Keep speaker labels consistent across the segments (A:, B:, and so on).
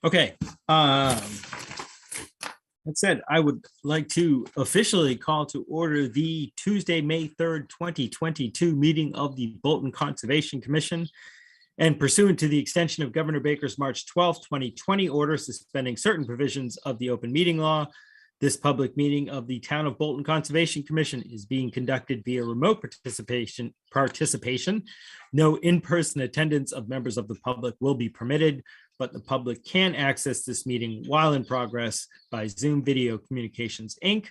A: Okay. That said, I would like to officially call to order the Tuesday, May 3rd, 2022 meeting of the Bolton Conservation Commission. And pursuant to the extension of Governor Baker's March 12th, 2020 order suspending certain provisions of the open meeting law, this public meeting of the Town of Bolton Conservation Commission is being conducted via remote participation. No in-person attendance of members of the public will be permitted, but the public can access this meeting while in progress by Zoom Video Communications, Inc.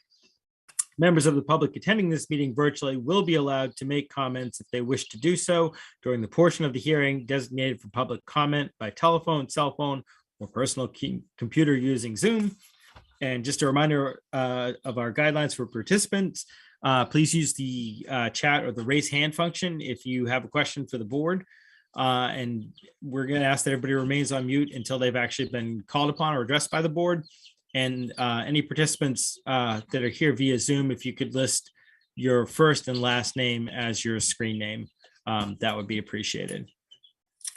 A: Members of the public attending this meeting virtually will be allowed to make comments if they wish to do so during the portion of the hearing designated for public comment by telephone, cell phone, or personal computer using Zoom. And just a reminder of our guidelines for participants, please use the chat or the raise hand function if you have a question for the board. And we're going to ask that everybody remains on mute until they've actually been called upon or addressed by the board. And any participants that are here via Zoom, if you could list your first and last name as your screen name, that would be appreciated.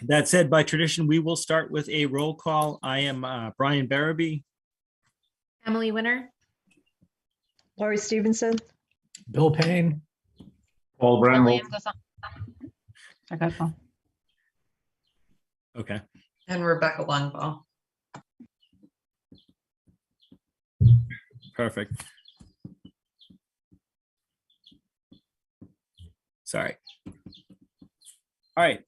A: That said, by tradition, we will start with a roll call. I am Brian Barabee.
B: Emily Winter.
C: Laurie Stevenson.
D: Bill Payne.
E: Paul Bramwell.
A: Okay.
F: And Rebecca Lundvall.
A: Perfect. Sorry. All right.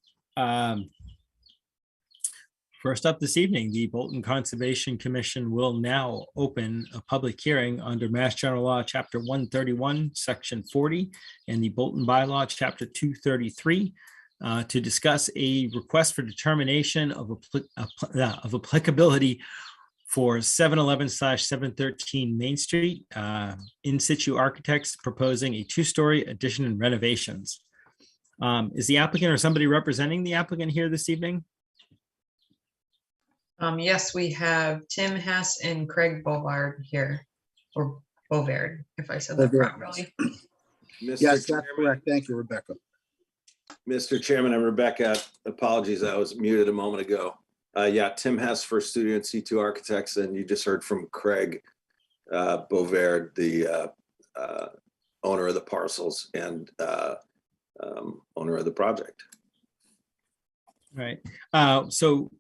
A: First up this evening, the Bolton Conservation Commission will now open a public hearing under Mass General Law, Chapter 131, Section 40, and the Bolton Bylaw, Chapter 233, to discuss a request for determination of applicability for 711/713 Main Street. In situ architects proposing a two-story addition and renovations. Is the applicant or somebody representing the applicant here this evening?
F: Yes, we have Tim Hess and Craig Bovard here, or Bovard, if I said that properly.
G: Yes, that's correct. Thank you, Rebecca.
E: Mr. Chairman and Rebecca, apologies, I was muted a moment ago. Yeah, Tim Hess for Studio and C2 Architects, and you just heard from Craig Bovard, the owner of the parcels and owner of the project.
A: All right. So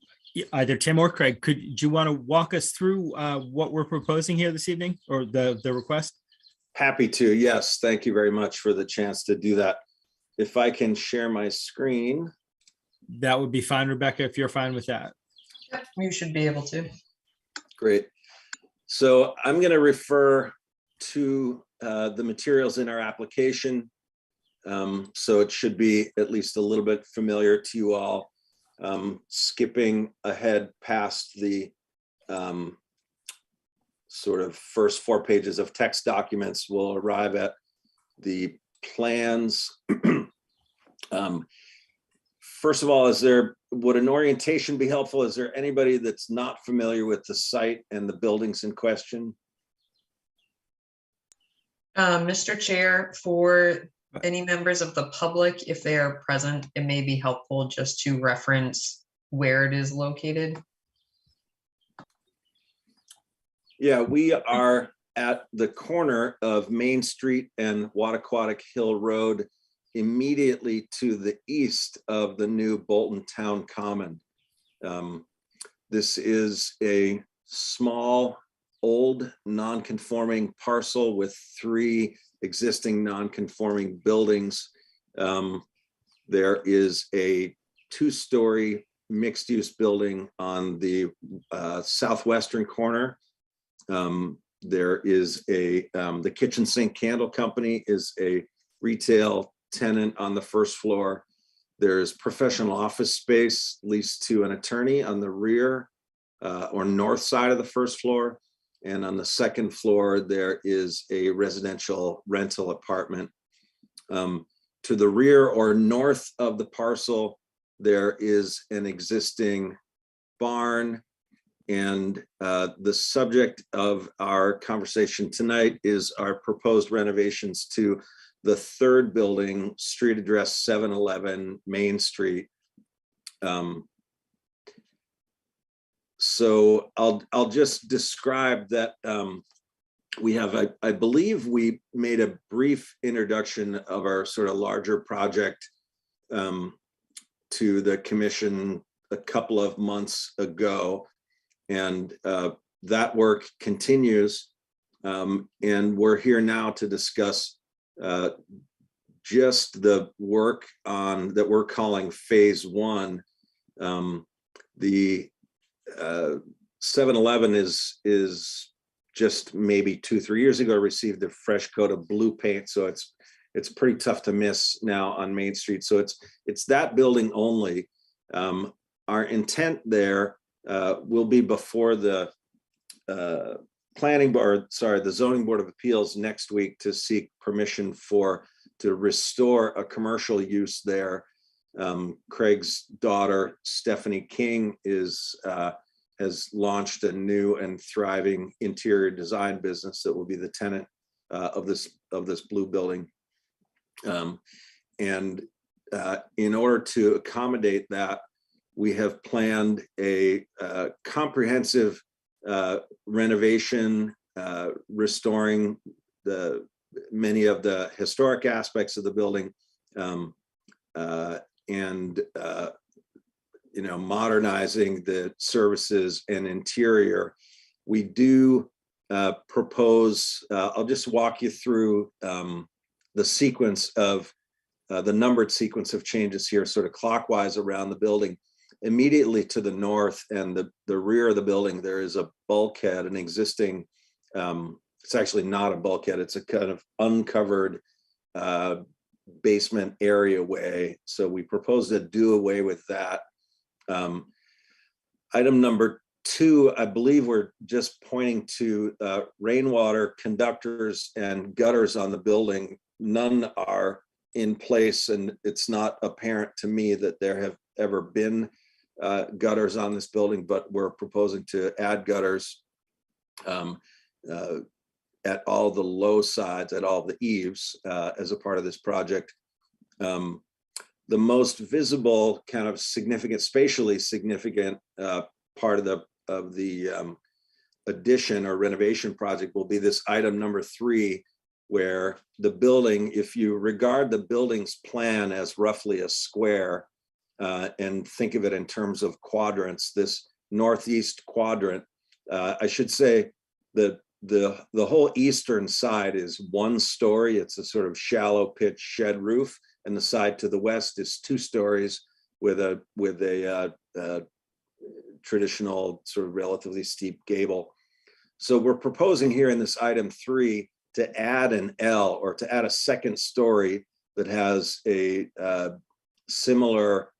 A: either Tim or Craig, do you want to walk us through what we're proposing here this evening, or the request?
E: Happy to. Yes, thank you very much for the chance to do that. If I can share my screen.
A: That would be fine, Rebecca, if you're fine with that.
F: Yep, you should be able to.
E: Great. So I'm going to refer to the materials in our application. So it should be at least a little bit familiar to you all. Skipping ahead past the sort of first 4 pages of text documents, we'll arrive at the plans. First of all, would an orientation be helpful? Is there anybody that's not familiar with the site and the buildings in question?
F: Mr. Chair, for any members of the public, if they are present, it may be helpful just to reference where it is located.
E: Yeah, we are at the corner of Main Street and Wattaquatic Hill Road, immediately to the east of the new Bolton Town Common. This is a small, old, non-conforming parcel with 3 existing non-conforming buildings. There is a 2-story mixed-use building on the southwestern corner. There is the kitchen sink candle company is a retail tenant on the first floor. There's professional office space leased to an attorney on the rear or north side of the first floor. And on the second floor, there is a residential rental apartment. To the rear or north of the parcel, there is an existing barn. And the subject of our conversation tonight is our proposed renovations to the 3rd building, street address 711 Main Street. So I'll just describe that we have, I believe we made a brief introduction of our sort of larger project to the commission a couple of months ago. And that work continues. And we're here now to discuss just the work on that we're calling phase one. The 7-Eleven is just maybe 2-3 years ago received a fresh coat of blue paint, so it's pretty tough to miss now on Main Street. So it's that building only. Our intent there will be before the the zoning board of appeals next week to seek permission to restore a commercial use there. Craig's daughter, Stephanie King, has launched a new and thriving interior design business that will be the tenant of this blue building. And in order to accommodate that, we have planned a comprehensive renovation, restoring many of the historic aspects of the building, and modernizing the services and interior. We do propose, I'll just walk you through the sequence of the numbered sequence of changes here, sort of clockwise around the building. Immediately to the north and the rear of the building, there is a bulkhead, an existing, it's actually not a bulkhead, it's a kind of uncovered basement areaway. So we propose to do away with that. Item number 2, I believe we're just pointing to rainwater conductors and gutters on the building. None are in place, and it's not apparent to me that there have ever been gutters on this building, but we're proposing to add gutters at all the low sides, at all the eaves, as a part of this project. The most visible, kind of significant, spatially significant part of the addition or renovation project will be this item number 3, where the building, if you regard the building's plan as roughly a square, and think of it in terms of quadrants, this northeast quadrant, I should say that the whole eastern side is 1 story. It's a sort of shallow pitch shed roof, and the side to the west is 2 stories with a traditional sort of relatively steep gable. So we're proposing here in this item 3 to add an L, or to add a second story that has a similar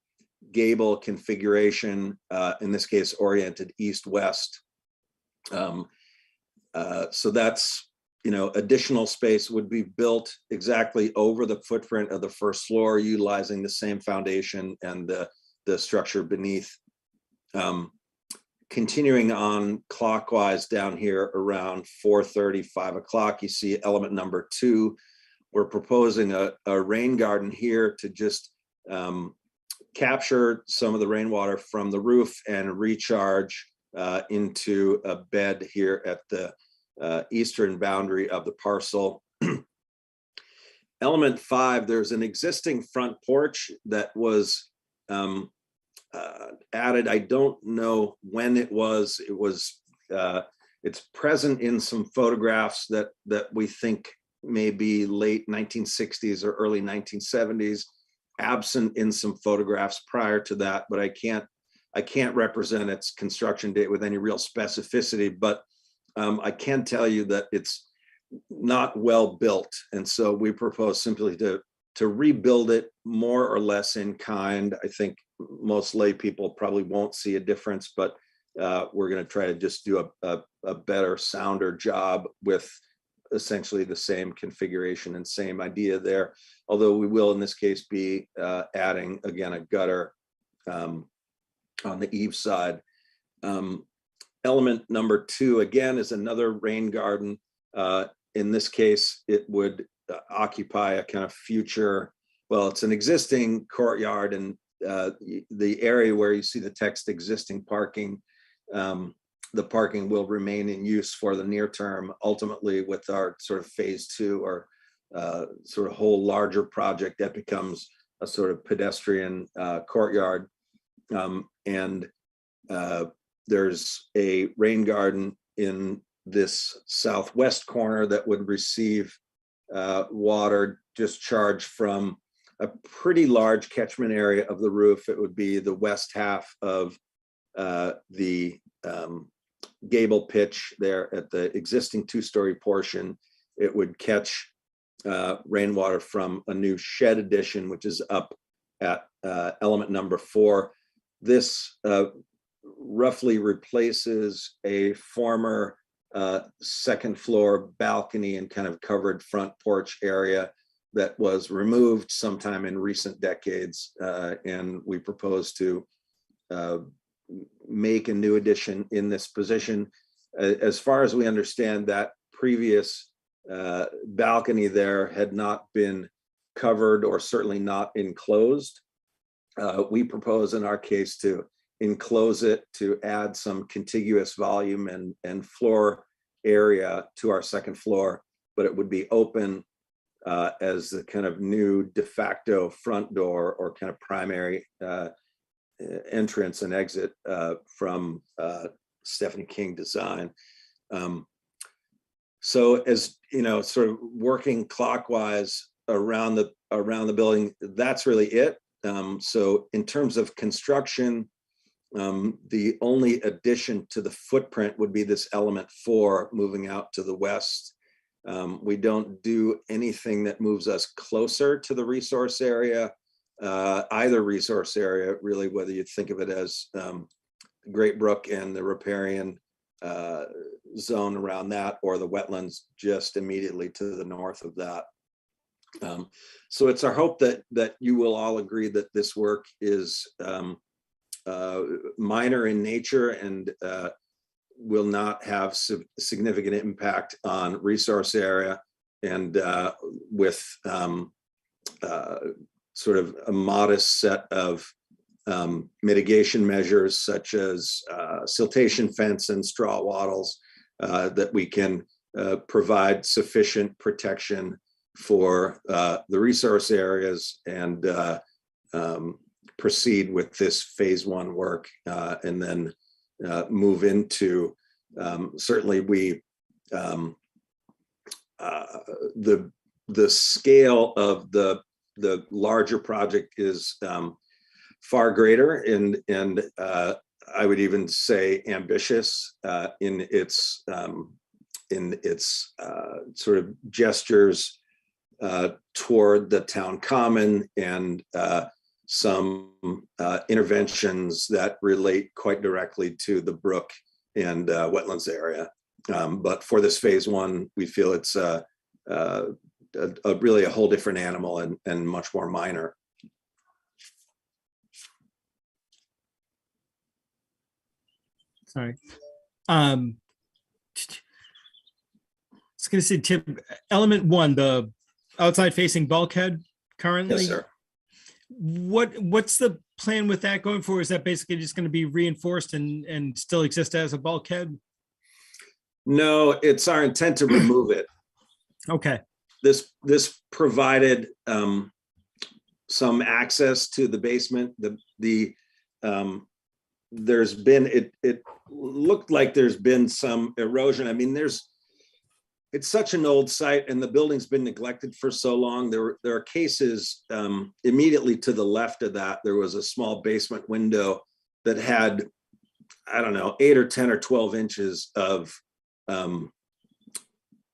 E: gable configuration, in this case oriented east-west. So that's, additional space would be built exactly over the footprint of the first floor, utilizing the same foundation and the structure beneath. Continuing on clockwise down here around 4:30, 5 o'clock, you see element number 2. We're proposing a rain garden here to just capture some of the rainwater from the roof and recharge into a bed here at the eastern boundary of the parcel. Element 5, there's an existing front porch that was added. I don't know when it was. It's present in some photographs that we think may be late 1960s or early 1970s, absent in some photographs prior to that, but I can't represent its construction date with any real specificity, but I can tell you that it's not well built. And so we propose simply to rebuild it more or less in kind. I think most lay people probably won't see a difference, but we're going to try to just do a better, sounder job with essentially the same configuration and same idea there. Although we will in this case be adding again a gutter on the eave side. Element number 2 again is another rain garden. In this case, it would occupy a kind of future, well, it's an existing courtyard, and the area where you see the text existing parking the parking will remain in use for the near term. Ultimately, with our sort of phase 2 or sort of whole larger project, that becomes a sort of pedestrian courtyard. And there's a rain garden in this southwest corner that would receive water discharge from a pretty large catchment area of the roof. It would be the west half of the gable pitch there at the existing 2-story portion. It would catch rainwater from a new shed addition, which is up at element number 4. This roughly replaces a former second floor balcony and kind of covered front porch area that was removed sometime in recent decades. And we propose to make a new addition in this position. As far as we understand, that previous balcony there had not been covered or certainly not enclosed. We propose in our case to enclose it to add some contiguous volume and floor area to our second floor, but it would be open as the kind of new de facto front door or kind of primary entrance and exit from Stephanie King Design. So as you know, sort of working clockwise around the building, that's really it. So in terms of construction, the only addition to the footprint would be this element 4 moving out to the west. We don't do anything that moves us closer to the resource area, either resource area, really, whether you think of it as Great Brook and the riparian zone around that, or the wetlands just immediately to the north of that. So it's our hope that you will all agree that this work is minor in nature and will not have significant impact on resource area, and with sort of a modest set of mitigation measures such as siltation fence and straw wattles, that we can provide sufficient protection for the resource areas and proceed with this phase 1 work, and then move into certainly the scale of the larger project is far greater and I would even say ambitious in its sort of gestures toward the town common and some interventions that relate quite directly to the brook and wetlands area. But for this phase 1, we feel it's really a whole different animal and much more minor.
A: Sorry. I was going to say, Tim, element 1, the outside facing bulkhead currently.
E: Yes, sir.
A: What's the plan with that going forward? Is that basically just going to be reinforced and still exist as a bulkhead?
E: No, it's our intent to remove it.
A: Okay.
E: This provided some access to the basement. There's been it looked like there's been some erosion. I mean, it's such an old site and the building's been neglected for so long. There are cases immediately to the left of that. There was a small basement window that had, I don't know, 8 or 10 or 12 inches of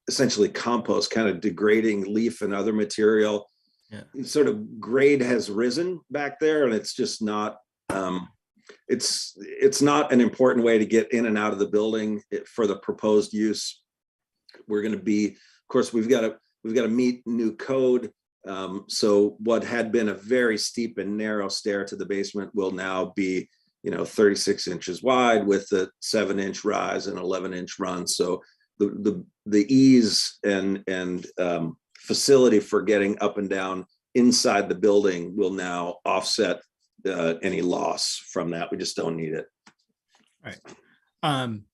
E: essentially compost, kind of degrading leaf and other material. Yeah. Sort of grade has risen back there, and it's just not. It's not an important way to get in and out of the building for the proposed use. We're going to be, of course, we've got to meet new code. So what had been a very steep and narrow stair to the basement will now be, 36 inches wide with a 7-inch rise and 11-inch run. So the ease and facility for getting up and down inside the building will now offset any loss from that. We just don't need it.
A: All right. I'm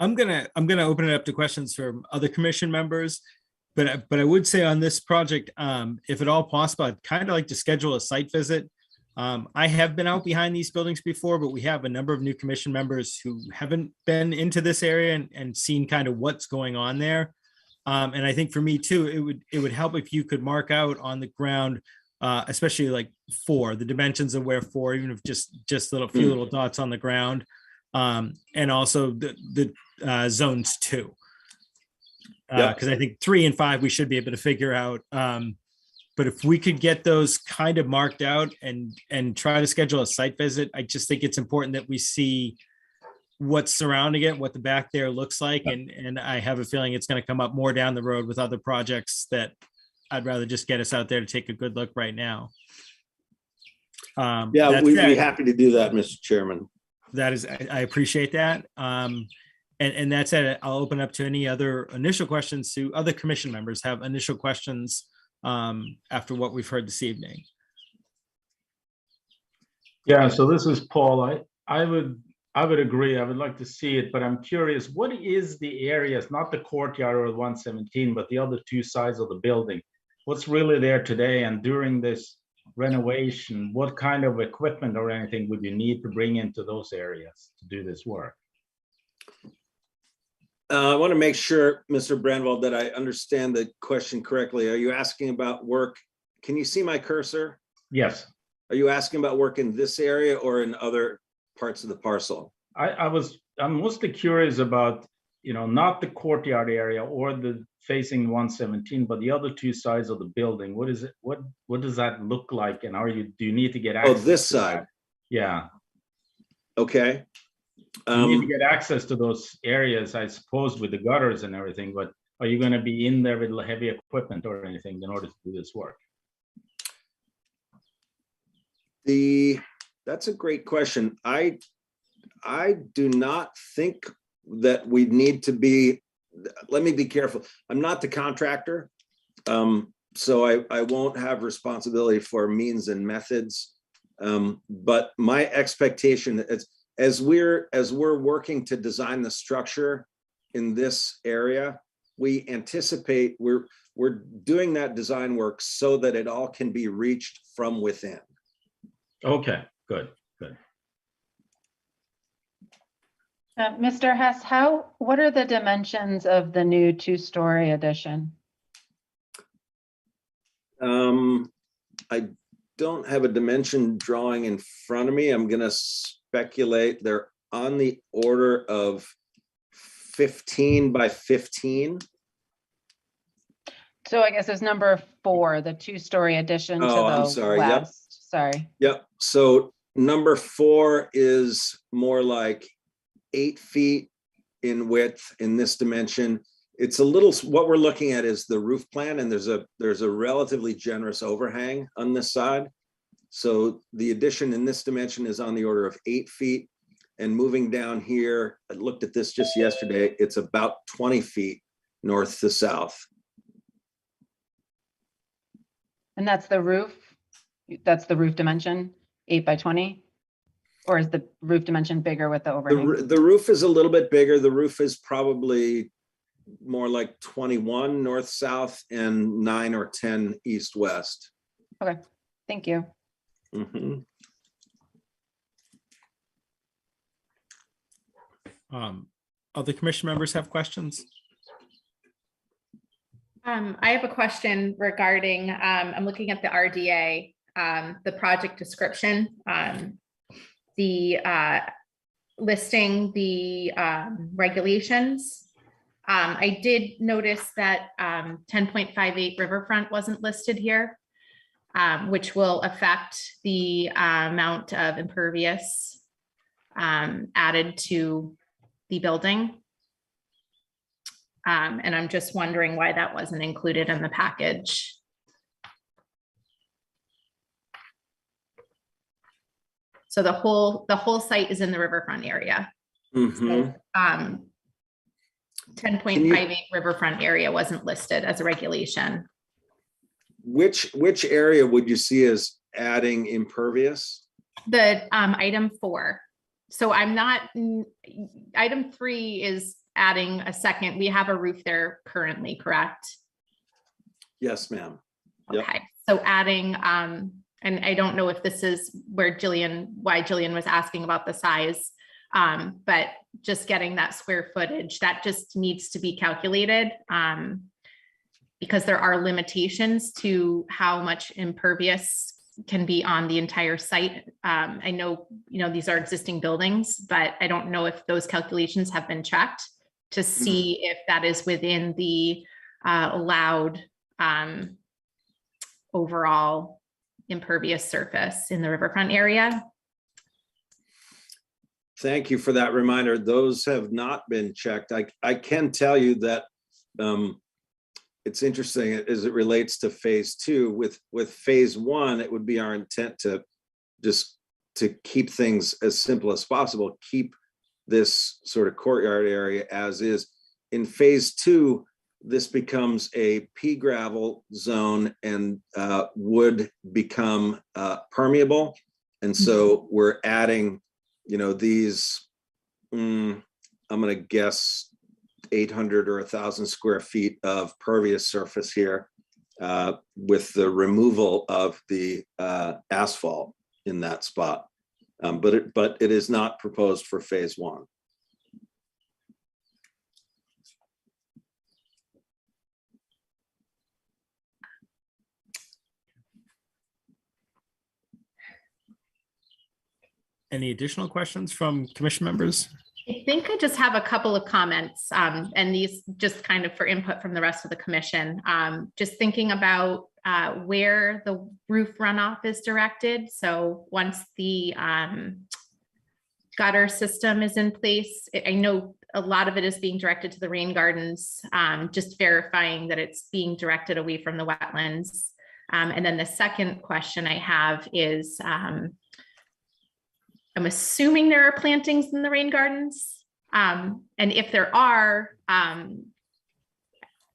A: gonna open it up to questions from other commission members. But I would say on this project, if at all possible, I'd kind of like to schedule a site visit. I have been out behind these buildings before, but we have a number of new commission members who haven't been into this area and seen kind of what's going on there. And I think for me too, it would help if you could mark out on the ground, especially like 4, the dimensions of where 4, even if just few little dots on the ground, and also the zones 2. Because I think 3 and 5 we should be able to figure out. But if we could get those kind of marked out and try to schedule a site visit, I just think it's important that we see what's surrounding it, what the back there looks like. And I have a feeling it's going to come up more down the road with other projects that I'd rather just get us out there to take a good look right now.
E: Yeah, we'd be happy to do that, Mr. Chairman.
A: That is, I appreciate that. And that's it. I'll open up to any other initial questions to other commission members have initial questions after what we've heard this evening.
D: Yeah, so this is Paul. I would agree. I would like to see it, but I'm curious, what is the areas, not the courtyard or 117, but the other 2 sides of the building? What's really there today? And during this renovation, what kind of equipment or anything would you need to bring into those areas to do this work?
E: I want to make sure, Mr. Brandwald, that I understand the question correctly. Are you asking about work? Can you see my cursor?
D: Yes.
E: Are you asking about work in this area or in other parts of the parcel?
D: I'm mostly curious about, not the courtyard area or the facing 117, but the other 2 sides of the building. What is it? What does that look like? And do you need to get access?
E: Oh, this side.
D: That? Yeah.
E: Okay.
D: You need to get access to those areas, I suppose, with the gutters and everything, but are you going to be in there with heavy equipment or anything in order to do this work?
E: That's a great question. I do not think that we need to be, let me be careful. I'm not the contractor, so I won't have responsibility for means and methods. But my expectation is, as we're working to design the structure in this area, we anticipate we're doing that design work so that it all can be reached from within.
D: Okay, good.
H: Mr. Hess, what are the dimensions of the new 2-story addition?
E: I don't have a dimension drawing in front of me. I'm going to speculate they're on the order of 15 by 15.
H: So I guess it's number 4, the 2-story addition to the
E: I'm sorry.
H: west.
E: Yep.
H: Sorry.
E: Yep. So number 4 is more like 8 feet in width in this dimension. It's a little, what we're looking at is the roof plan, and there's a relatively generous overhang on this side. So the addition in this dimension is on the order of 8 feet, and moving down here, I looked at this just yesterday, it's about 20 feet north to south.
H: And that's the roof? That's the roof dimension, 8 by 20? Or is the roof dimension bigger with the overhang?
E: The roof is a little bit bigger. The roof is probably more like 21 north south and 9 or 10 east west.
H: Okay, thank you.
E: Mm-hmm.
A: Other commission members have questions?
B: I have a question regarding, I'm looking at the RDA, the project description, the listing the regulations. I did notice that 10.58 riverfront wasn't listed here, which will affect the amount of impervious added to the building. And I'm just wondering why that wasn't included in the package. So the whole site is in the riverfront area.
E: Mm-hmm.
B: So, 10.58 riverfront area wasn't listed as a regulation.
E: Which area would you see as adding impervious?
B: The item 4. So I'm not, item 3 is adding a second. We have a roof there currently, correct?
E: Yes, ma'am. Yep.
B: Okay, so adding, and I don't know if this is why Jillian was asking about the size, but just getting that square footage, that just needs to be calculated, because there are limitations to how much impervious can be on the entire site. I know, these are existing buildings, but I don't know if those calculations have been checked to see if that is within the allowed overall impervious surface in the riverfront area.
E: Thank you for that reminder. Those have not been checked. I can tell you that it's interesting as it relates to phase 2. With phase 1, it would be our intent to keep things as simple as possible, keep this sort of courtyard area as is. In phase 2, this becomes a pea gravel zone and would become permeable. And so we're adding, these, I'm gonna guess 800 or 1,000 square feet of pervious surface here with the removal of the asphalt in that spot. But it is not proposed for phase 1.
A: Any additional questions from commission members?
B: I think I just have a couple of comments, and these just kind of for input from the rest of the commission. Just thinking about where the roof runoff is directed. So once the gutter system is in place, I know a lot of it is being directed to the rain gardens, just verifying that it's being directed away from the wetlands. And then the second question I have is, I'm assuming there are plantings in the rain gardens. And if there are,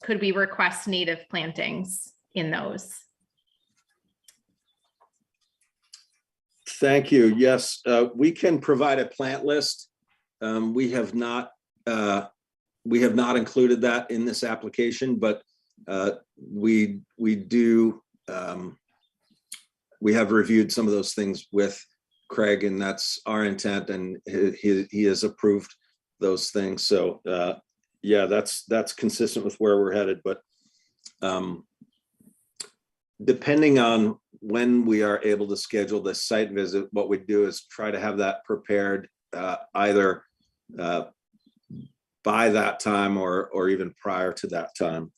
B: could we request native plantings in those?
E: Thank you. Yes, we can provide a plant list. We have not included that in this application, but we have reviewed some of those things with Craig, and that's our intent, and he has approved those things. So yeah, that's consistent with where we're headed. But depending on when we are able to schedule this site visit, what we do is try to have that prepared either by that time or even prior to that time.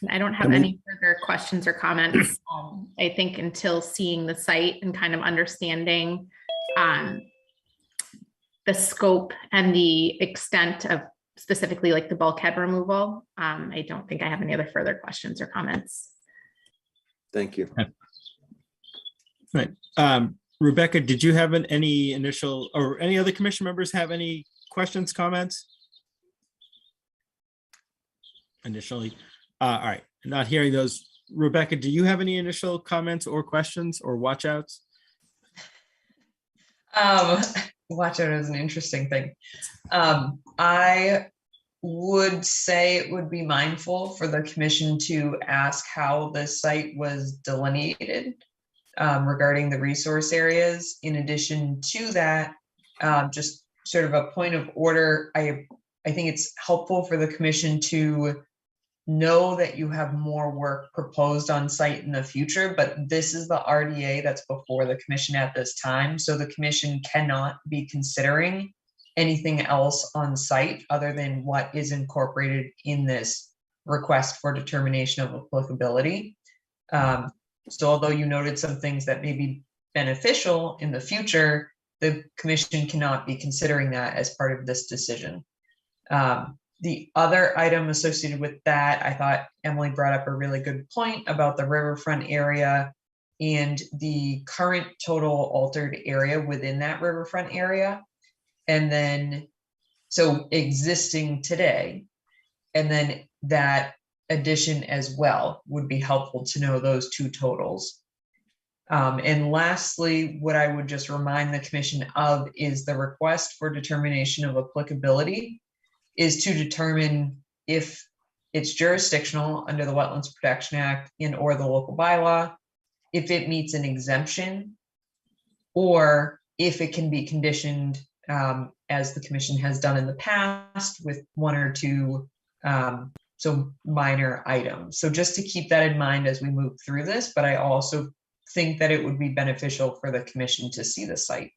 B: I don't have any further questions or comments. I think until seeing the site and kind of understanding the scope and the extent of specifically like the bulkhead removal, I don't think I have any other further questions or comments.
E: Thank you.
A: Right. Rebecca, did you have any initial, or any other commission members have any questions, comments? Initially. All right, not hearing those. Rebecca, do you have any initial comments or questions or watch outs?
F: Watch out is an interesting thing. I would say it would be mindful for the commission to ask how the site was delineated regarding the resource areas. In addition to that, just sort of a point of order, I think it's helpful for the commission to know that you have more work proposed on site in the future, but this is the RDA that's before the commission at this time. So the commission cannot be considering anything else on site other than what is incorporated in this request for determination of applicability. So although you noted some things that may be beneficial in the future, the commission cannot be considering that as part of this decision. The other item associated with that, I thought Emily brought up a really good point about the riverfront area and the current total altered area within that riverfront area. And then, so existing today, and then that addition as well. Would be helpful to know those two totals. And lastly, what I would just remind the commission of is the request for determination of applicability is to determine if it's jurisdictional under the Wetlands Protection Act and or the local bylaw, if it meets an exemption, or if it can be conditioned as the commission has done in the past with one or two so minor items. So just to keep that in mind as we move through this, but I also think that it would be beneficial for the commission to see the site.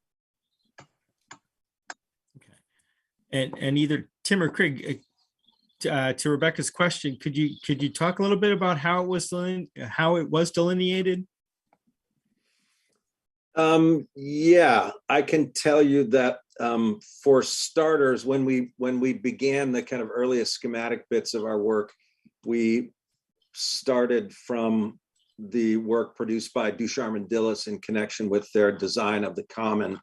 A: Okay. And either Tim or Craig, to Rebecca's question, could you talk a little bit about how it was delineated?
E: Yeah, I can tell you that for starters, when we began the kind of earliest schematic bits of our work, we started from the work produced by Ducharme and Dillis in connection with their design of the common.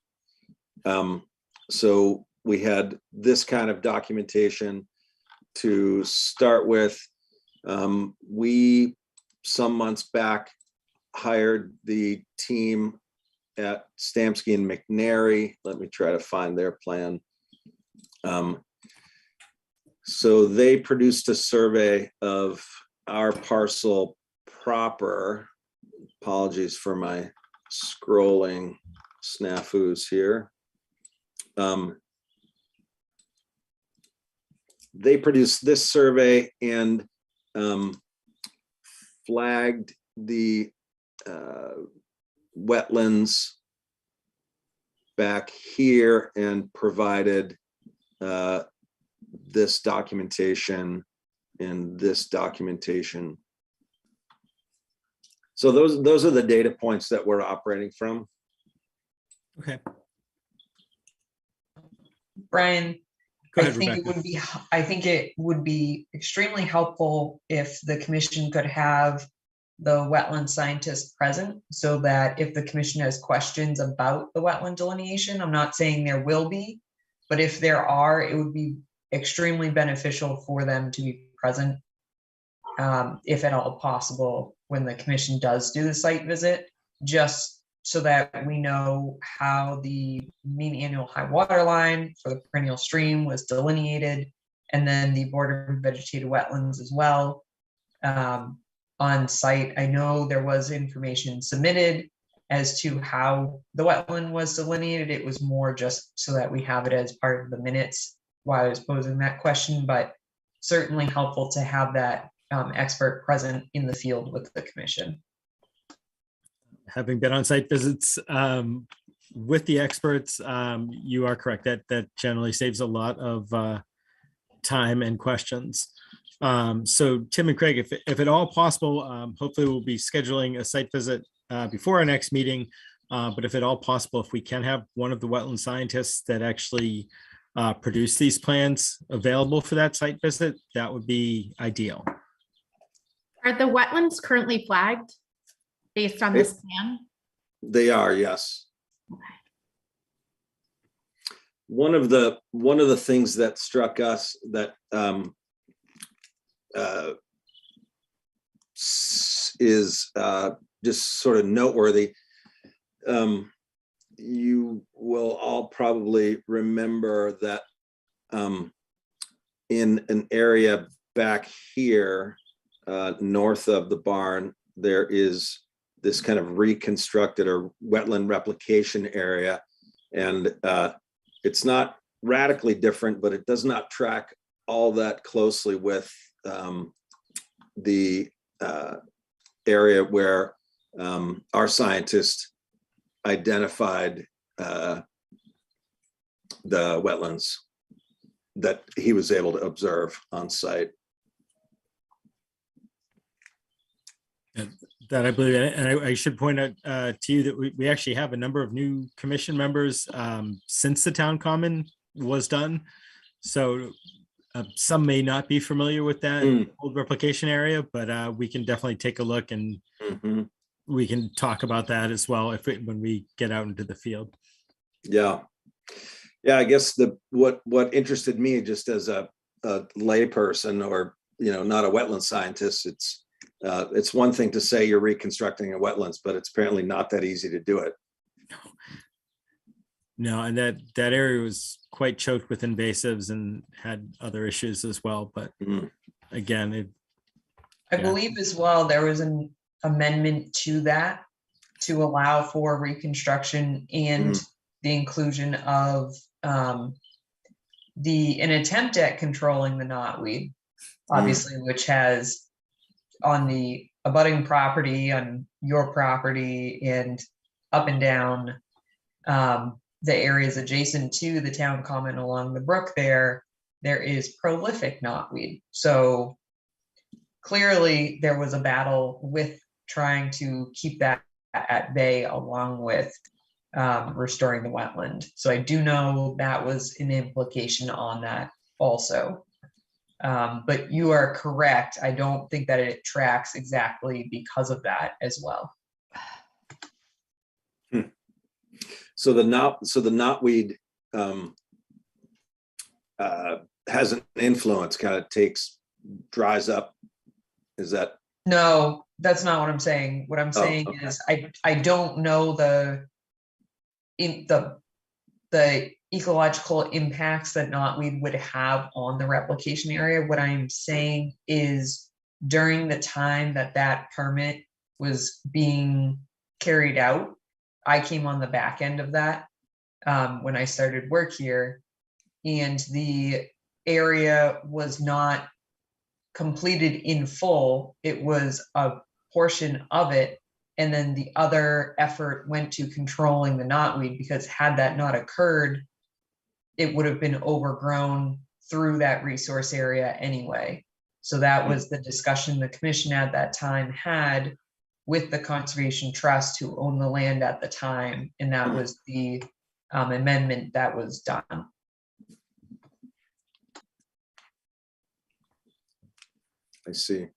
E: So we had this kind of documentation to start with. We, some months back, hired the team at Stamsky and McNary. Let me try to find their plan. So they produced a survey of our parcel proper. Apologies for my scrolling snafus here. They produced this survey and flagged the wetlands back here and provided this documentation and this documentation. So those are the data points that we're operating from.
A: Okay.
F: Brian,
A: Go
F: I
A: ahead,
F: think
A: Rebecca.
F: I think it would be extremely helpful if the commission could have the wetland scientist present, so that if the commission has questions about the wetland delineation, I'm not saying there will be, but if there are, it would be extremely beneficial for them to be present, if at all possible, when the commission does do the site visit, just so that we know how the mean annual high water line for the perennial stream was delineated, and then the border of vegetated wetlands as well. On site, I know there was information submitted as to how the wetland was delineated. It was more just so that we have it as part of the minutes while I was posing that question, but certainly helpful to have that expert present in the field with the commission.
A: Having been on site visits with the experts, you are correct. That generally saves a lot of time and questions. So Tim and Craig, if at all possible, hopefully we'll be scheduling a site visit before our next meeting. But if at all possible, if we can have one of the wetland scientists that actually produce these plans available for that site visit, that would be ideal.
B: Are the wetlands currently flagged based on this plan?
E: They are, yes. One of the things that struck us that is just sort of noteworthy. You will all probably remember that in an area back here north of the barn, there is this kind of reconstructed or wetland replication area. And it's not radically different, but it does not track all that closely with the area where our scientist identified the wetlands that he was able to observe on site.
A: That I believe, and I should point out to you that we actually have a number of new commission members since the town common was done. So some may not be familiar with that old replication area, but we can definitely take a look and we can talk about that as well when we get out into the field.
E: Yeah. I guess what interested me just as a layperson or not a wetland scientist. It's one thing to say you're reconstructing a wetlands, but it's apparently not that easy to do it.
A: No, and that area was quite choked with invasives and had other issues as well. But again,
F: I believe as well, there was an amendment to that to allow for reconstruction and the inclusion of an attempt at controlling the knotweed, obviously, which has on the abutting property, on your property, and up and down the areas adjacent to the town common along the brook there is prolific knotweed. So clearly there was a battle with trying to keep that at bay along with restoring the wetland. So I do know that was an implication on that also. But you are correct. I don't think that it tracks exactly because of that as well.
E: So the knotweed has an influence, kind of dries up. Is that?
F: No, that's not what I'm saying. What I'm saying is I don't know the ecological impacts that knotweed would have on the replication area. What I'm saying is during the time that permit was being carried out, I came on the back end of that when I started work here, and the area was not completed in full. It was a portion of it, and then the other effort went to controlling the knotweed, because had that not occurred, it would have been overgrown through that resource area anyway. So that was the discussion the commission at that time had with the Conservation Trust, who owned the land at the time, and that was the amendment that was done.
E: I see.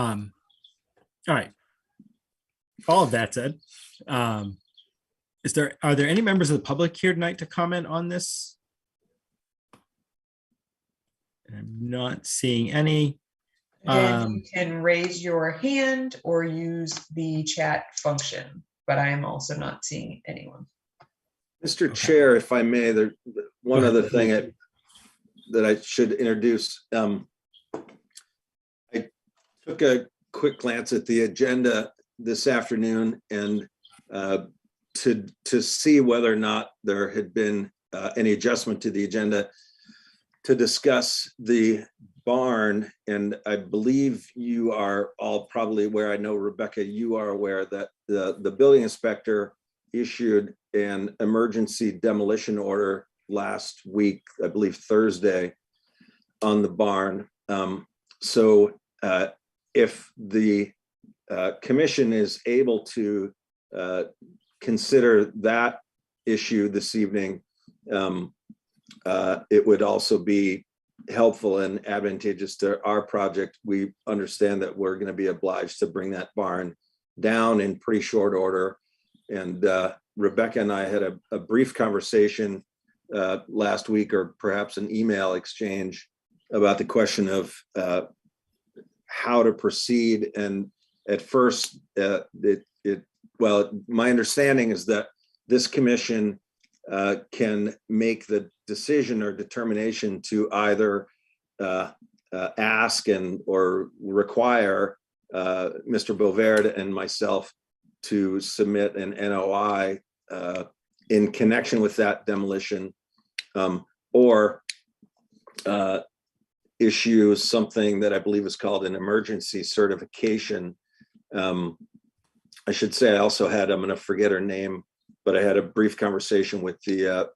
A: all right. All of that said, are there any members of the public here tonight to comment on this? I'm not seeing any.
F: Again, you can raise your hand or use the chat function, but I am also not seeing anyone.
E: Mr. Chair, if I may, one other thing that I should introduce. I took a quick glance at the agenda this afternoon and to see whether or not there had been any adjustment to the agenda to discuss the barn. And I believe you are all probably aware, I know Rebecca, you are aware that the building inspector issued an emergency demolition order last week, I believe Thursday, on the barn. So if the commission is able to consider that issue this evening, it would also be helpful and advantageous to our project. We understand that we're going to be obliged to bring that barn down in pretty short order. And Rebecca and I had a brief conversation last week, or perhaps an email exchange, about the question of how to proceed. And at first, well, my understanding is that this commission can make the decision or determination to either ask or require Mr. Bovaird and myself to submit an NOI in connection with that demolition, or issue something that I believe is called an emergency certification. I should say I also had, I'm going to forget her name, but I had a brief conversation with the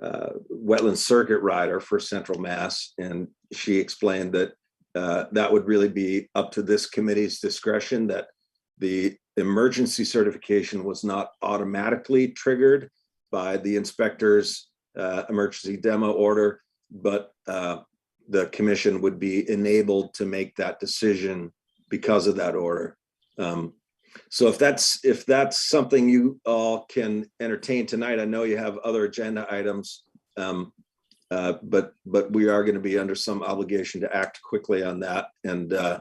E: wetland circuit rider for Central Mass, and she explained that that would really be up to this committee's discretion, that the emergency certification was not automatically triggered by the inspector's emergency demo order, but the commission would be enabled to make that decision because of that order. So if that's something you all can entertain tonight, I know you have other agenda items. But we are going to be under some obligation to act quickly on that. And I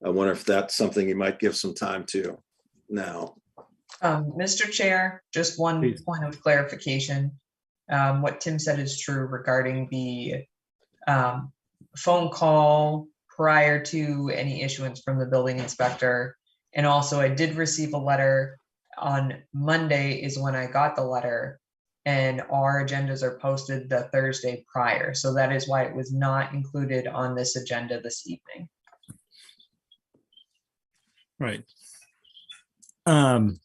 E: wonder if that's something you might give some time to now.
F: Mr. Chair, just one
A: Please.
F: point of clarification. What Tim said is true regarding the phone call prior to any issuance from the building inspector. And also I did receive a letter on Monday is when I got the letter, and our agendas are posted the Thursday prior. So that is why it was not included on this agenda this evening.
A: Right. I'm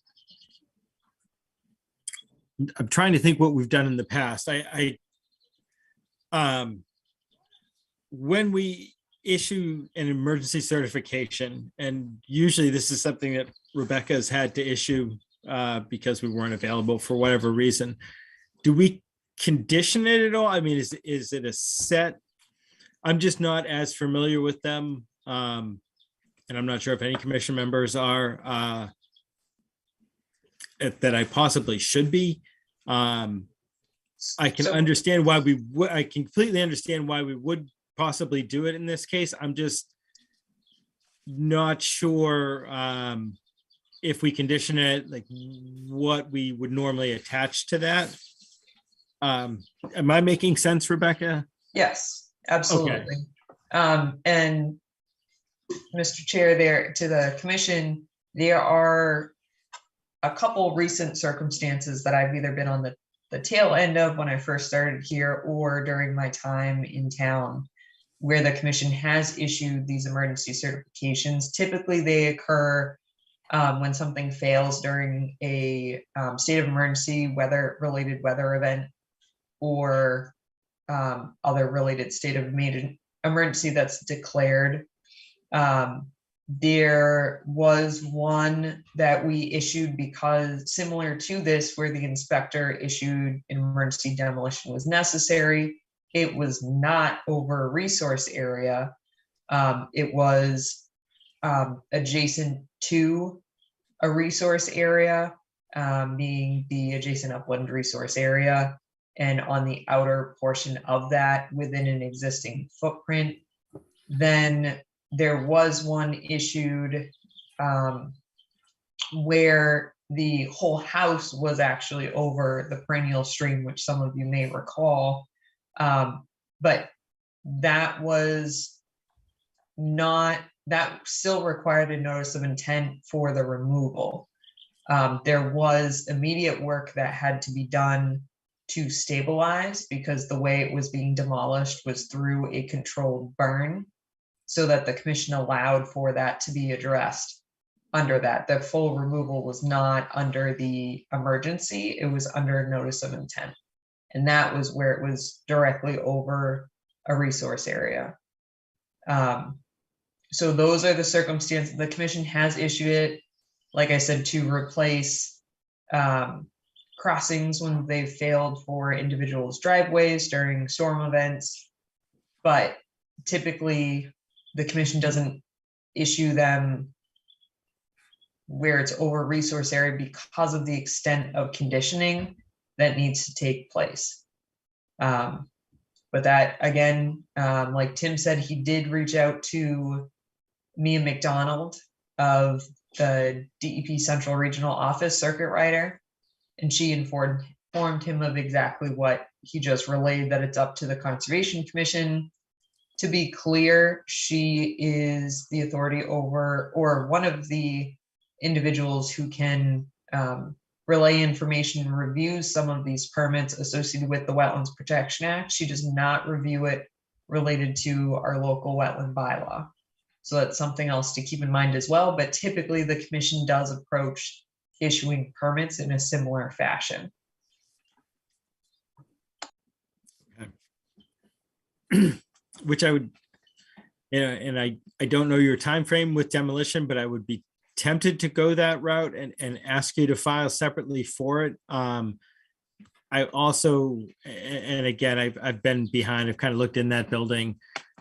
A: trying to think what we've done in the past. When we issue an emergency certification, and usually this is something that Rebecca has had to issue because we weren't available for whatever reason. Do we condition it at all? I mean, is it a set? I'm just not as familiar with them. And I'm not sure if any commission members are that I possibly should be. I can understand why we would. I completely understand why we would possibly do it in this case. I'm just not sure if we condition it, like what we would normally attach to that. Am I making sense, Rebecca?
F: Yes, absolutely. And Mr. Chair, there to the commission, there are a couple recent circumstances that I've either been on the tail end of when I first started here or during my time in town, where the commission has issued these emergency certifications. Typically they occur when something fails during a state of emergency, weather-related weather event, or other related state of emergency that's declared. There was one that we issued because similar to this, where the inspector issued an emergency demolition was necessary. It was not over a resource area. It was adjacent to a resource area, being the adjacent upland resource area, and on the outer portion of that within an existing footprint. Then there was one issued where the whole house was actually over the perennial stream, which some of you may recall. But that was not, that still required a notice of intent for the removal. There was immediate work that had to be done to stabilize, because the way it was being demolished was through a controlled burn, so that the commission allowed for that to be addressed under that. The full removal was not under the emergency, it was under notice of intent. And that was where it was directly over a resource area. So those are the circumstances. The commission has issued it, like I said, to replace crossings when they've failed for individuals' driveways during storm events. But typically the commission doesn't issue them where it's over resource area because of the extent of conditioning that needs to take place. But that, again, like Tim said, he did reach out to Mia McDonald of the DEP Central Regional Office circuit rider, and she informed him of exactly what he just relayed, that it's up to the Conservation Commission. To be clear, she is the authority over, or one of the individuals who can relay information and review some of these permits associated with the Wetlands Protection Act. She does not review it related to our local wetland bylaw. So that's something else to keep in mind as well. But typically the commission does approach issuing permits in a similar fashion.
A: Which I would, and I don't know your time frame with demolition, but I would be tempted to go that route and ask you to file separately for it. I also, and again, I've been behind, I've kind of looked in that building.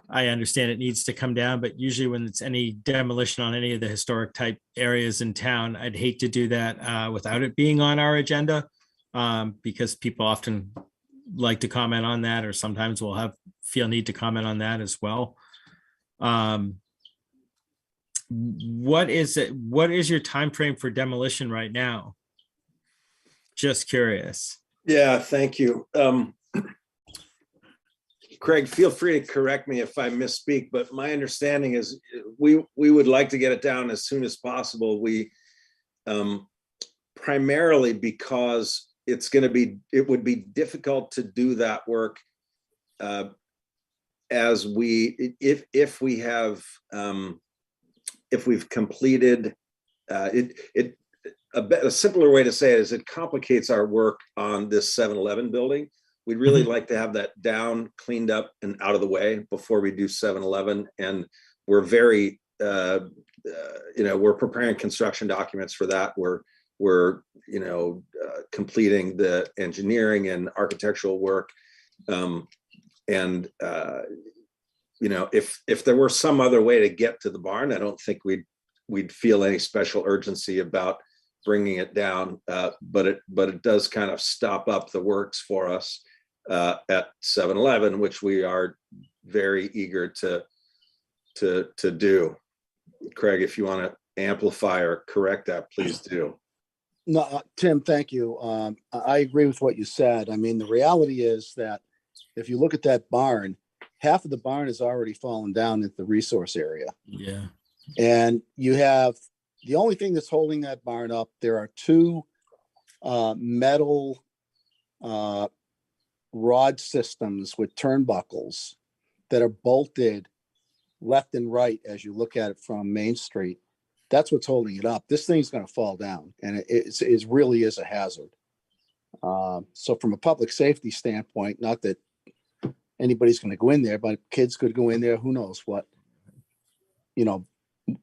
A: I understand it needs to come down, but usually when it's any demolition on any of the historic type areas in town, I'd hate to do that without it being on our agenda, because people often like to comment on that, or sometimes we'll feel need to comment on that as well. What is your time frame for demolition right now? Just curious.
E: Yeah, thank you. Craig, feel free to correct me if I misspeak, but my understanding is we would like to get it down as soon as possible. We primarily because it would be difficult to do that work if we've completed it. A simpler way to say it is it complicates our work on this 7-Eleven building. We'd really like to have that down, cleaned up and out of the way before we do 7-Eleven. And we're very, we're preparing construction documents for that. We're completing the engineering and architectural work. If there were some other way to get to the barn, I don't think we'd feel any special urgency about bringing it down, but it does kind of stop up the works for us at 7-Eleven, which we are very eager to do. Craig, if you want to amplify or correct that, please do.
G: No, Tim, thank you. I agree with what you said. I mean, the reality is that if you look at that barn, half of the barn has already fallen down into the resource area.
A: Yeah.
G: And you have the only thing that's holding that barn up, there are two metal rod systems with turnbuckles that are bolted left and right as you look at it from Main Street. That's what's holding it up. This thing's going to fall down, and it really is a hazard. So from a public safety standpoint, not that anybody's going to go in there, but kids could go in there. Who knows what,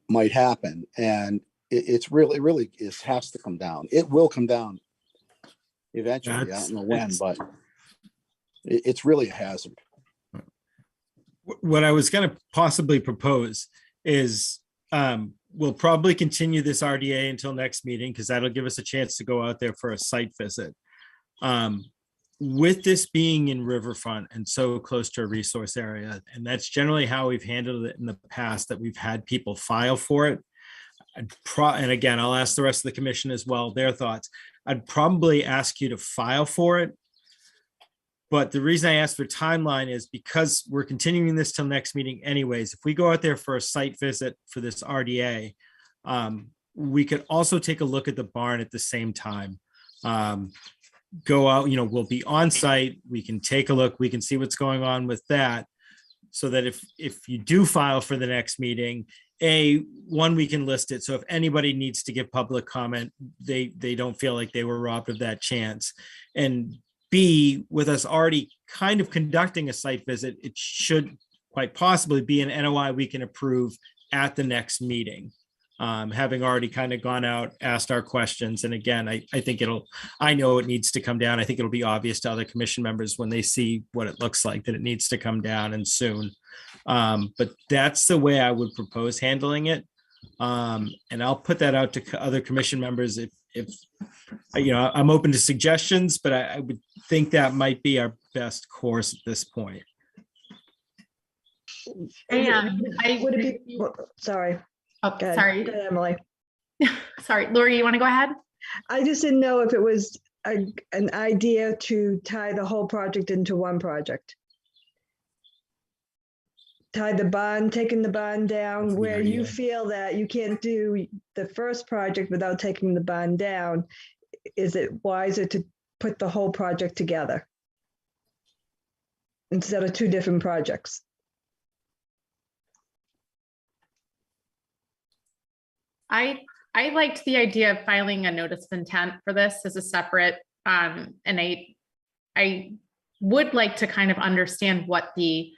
G: might happen. And it really has to come down. It will come down eventually. I don't know when, but it's really a hazard.
A: What I was going to possibly propose is we'll probably continue this RDA until next meeting, because that'll give us a chance to go out there for a site visit. With this being in Riverfront and so close to a resource area, and that's generally how we've handled it in the past, that we've had people file for it. And again, I'll ask the rest of the commission as well, their thoughts. I'd probably ask you to file for it. But the reason I asked for timeline is because we're continuing this till next meeting anyways. If we go out there for a site visit for this RDA, we could also take a look at the barn at the same time. Go out, we'll be on site. We can take a look. We can see what's going on with that. So that if you do file for the next meeting, one, we can list it. So if anybody needs to give public comment, they don't feel like they were robbed of that chance. And B, with us already kind of conducting a site visit, it should quite possibly be an NOI we can approve at the next meeting. Having already kind of gone out, asked our questions. And again, I think I know it needs to come down. I think it'll be obvious to other commission members when they see what it looks like, that it needs to come down and soon. But that's the way I would propose handling it. And I'll put that out to other commission members if I'm open to suggestions, but I would think that might be our best course at this point.
B: And
C: Would it be, sorry.
B: Oh,
C: Go ahead.
B: sorry.
C: Go ahead, Emily.
B: Sorry, Lori, you want to go ahead?
C: I just didn't know if it was an idea to tie the whole project into one project. Tie the bond, taking the bond down,
A: That's the
C: where you
A: idea.
C: feel that you can't do the first project without taking the bond down. Is it wiser to put the whole project together instead of two different projects?
B: I liked the idea of filing a notice of intent for this as a separate, and I would like to kind of understand what the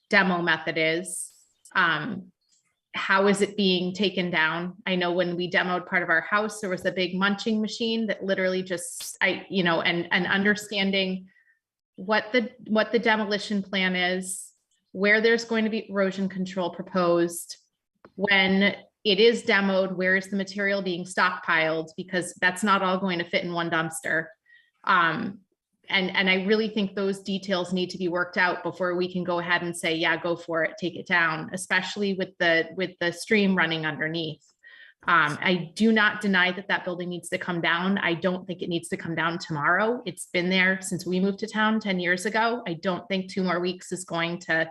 B: demo method is. How is it being taken down? I know when we demoed part of our house, there was a big munching machine that literally just, and understanding what the demolition plan is, where there's going to be erosion control proposed, when it is demoed, where is the material being stockpiled? Because that's not all going to fit in one dumpster. and I really think those details need to be worked out before we can go ahead and say, yeah, go for it, take it down, especially with the stream running underneath. I do not deny that that building needs to come down. I don't think it needs to come down tomorrow. It's been there since we moved to town 10 years ago. I don't think 2 more weeks is going to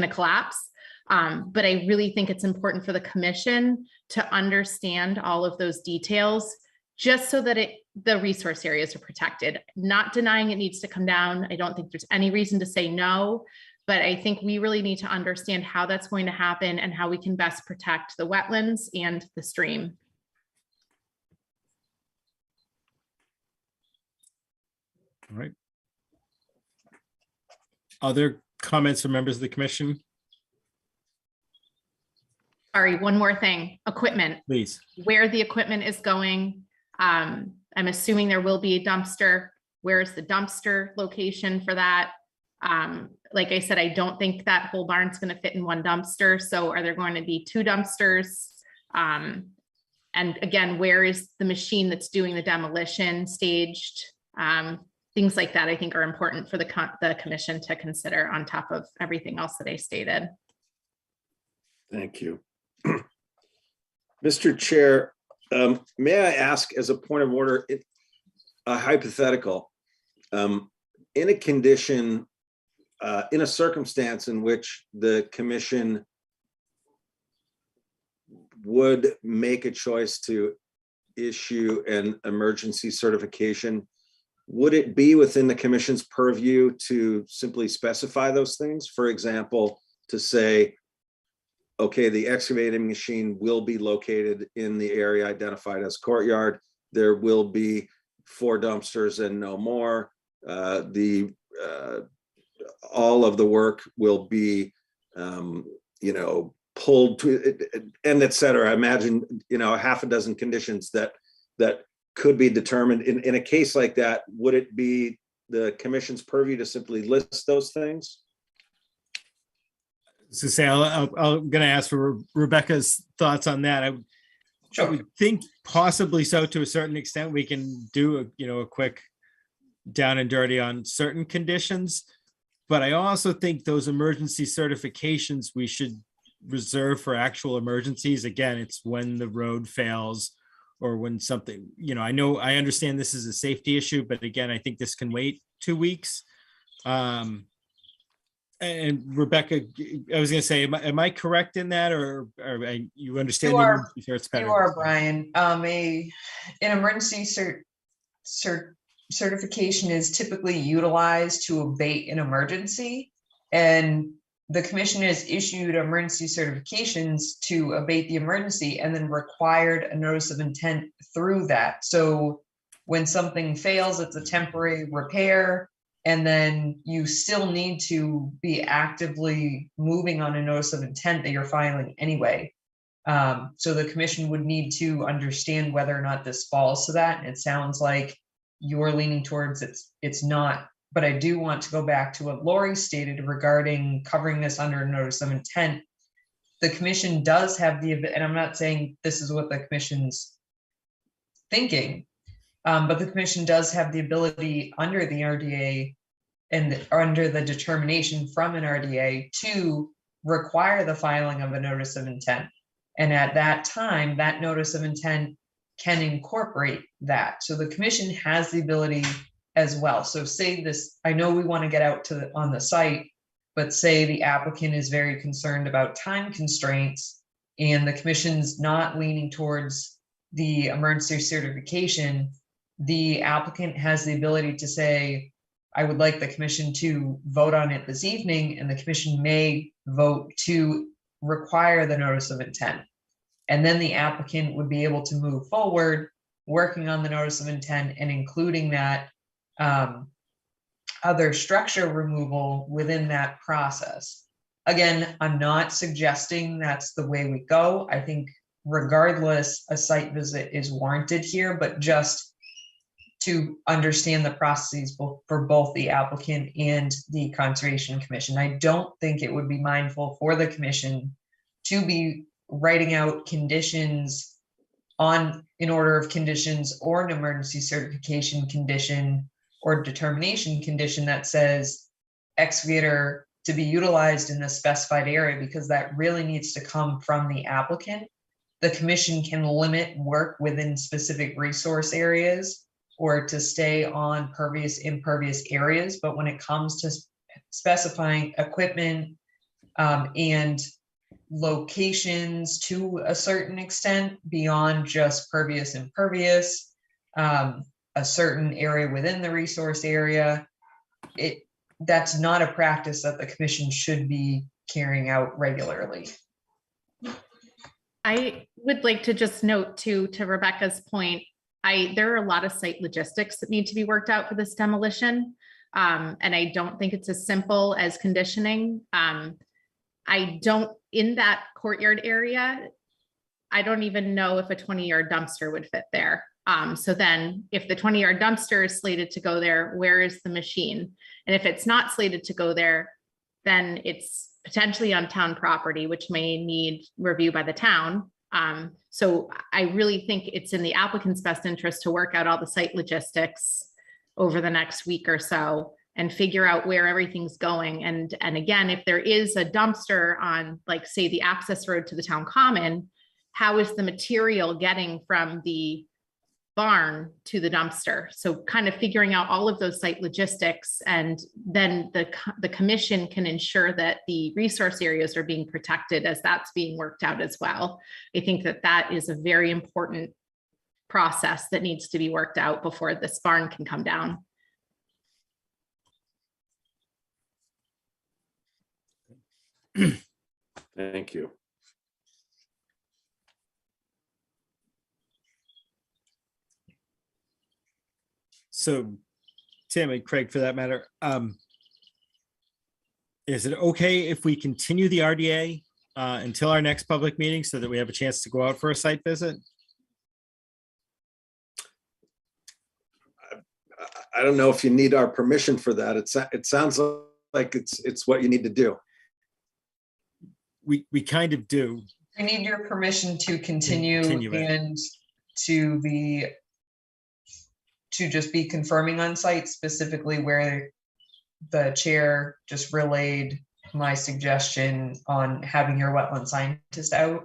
B: collapse. But I really think it's important for the commission to understand all of those details, just so that the resource areas are protected. Not denying it needs to come down. I don't think there's any reason to say no, but I think we really need to understand how that's going to happen and how we can best protect the wetlands and the stream.
A: All right. Other comments from members of the commission?
B: Sorry, one more thing, equipment.
A: Please.
B: Where the equipment is going. I'm assuming there will be a dumpster. Where is the dumpster location for that? Like I said, I don't think that whole barn's going to fit in one dumpster. So are there going to be 2 dumpsters? And again, where is the machine that's doing the demolition staged? Things like that, I think, are important for the commission to consider on top of everything else that I stated.
E: Thank you. Mr. Chair, may I ask, as a point of order, a hypothetical, in a condition, in a circumstance in which the commission would make a choice to issue an emergency certification, would it be within the commission's purview to simply specify those things? For example, to say, okay, the excavating machine will be located in the area identified as courtyard. There will be 4 dumpsters and no more. All of the work will be, pulled to, and et cetera. I imagine, a half a dozen conditions that could be determined. In a case like that, would it be the commission's purview to simply list those things?
A: To say, I'm going to ask for Rebecca's thoughts on that. I would think possibly so, to a certain extent. We can do a quick down and dirty on certain conditions, but I also think those emergency certifications we should reserve for actual emergencies. Again, it's when the road fails or when something, I understand this is a safety issue, but again, I think this can wait 2 weeks. And Rebecca, I was going to say, am I correct in that, or you understand?
F: You are, Brian. An emergency certification is typically utilized to abate an emergency, and the commission has issued emergency certifications to abate the emergency and then required a notice of intent through that. So when something fails, it's a temporary repair, and then you still need to be actively moving on a notice of intent that you're filing anyway. So the commission would need to understand whether or not this falls to that. And it sounds like you're leaning towards it's not, but I do want to go back to what Lori stated regarding covering this under notice of intent. The commission does have and I'm not saying this is what the commission's thinking, but the commission does have the ability under the RDA and under the determination from an RDA to require the filing of a notice of intent. And at that time, that notice of intent can incorporate that. So the commission has the ability as well. So say this, I know we want to get out on the site, but say the applicant is very concerned about time constraints and the commission's not leaning towards the emergency certification, the applicant has the ability to say, I would like the commission to vote on it this evening, and the commission may vote to require the notice of intent. And then the applicant would be able to move forward, working on the notice of intent and including that other structure removal within that process. Again, I'm not suggesting that's the way we go. I think regardless, a site visit is warranted here, but just to understand the processes for both the applicant and the Conservation Commission. I don't think it would be mindful for the commission to be writing out conditions in order of conditions or an emergency certification condition or determination condition that says excavator to be utilized in the specified area, because that really needs to come from the applicant. The commission can limit work within specific resource areas or to stay on pervious, impervious areas. But when it comes to specifying equipment and locations to a certain extent beyond just pervious, impervious, a certain area within the resource area, that's not a practice that the commission should be carrying out regularly.
B: I would like to just note to Rebecca's point, there are a lot of site logistics that need to be worked out for this demolition. And I don't think it's as simple as conditioning. In that courtyard area, I don't even know if a 20-yard dumpster would fit there. So then if the 20-yard dumpster is slated to go there, where is the machine? And if it's not slated to go there, then it's potentially on town property, which may need review by the town. So I really think it's in the applicant's best interest to work out all the site logistics over the next week or so and figure out where everything's going. And again, if there is a dumpster on, like, say, the access road to the town common, how is the material getting from the barn to the dumpster? So kind of figuring out all of those site logistics, and then the commission can ensure that the resource areas are being protected as that's being worked out as well. I think that is a very important process that needs to be worked out before this barn can come down.
E: Thank you.
A: So, Tim and Craig, for that matter, is it okay if we continue the RDA until our next public meeting so that we have a chance to go out for a site visit?
E: I don't know if you need our permission for that. It sounds like it's what you need to do.
A: We kind of do.
F: We need your permission to continue
A: it.
F: and to just be confirming on site, specifically where the chair just relayed my suggestion on having your wetland scientist out.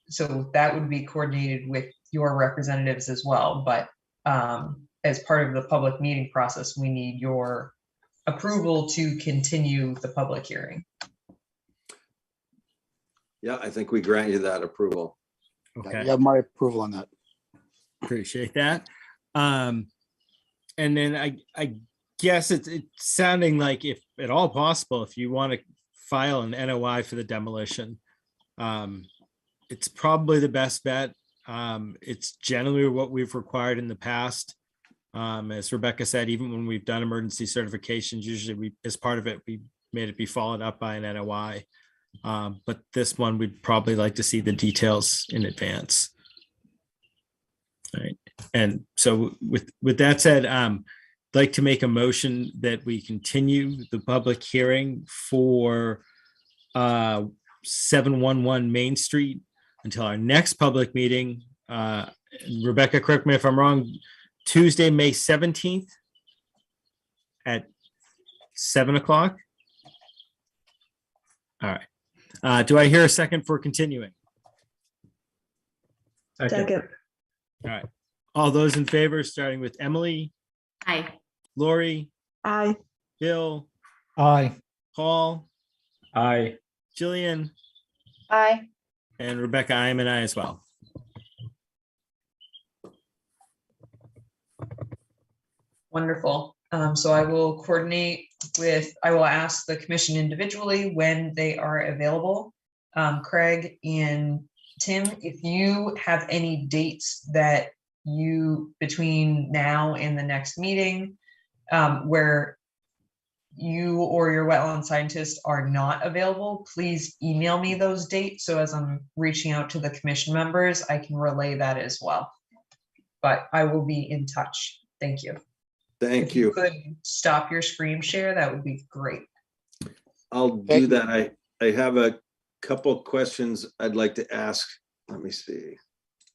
F: So that would be coordinated with your representatives as well. But as part of the public meeting process, we need your approval to continue the public hearing.
E: Yeah, I think we grant you that approval.
A: Okay.
G: You have my approval on that.
A: Appreciate that. And then I guess it's sounding like, if at all possible, if you want to file an NOI for the demolition, it's probably the best bet. It's generally what we've required in the past. As Rebecca said, even when we've done emergency certifications, usually as part of it, we made it be followed up by an NOI. But this one, we'd probably like to see the details in advance. All right. And so with that said, I'd like to make a motion that we continue the public hearing for 711 Main Street until our next public meeting. Rebecca, correct me if I'm wrong, Tuesday, May 17th at 7 o'clock. All right. Do I hear a second for continuing?
C: Second.
A: All right. All those in favor, starting with Emily,
B: Aye.
A: Lori,
C: Aye.
A: Bill,
I: Aye.
A: Paul,
D: Aye.
A: Jillian,
H: Aye.
A: and Rebecca, I am an aye as well.
F: Wonderful. So I will I will ask the commission individually when they are available. Craig and Tim, if you have any dates that between now and the next meeting, where you or your wetland scientist are not available, please email me those dates. So as I'm reaching out to the commission members, I can relay that as well. But I will be in touch. Thank you.
E: Thank
F: If you
E: you.
F: could stop your screen share, that would be great.
E: I'll do that. I have a couple questions I'd like to ask. Let me see.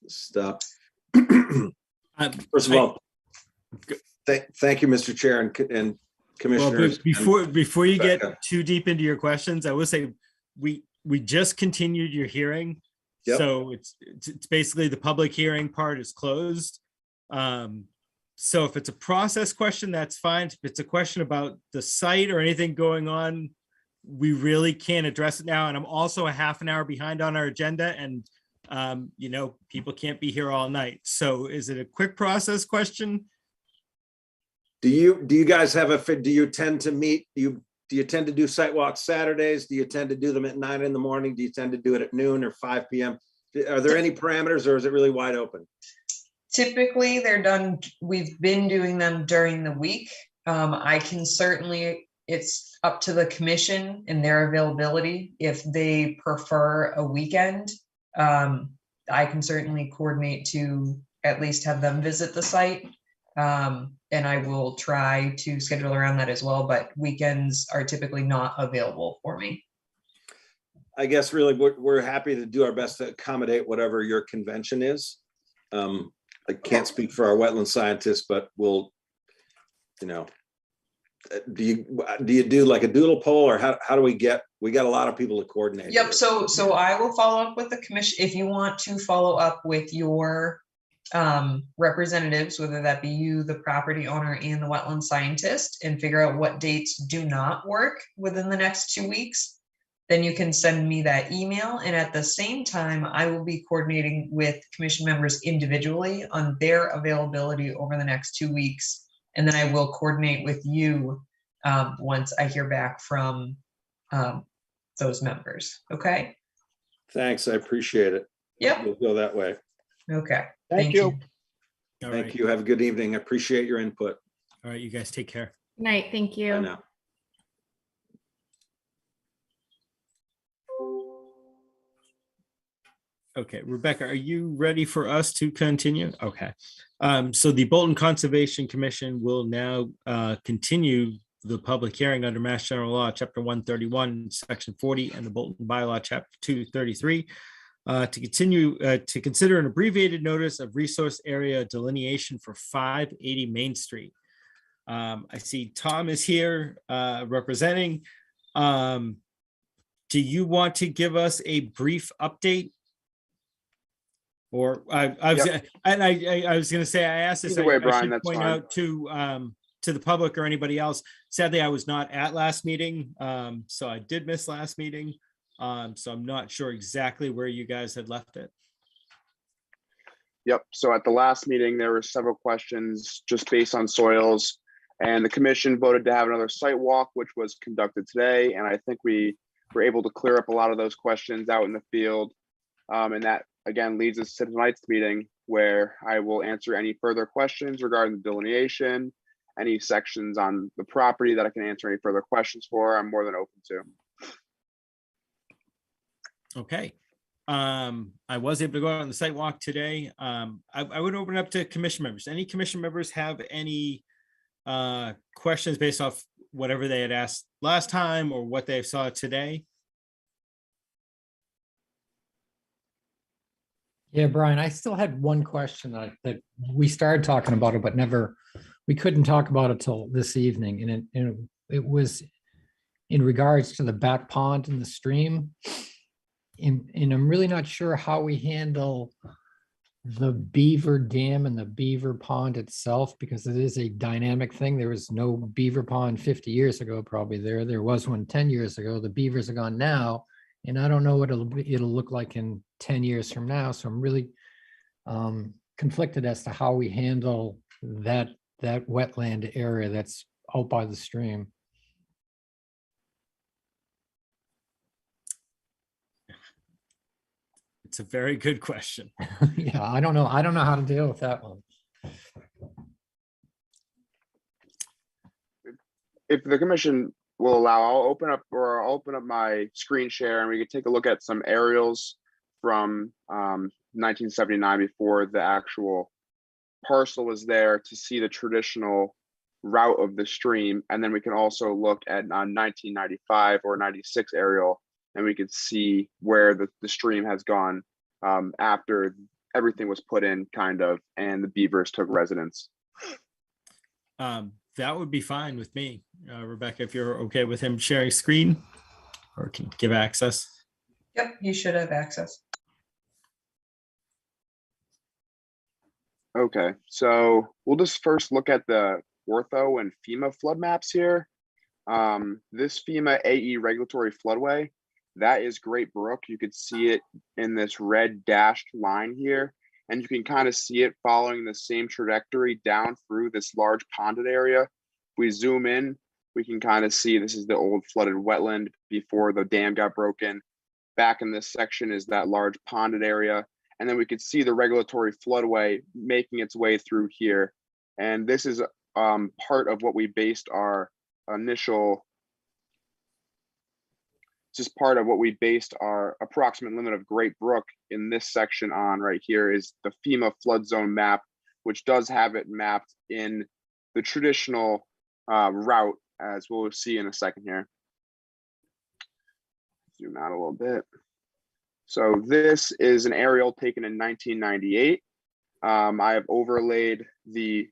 E: Stop. First of all, Thank you, Mr. Chair and
A: Well,
E: Commissioners.
A: before you get
E: Rebecca.
A: too deep into your questions, I will say we just continued your hearing.
E: Yep.
A: So it's basically the public hearing part is closed. So if it's a process question, that's fine. If it's a question about the site or anything going on, we really can't address it now. And I'm also a half an hour behind on our agenda, and you know, people can't be here all night. So is it a quick process question?
E: Do you guys have do you tend to meet, do you tend to do site walks Saturdays? Do you tend to do them at 9 in the morning? Do you tend to do it at noon or 5 p.m.? Are there any parameters, or is it really wide open?
F: Typically, they're done, we've been doing them during the week. I can certainly, it's up to the commission and their availability. If they prefer a weekend, I can certainly coordinate to at least have them visit the site. And I will try to schedule around that as well, but weekends are typically not available for me.
E: I guess really we're happy to do our best to accommodate whatever your convention is. I can't speak for our wetland scientists, but we'll, you know, do you do like a doodle poll, or how do we got a lot of people to coordinate?
F: Yep.
E: with.
F: So I will follow up with the commission. If you want to follow up with your representatives, whether that be you, the property owner, and the wetland scientist, and figure out what dates do not work within the next 2 weeks, then you can send me that email. And at the same time, I will be coordinating with commission members individually on their availability over the next 2 weeks. And then I will coordinate with you once I hear back from those members. Okay.
E: Thanks, I appreciate it.
F: Yep.
E: We'll go that way.
F: Okay.
G: Thank you.
A: All
E: Thank
A: right.
E: you. Have a good evening. I appreciate your input.
A: All right, you guys take care.
B: Good night. Thank
E: Bye
B: you.
E: now.
A: Okay, Rebecca, are you ready for us to continue? Okay. So the Bolton Conservation Commission will now continue the public hearing under Mass General Law, Chapter 131, Section 40, and the Bolton Bylaw, Chapter 233, to consider an abbreviated notice of resource area delineation for 580 Main Street. I see Tom is here representing. Do you want to give us a brief update? Or I was going to say, I asked this.
I: Either way,
A: I
I: Brian,
A: should
I: that's
A: point
I: fine.
A: out to the public or anybody else. Sadly, I was not at last meeting, so I did miss last meeting. So I'm not sure exactly where you guys had left it.
I: Yep. So at the last meeting, there were several questions just based on soils, and the commission voted to have another site walk, which was conducted today. And I think we were able to clear up a lot of those questions out in the field. And that again leads us to tonight's meeting, where I will answer any further questions regarding the delineation, any sections on the property that I can answer any further questions for. I'm more than open to.
A: Okay. I was able to go out on the site walk today. I would open up to commission members. Any commission members have any questions based off whatever they had asked last time or what they saw today?
J: Yeah, Brian, I still had one question that we started talking about it, but we couldn't talk about it till this evening. And it was in regards to the back pond in the stream. And I'm really not sure how we handle the beaver dam and the beaver pond itself, because it is a dynamic thing. There was no beaver pond 50 years ago, probably there was one 10 years ago. The beavers are gone now. And I don't know what it'll look like in 10 years from now. So I'm really conflicted as to how we handle that wetland area that's out by the stream.
A: It's a very good question.
J: Yeah, I don't know how to deal with that one.
I: If the commission will allow, I'll open up my screen share, and we can take a look at some aerials from 1979, before the actual parcel was there, to see the traditional route of the stream. And then we can also look at 1995 or 96 aerial, and we can see where the stream has gone after everything was put in, kind of, and the beavers took residence.
A: That would be fine with me. Rebecca, if you're okay with him sharing screen or can give access.
F: Yep, you should have access.
I: Okay, so we'll just first look at the ortho and FEMA flood maps here. This FEMA AE regulatory floodway, that is Great Brook. You could see it in this red dashed line here, and you can kind of see it following the same trajectory down through this large ponded area. If we zoom in, we can kind of see this is the old flooded wetland before the dam got broken. Back in this section is that large ponded area. And then we could see the regulatory floodway making its way through here. And this is part of what we based our initial, just part of what we based our approximate limit of Great Brook in this section on right here is the FEMA flood zone map, which does have it mapped in the traditional route, as we'll see in a second here. Zoom out a little bit. So this is an aerial taken in 1998. I have overlaid the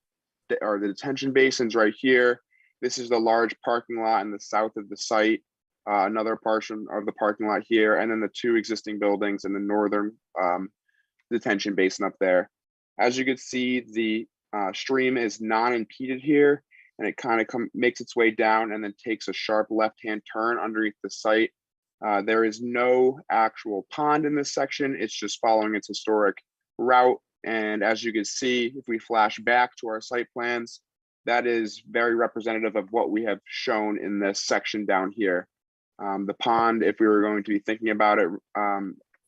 I: detention basins right here. This is the large parking lot in the south of the site, another portion of the parking lot here, and then the two existing buildings in the northern detention basin up there. As you can see, the stream is non-impeded here, and it kind of makes its way down and then takes a sharp left-hand turn underneath the site. There is no actual pond in this section. It's just following its historic route. And as you can see, if we flash back to our site plans, that is very representative of what we have shown in this section down here. The pond, if we were going to be thinking about it,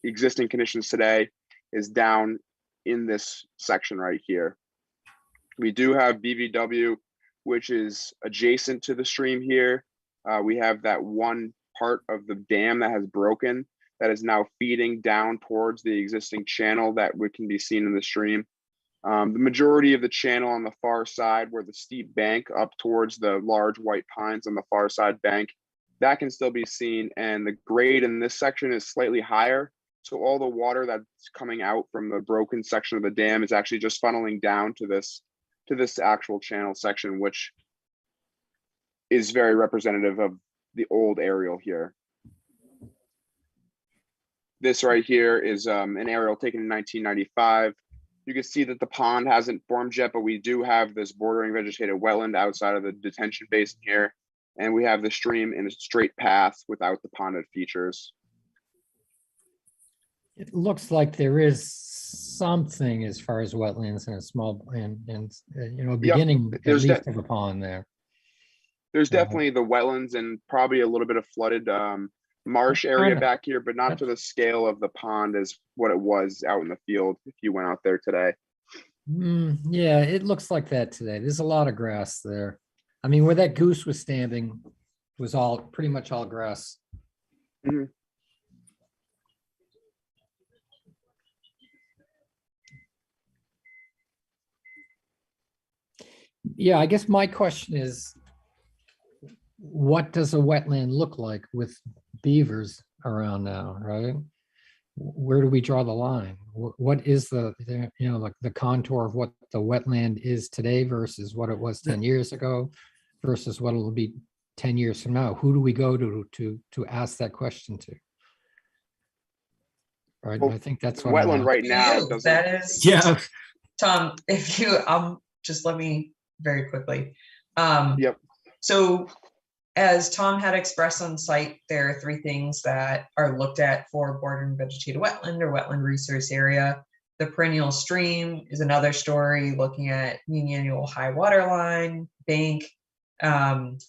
I: existing conditions today is down in this section right here. We do have BVW, which is adjacent to the stream here. We have that one part of the dam that has broken that is now feeding down towards the existing channel that can be seen in the stream. The majority of the channel on the far side, where the steep bank up towards the large white pines on the far side bank, that can still be seen, and the grade in this section is slightly higher. So all the water that's coming out from the broken section of the dam is actually just funneling down to this actual channel section, which is very representative of the old aerial here. This right here is an aerial taken in 1995. You can see that the pond hasn't formed yet, but we do have this bordering vegetated wetland outside of the detention basin here. And we have the stream in a straight path without the ponded features.
J: It looks like there is something as far as wetlands and a small and you know, beginning at least of a pond there.
I: There's definitely the wetlands and probably a little bit of flooded marsh area back here, but not to the scale of the pond as what it was out in the field if you went out there today.
J: Yeah, it looks like that today. There's a lot of grass there. I mean, where that goose was standing was all pretty much all grass.
I: Mm-hmm.
J: Yeah, I guess my question is, what does a wetland look like with beavers around now, right? Where do we draw the line? What is the you know, like the contour of what the wetland is today versus what it was 10 years ago versus what it'll be 10 years from now? Who do we go to ask that question to? Right,
I: Well,
J: and I think that's what
I: wetland right now doesn't.
F: That is,
A: Yeah.
F: Tom, if you just let me very quickly.
I: Yep.
F: So as Tom had expressed on site, there are three things that are looked at for bordering vegetated wetland or wetland resource area. The perennial stream is another story, looking at mean annual high water line, bank, and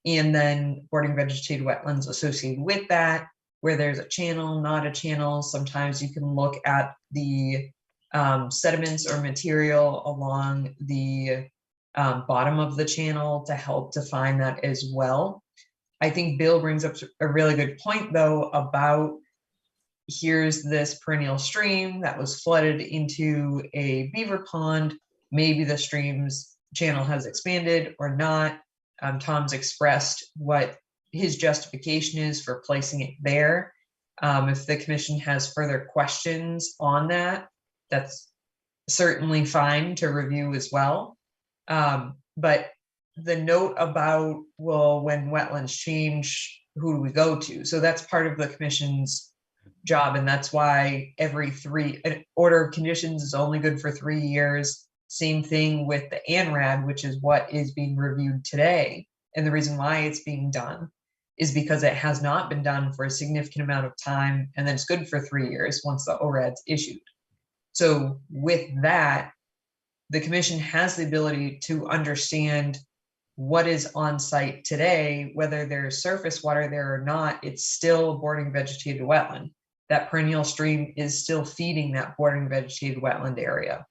F: then bordering vegetated wetlands associated with that, where there's a channel, not a channel. Sometimes you can look at the sediments or material along the bottom of the channel to help define that as well. I think Bill brings up a really good point though about here's this perennial stream that was flooded into a beaver pond. Maybe the stream's channel has expanded or not. Tom's expressed what his justification is for placing it there. If the commission has further questions on that, that's certainly fine to review as well. But the note about, well, when wetlands change, who do we go to? So that's part of the commission's job. And that's why an order of conditions is only good for 3 years. Same thing with the ANRAD, which is what is being reviewed today. And the reason why it's being done is because it has not been done for a significant amount of time. And then it's good for 3 years once the ORAD's issued. So with that, the commission has the ability to understand what is on site today, whether there's surface water there or not. It's still a bordering vegetated wetland. That perennial stream is still feeding that bordering vegetated wetland area.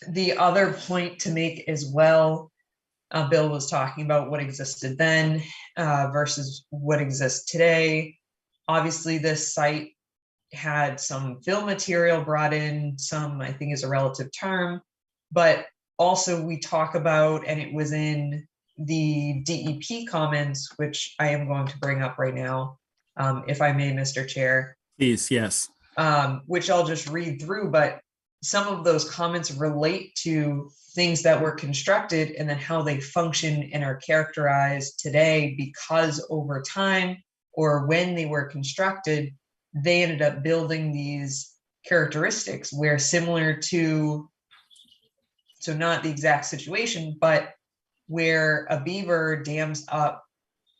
F: The other point to make as well, Bill was talking about what existed then versus what exists today. Obviously, this site had some fill material brought in, some I think is a relative term, but also we talk about, and it was in the DEP comments, which I am going to bring up right now, if I may, Mr. Chair.
A: Please, yes.
F: Which I'll just read through, but some of those comments relate to things that were constructed and then how they function and are characterized today, because over time or when they were constructed, they ended up building these characteristics where similar to, so not the exact situation, but where a beaver dams up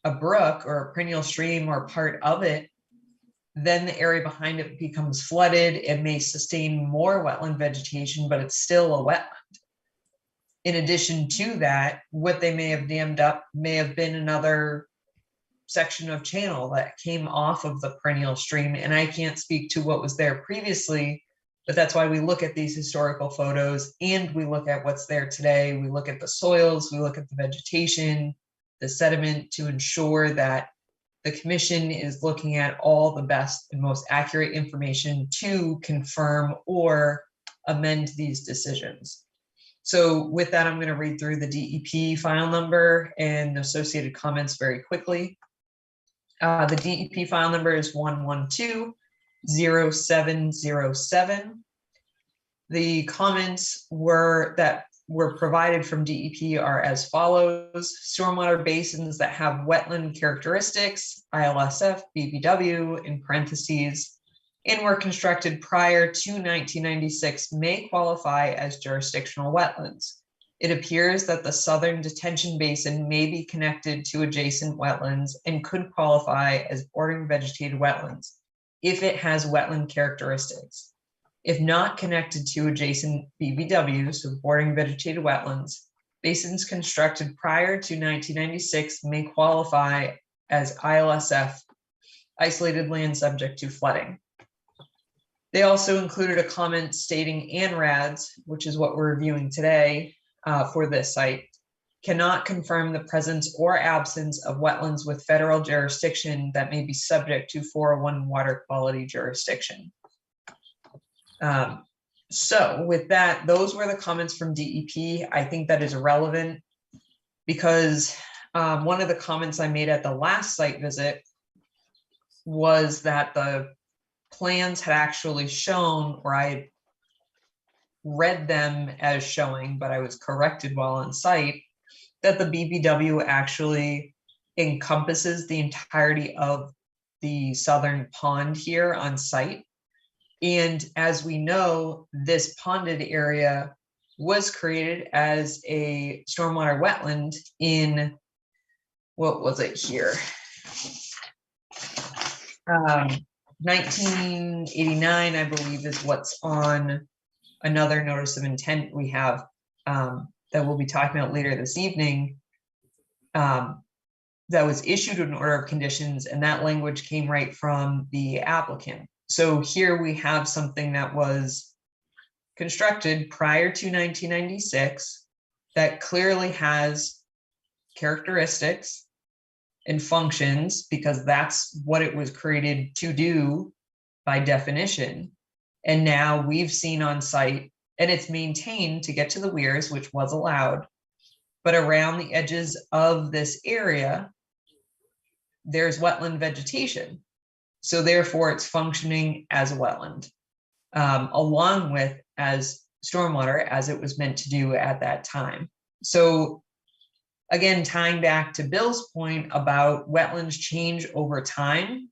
F: a brook or a perennial stream or part of it, then the area behind it becomes flooded and may sustain more wetland vegetation, but it's still a wetland. In addition to that, what they may have dammed up may have been another section of channel that came off of the perennial stream. And I can't speak to what was there previously, but that's why we look at these historical photos and we look at what's there today. We look at the soils, we look at the vegetation, the sediment, to ensure that the commission is looking at all the best and most accurate information to confirm or amend these decisions. So with that, I'm going to read through the DEP file number and associated comments very quickly. The DEP file number is 112-0707. The comments that were provided from DEP are as follows: stormwater basins that have wetland characteristics, ILSF, BBW in parentheses, and were constructed prior to 1996 may qualify as jurisdictional wetlands. It appears that the southern detention basin may be connected to adjacent wetlands and could qualify as bordering vegetated wetlands if it has wetland characteristics. If not connected to adjacent BVWs, so bordering vegetated wetlands, basins constructed prior to 1996 may qualify as ILSF, isolated land subject to flooding. They also included a comment stating ANRADs, which is what we're reviewing today for this site, cannot confirm the presence or absence of wetlands with federal jurisdiction that may be subject to 401 water quality jurisdiction. So with that, those were the comments from DEP. I think that is relevant because one of the comments I made at the last site visit was that the plans had actually shown, or I read them as showing, but I was corrected while on site, that the BBW actually encompasses the entirety of the southern pond here on site. And as we know, this ponded area was created as a stormwater wetland in, what was it here? 1989, I believe, is what's on another notice of intent we have that we'll be talking about later this evening. That was issued an order of conditions, and that language came right from the applicant. So here we have something that was constructed prior to 1996 that clearly has characteristics and functions because that's what it was created to do by definition. And now we've seen on site, and it's maintained to get to the weirs, which was allowed, but around the edges of this area, there's wetland vegetation. So therefore it's functioning as a wetland, along with, as stormwater as it was meant to do at that time. So again, tying back to Bill's point about wetlands change over time.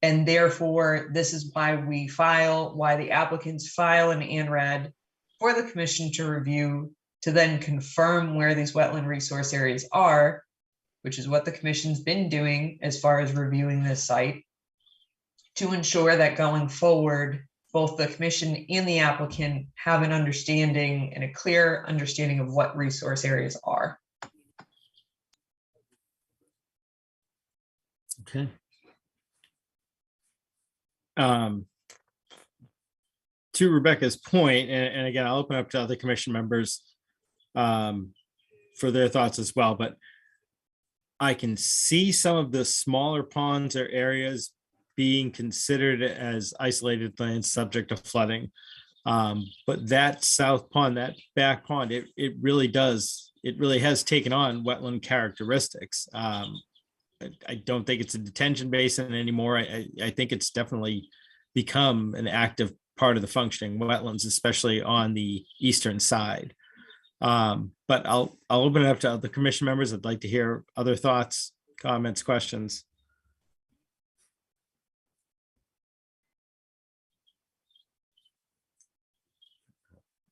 F: And therefore, this is why why the applicants file an ANRAD for the commission to review, to then confirm where these wetland resource areas are, which is what the commission's been doing as far as reviewing this site, to ensure that going forward, both the commission and the applicant have an understanding and a clear understanding of what resource areas are.
A: Okay. To Rebecca's point, and again, I'll open up to other commission members for their thoughts as well, but I can see some of the smaller ponds or areas being considered as isolated lands subject to flooding. But that south pond, that back pond, it really has taken on wetland characteristics. I don't think it's a detention basin anymore. I think it's definitely become an active part of the functioning wetlands, especially on the eastern side. But I'll open it up to other commission members. I'd like to hear other thoughts, comments, questions.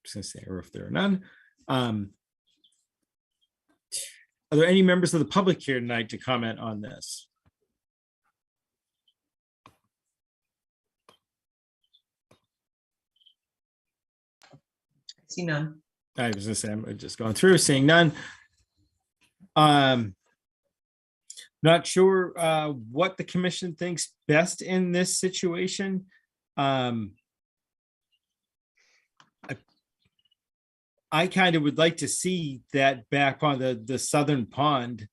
A: Just gonna say, or if there are none. Are there any members of the public here tonight to comment on this?
F: See none.
A: I was gonna say, I'm just going through, seeing none. Not sure what the commission thinks best in this situation. I kind of would like to see that back on the southern pond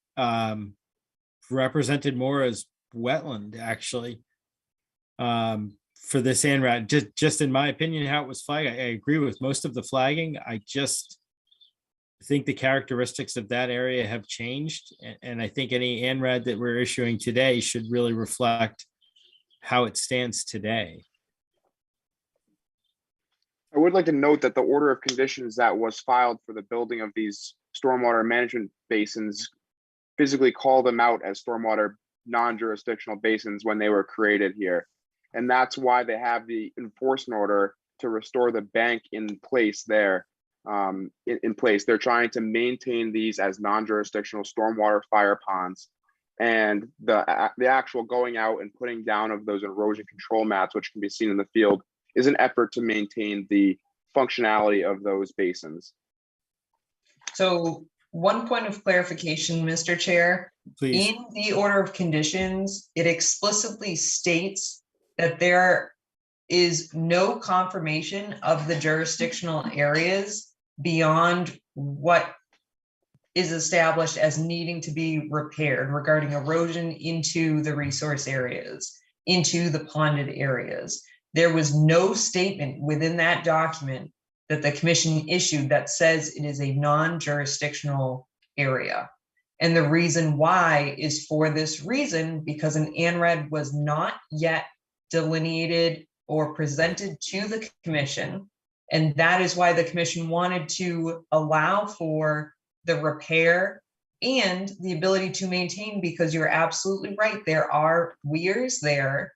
A: represented more as wetland, actually. For this ANRAD, just in my opinion, how it was flagged, I agree with most of the flagging. I just think the characteristics of that area have changed, and I think any ANRAD that we're issuing today should really reflect how it stands today.
I: I would like to note that the order of conditions that was filed for the building of these stormwater management basins physically call them out as stormwater non-jurisdictional basins when they were created here. And that's why they have the enforcement order to restore the bank in place there. In place, they're trying to maintain these as non-jurisdictional stormwater fire ponds. And the actual going out and putting down of those erosion control mats, which can be seen in the field, is an effort to maintain the functionality of those basins.
F: So one point of clarification, Mr. Chair.
A: Please.
F: In the order of conditions, it explicitly states that there is no confirmation of the jurisdictional areas beyond what is established as needing to be repaired regarding erosion into the resource areas, into the ponded areas. There was no statement within that document that the commission issued that says it is a non-jurisdictional area. And the reason why is for this reason, because an ANRAD was not yet delineated or presented to the commission. And that is why the commission wanted to allow for the repair and the ability to maintain, because you're absolutely right, there are weirs there.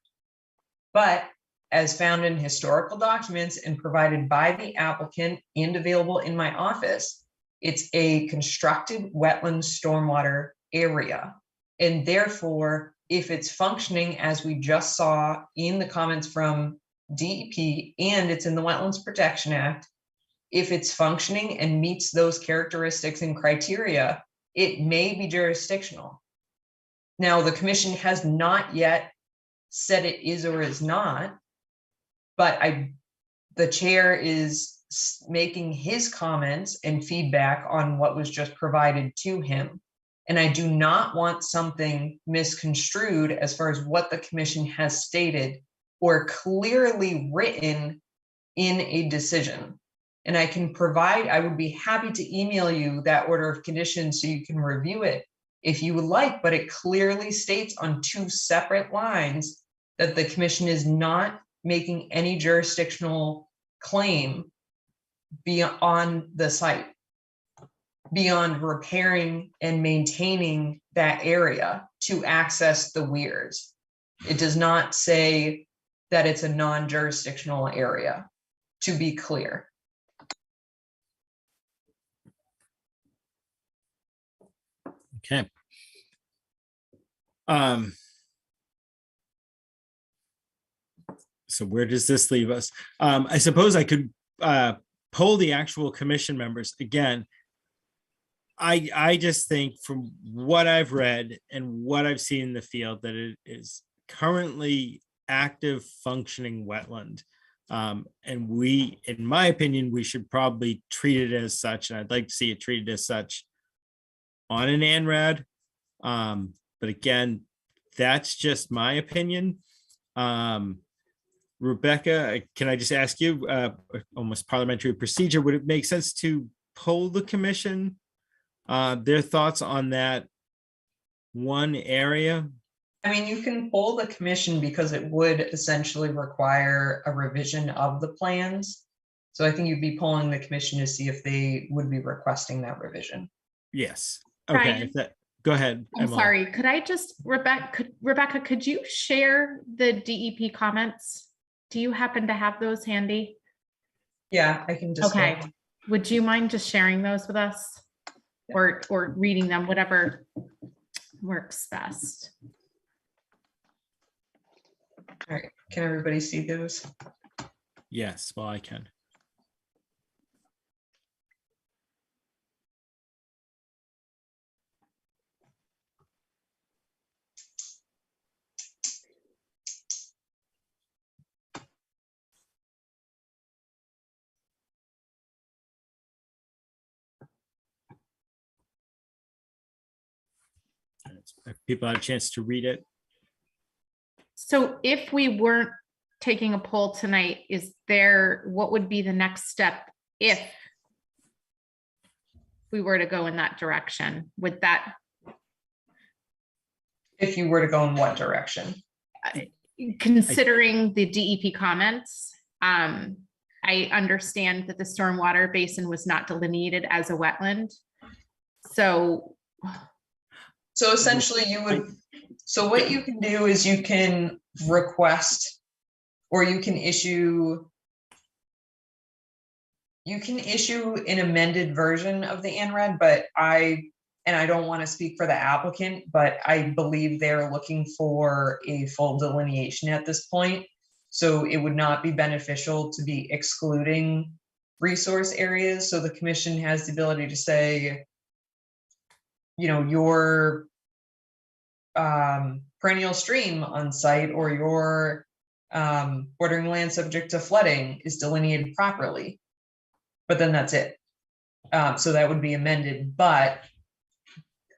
F: But as found in historical documents and provided by the applicant and available in my office, it's a constructed wetland stormwater area. And therefore, if it's functioning as we just saw in the comments from DEP, and it's in the Wetlands Protection Act, if it's functioning and meets those characteristics and criteria, it may be jurisdictional. Now, the commission has not yet said it is or is not, but the chair is making his comments and feedback on what was just provided to him. And I do not want something misconstrued as far as what the commission has stated or clearly written in a decision. And I can provide, I would be happy to email you that order of conditions so you can review it if you would like, but it clearly states on two separate lines that the commission is not making any jurisdictional claim beyond the site, beyond repairing and maintaining that area to access the weirs. It does not say that it's a non-jurisdictional area, to be clear.
A: Okay. So where does this leave us? I suppose I could poll the actual commission members again. I just think from what I've read and what I've seen in the field that it is currently active functioning wetland. And we, in my opinion, we should probably treat it as such. And I'd like to see it treated as such on an ANRAD. But again, that's just my opinion. Rebecca, can I just ask you, almost parliamentary procedure, would it make sense to poll the commission, their thoughts on that one area?
F: I mean, you can poll the commission because it would essentially require a revision of the plans. So I think you'd be polling the commission to see if they would be requesting that revision.
A: Yes. Okay.
B: Brian?
A: If that, go ahead.
B: I'm
A: Emily.
B: sorry, could I just, Rebecca, could you share the DEP comments? Do you happen to have those handy?
F: Yeah, I can just.
B: Okay, would you mind just sharing those with us? Or reading them, whatever works best.
F: All right, can everybody see those?
A: Yes, well, I can. If people had a chance to read it.
B: So if we weren't taking a poll tonight, what would be the next step if we were to go in that direction? Would that?
F: If you were to go in what direction?
B: Considering the DEP comments, I understand that the stormwater basin was not delineated as a wetland. So
F: essentially you would, so what you can do is you can request, or you can issue an amended version of the ANRAD, but I don't want to speak for the applicant, but I believe they're looking for a full delineation at this point. So it would not be beneficial to be excluding resource areas. So the commission has the ability to say, you know, your perennial stream on site or your bordering land subject to flooding is delineated properly, but then that's it. So that would be amended, but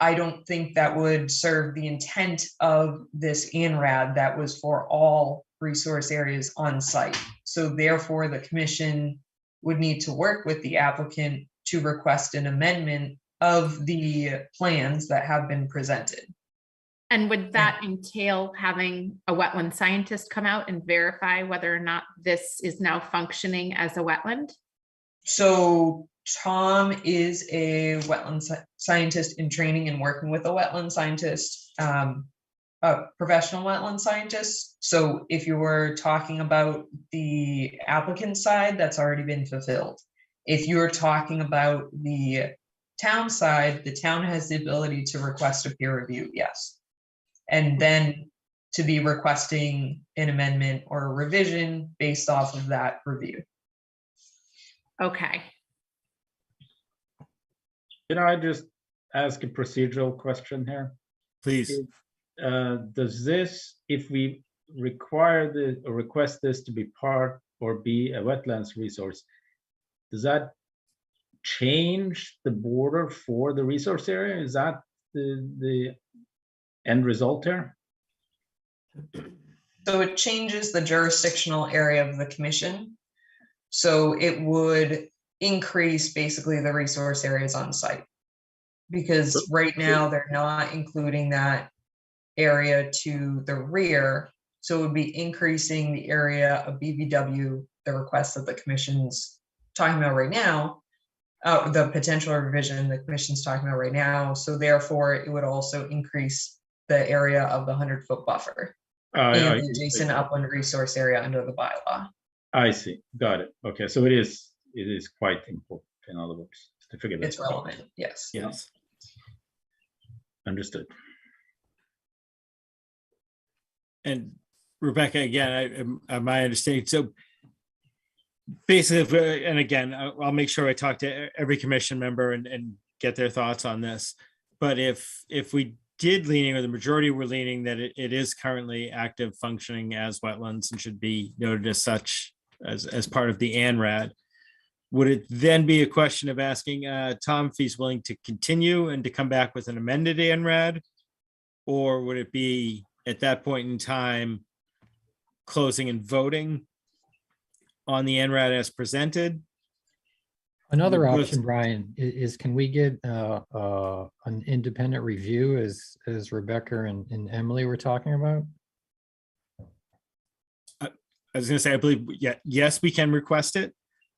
F: I don't think that would serve the intent of this ANRAD that was for all resource areas on site. So therefore the commission would need to work with the applicant to request an amendment of the plans that have been presented.
B: And would that entail having a wetland scientist come out and verify whether or not this is now functioning as a wetland?
F: So Tom is a wetland scientist in training and working with a wetland scientist, a professional wetland scientist. So if you were talking about the applicant side, that's already been fulfilled. If you're talking about the town side, the town has the ability to request a peer review, yes. And then to be requesting an amendment or a revision based off of that review.
B: Okay.
D: Can I just ask a procedural question here?
A: Please.
D: Does this, if we require or request this to be part or be a wetlands resource, does that change the border for the resource area? Is that the end result here?
F: So it changes the jurisdictional area of the commission. So it would increase basically the resource areas on site. Because right now they're not including that area to the rear. So it would be increasing the area of BVW, the request that the commission's talking about right now, the potential revision the commission's talking about right now. So therefore, it would also increase the area of the 100-foot buffer and the adjacent upland resource area under the bylaw.
D: I see. Got it. Okay, so it is quite important, in other words, to figure that
F: It's relevant, yes.
A: Yes.
D: Understood.
A: And Rebecca, again, my understanding, so basically, and again, I'll make sure I talk to every commission member and get their thoughts on this. But if we did leaning, or the majority were leaning, that it is currently active functioning as wetlands and should be noted as such as part of the ANRAD, would it then be a question of asking Tom if he's willing to continue and to come back with an amended ANRAD? Or would it be at that point in time closing and voting on the NRAD as presented?
J: Another
A: Because-
J: option, Brian, is can we get an independent review as Rebecca and Emily were talking about?
A: I was gonna say, I believe, yes, we can request it.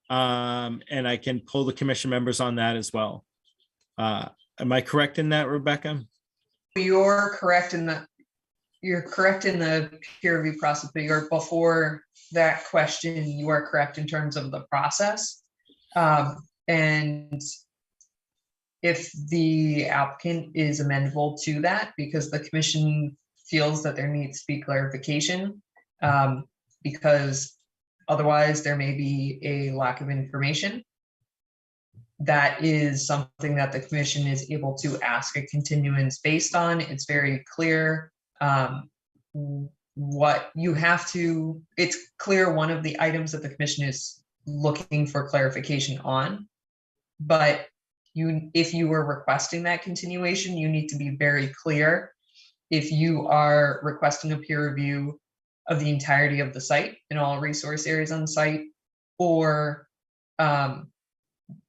A: And I can pull the commission members on that as well. Am I correct in that, Rebecca?
F: You're correct in the peer review process, but you're before that question, you are correct in terms of the process. And if the applicant is amenable to that, because the commission feels that there needs to be clarification, because otherwise there may be a lack of information. That is something that the commission is able to ask a continuance based on. It's very clear what you have to, it's clear one of the items that the commission is looking for clarification on. But if you are requesting that continuation, you need to be very clear. If you are requesting a peer review of the entirety of the site and all resource areas on the site, or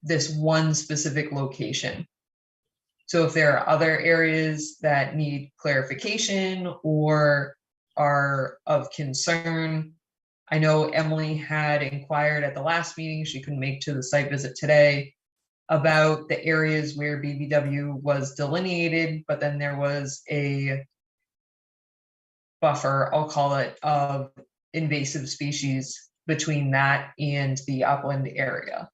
F: this one specific location. So if there are other areas that need clarification or are of concern, I know Emily had inquired at the last meeting, she couldn't make to the site visit today, about the areas where BBW was delineated, but then there was a buffer, I'll call it, of invasive species between that and the upland area.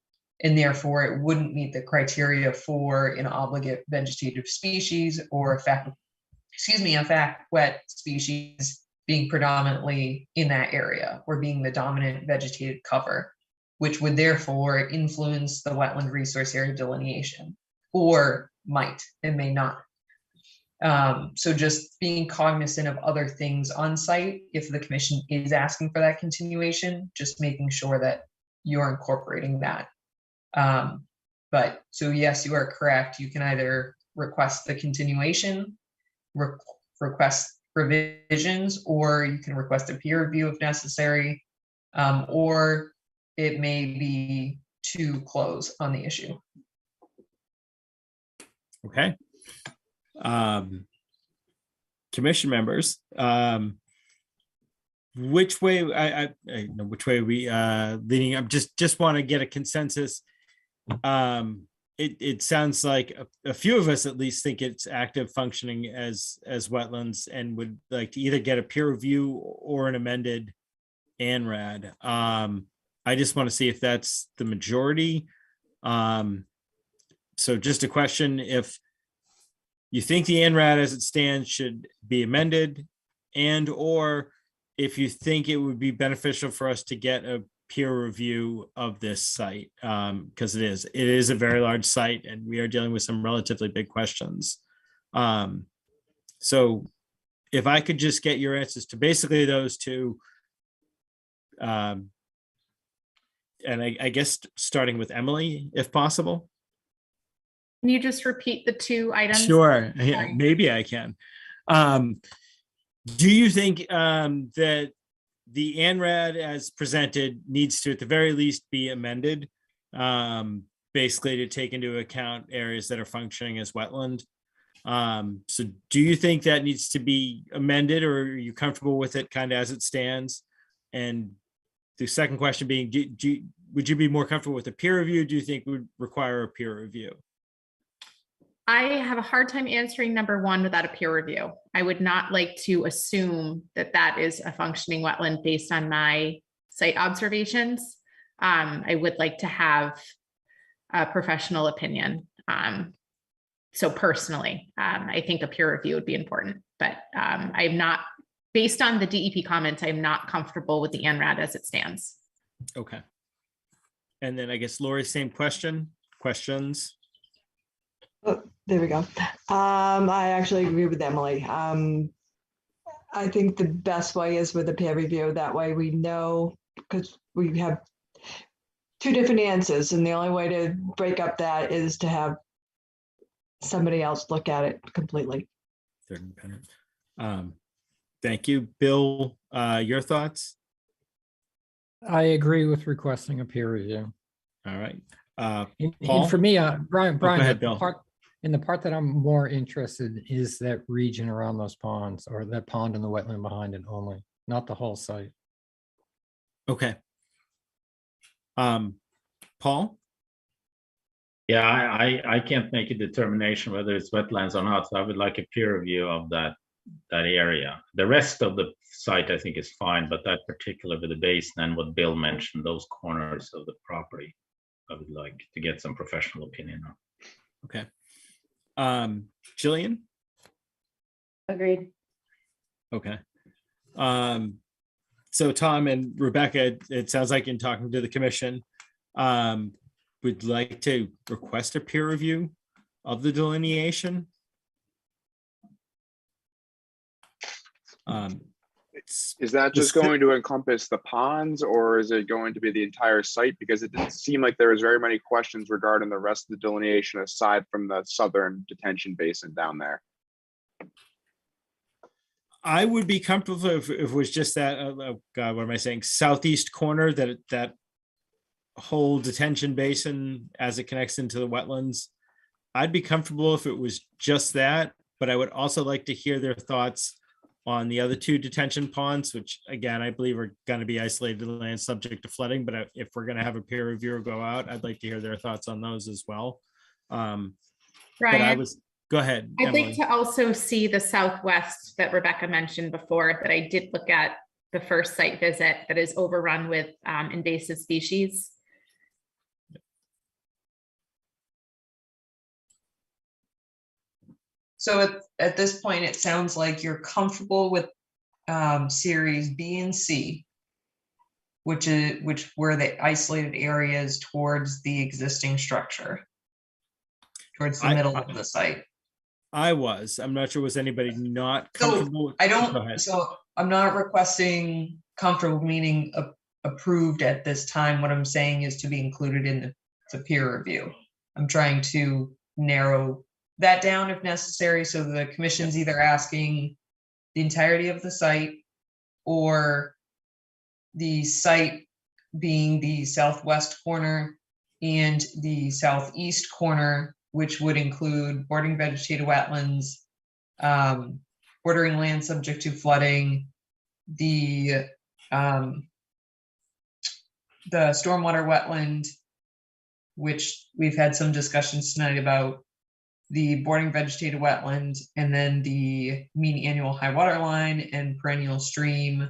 F: And therefore it wouldn't meet the criteria for an obligate vegetative species or a fact wet species being predominantly in that area or being the dominant vegetated cover, which would therefore influence the wetland resource area delineation, or might and may not. So just being cognizant of other things on site, if the commission is asking for that continuation, just making sure that you're incorporating that. But so yes, you are correct. You can either request the continuation, request revisions, or you can request a peer review if necessary, or it may be to close on the issue.
A: Okay. Commission members, which way I know which way we leaning up, just want to get a consensus. It sounds like a few of us at least think it's active functioning as wetlands and would like to either get a peer review or an amended ANRAD. I just want to see if that's the majority. So just a question, if you think the ANRAD as it stands should be amended, and or if you think it would be beneficial for us to get a peer review of this site, because it is a very large site and we are dealing with some relatively big questions. So if I could just get your answers to basically those two, and I guess starting with Emily, if possible.
B: Can you just repeat the two items?
A: Sure, yeah,
B: Sorry.
A: maybe I can. Do you think that the ANRAD as presented needs to at the very least be amended, basically to take into account areas that are functioning as wetland? So do you think that needs to be amended, or are you comfortable with it kind of as it stands? And the second question being, would you be more comfortable with a peer review? Do you think would require a peer review?
B: I have a hard time answering number one without a peer review. I would not like to assume that that is a functioning wetland based on my site observations. I would like to have a professional opinion. So personally, I think a peer review would be important, but I'm not, based on the DEP comments, I'm not comfortable with the ANRAD as it stands.
A: Okay. And then I guess Lori, same questions.
C: Oh, there we go. I actually agree with Emily. I think the best way is with a peer review. That way we know, because we have two different answers, and the only way to break up that is to have somebody else look at it completely.
A: Third independent. Thank you. Bill, your thoughts?
J: I agree with requesting a peer review.
A: All right.
J: And
A: Paul?
J: for me, Brian,
A: go ahead,
J: the
A: Bill.
J: part that I'm more interested is that region around those ponds, or that pond and the wetland behind it only, not the whole site.
A: Okay. Paul?
D: Yeah, I can't make a determination whether it's wetlands or not. So I would like a peer review of that area. The rest of the site I think is fine, but that particular with the basin and what Bill mentioned, those corners of the property, I would like to get some professional opinion on.
A: Okay. Jillian?
H: Agreed.
A: Okay. So Tom and Rebecca, it sounds like in talking to the commission, would like to request a peer review of the delineation.
I: Is that just going to encompass the ponds, or is it going to be the entire site? Because it didn't seem like there was very many questions regarding the rest of the delineation aside from the southern detention basin down there.
A: I would be comfortable if it was just that, oh God, what am I saying? Southeast corner, that whole detention basin as it connects into the wetlands. I'd be comfortable if it was just that, but I would also like to hear their thoughts on the other two detention ponds, which again, I believe are going to be isolated land subject to flooding, but if we're going to have a peer reviewer go out, I'd like to hear their thoughts on those as well. But go ahead.
B: I'd
A: Emily.
B: like to also see the southwest that Rebecca mentioned before, that I did look at the first site visit, that is overrun with invasive species.
F: So at this point, it sounds like you're comfortable with series B and C, which were the isolated areas towards the existing structure, towards the middle of the site.
A: I'm not sure, was anybody not comfortable?
F: So I'm not requesting comfortable, meaning approved at this time. What I'm saying is to be included in the peer review. I'm trying to narrow that down if necessary, so the commission's either asking the entirety of the site, or the site being the southwest corner and the southeast corner, which would include bordering vegetated wetlands, bordering land subject to flooding, the stormwater wetland, which we've had some discussions tonight about, the bordering vegetated wetland, and then the mean annual high water line and perennial stream,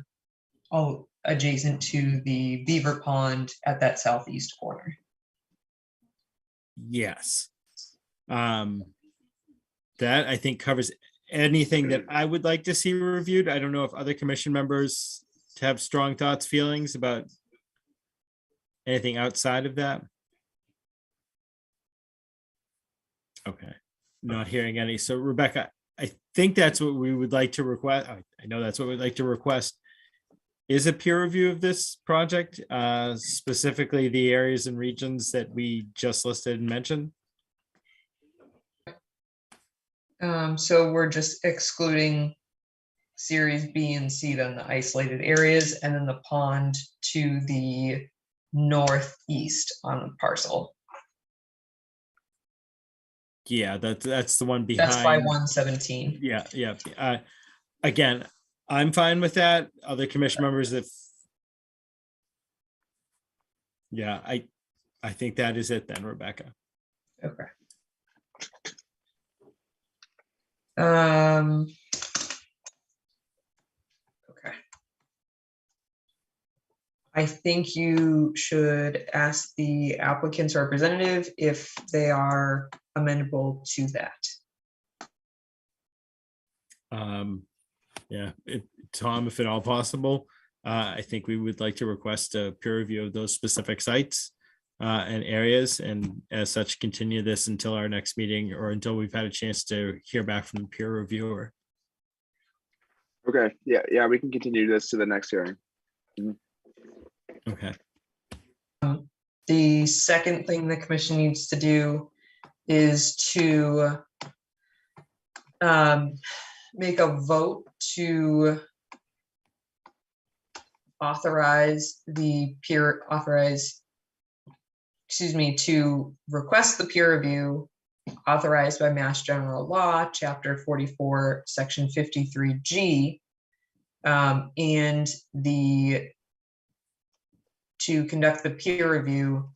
F: all adjacent to the beaver pond at that southeast corner.
A: Yes. That I think covers anything that I would like to see reviewed. I don't know if other commission members have strong thoughts, feelings about anything outside of that. Okay. Not hearing any. So Rebecca, I think that's what we would like to request. I know that's what we'd like to request, is a peer review of this project, specifically the areas and regions that we just listed and mentioned.
F: So we're just excluding series B and C, then the isolated areas, and then the pond to the northeast on the parcel.
A: Yeah, that's the one behind.
F: That's by 117.
A: Yeah. Again, I'm fine with that. Other commission members, if Yeah, I think that is it then, Rebecca.
F: Okay. Okay. I think you should ask the applicant's representative if they are amenable to that.
A: Yeah, Tom, if at all possible, I think we would like to request a peer review of those specific sites and areas, and as such, continue this until our next meeting or until we've had a chance to hear back from the peer reviewer.
I: Okay, yeah, we can continue this to the next hearing.
A: Okay.
F: The second thing the commission needs to do is to make a vote to to request the peer review authorized by Mass General Law, Chapter 44, Section 53G, and to conduct the peer review,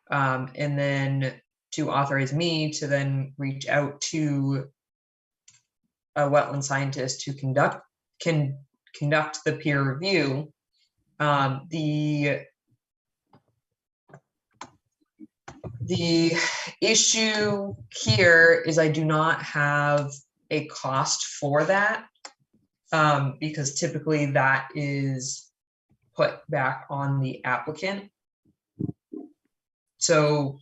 F: and then to authorize me to then reach out to a wetland scientist to conduct the peer review. The issue here is I do not have a cost for that, because typically that is put back on the applicant. So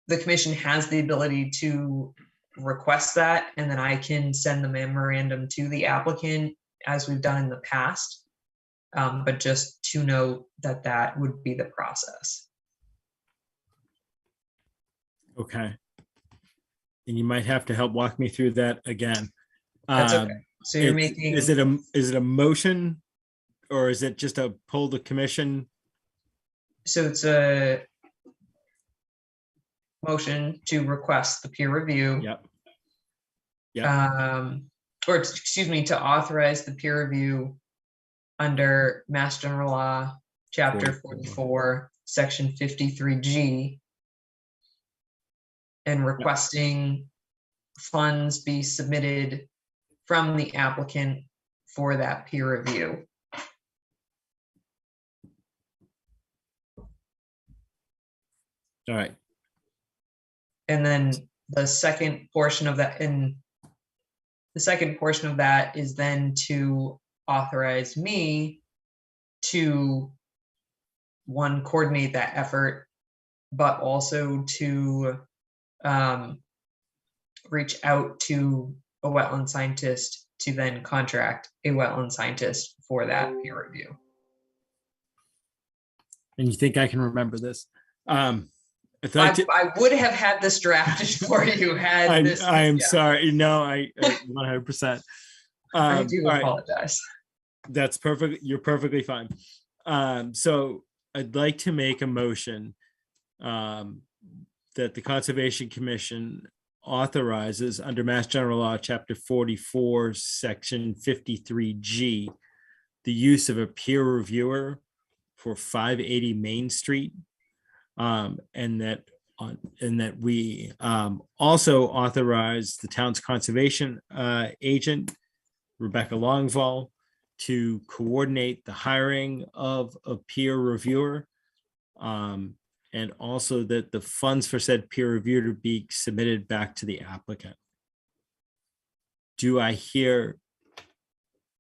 F: the commission has the ability to request that, and then I can send the memorandum to the applicant as we've done in the past. But just to note that that would be the process.
A: Okay. And you might have to help walk me through that again.
F: That's okay. So you're making.
A: Is it a motion, or is it just a poll the commission?
F: So it's a motion to request the peer review.
A: Yep. Yeah.
F: Or excuse me, to authorize the peer review under Mass General Law, Chapter 44, Section 53G, and requesting funds be submitted from the applicant for that peer review.
A: All right.
F: And then the second portion of that, is then to authorize me to, one, coordinate that effort, but also to reach out to a wetland scientist to then contract a wetland scientist for that peer review.
A: And you think I can remember this?
F: I would have had this drafted for you had this.
A: I am sorry. No, I 100%.
F: I do
A: all right.
F: apologize.
A: That's perfect. You're perfectly fine. So I'd like to make a motion that the Conservation Commission authorizes under Mass General Law, Chapter 44, Section 53G, the use of a peer reviewer for 580 Main Street, and that we also authorize the town's conservation agent, Rebecca Longval, to coordinate the hiring of a peer reviewer, and also that the funds for said peer review to be submitted back to the applicant. Do I hear,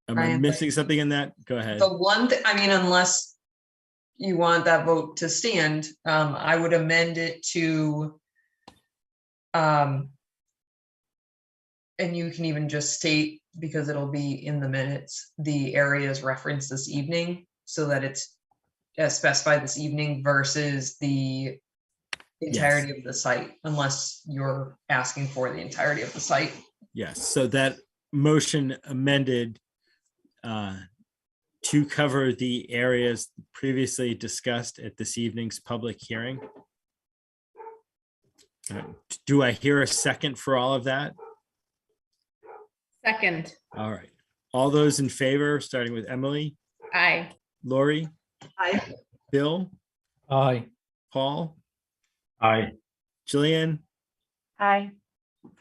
A: am I missing something in that? Go ahead.
F: The one thing, I mean, unless you want that vote to stand, I would amend it to, and you can even just state, because it'll be in the minutes, the areas referenced this evening, so that it's specified this evening versus the entirety of the site, unless you're asking for the entirety of the site.
A: Yes, so that motion amended to cover the areas previously discussed at this evening's public hearing. Do I hear a second for all of that?
B: Second.
A: All right. All those in favor, starting with Emily,
B: Aye.
A: Lori,
C: Aye.
A: Bill,
J: Aye.
A: Paul,
D: Aye.
A: Jillian,
H: Aye.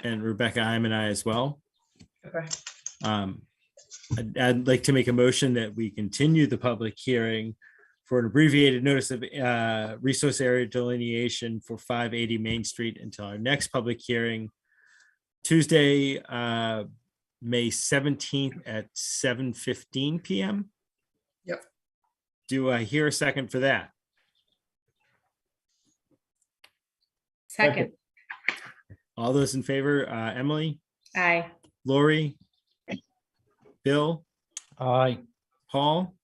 A: and Rebecca, I'm an I as well.
F: Okay.
A: I'd like to make a motion that we continue the public hearing for an abbreviated notice of resource area delineation for 580 Main Street until our next public hearing, Tuesday, May 17th at 7:15 p.m.
F: Yep.
A: Do I hear a second for that?
B: Second.
A: All those in favor, Emily,
B: Aye.
A: Lori, Bill,
J: Aye.
A: Paul,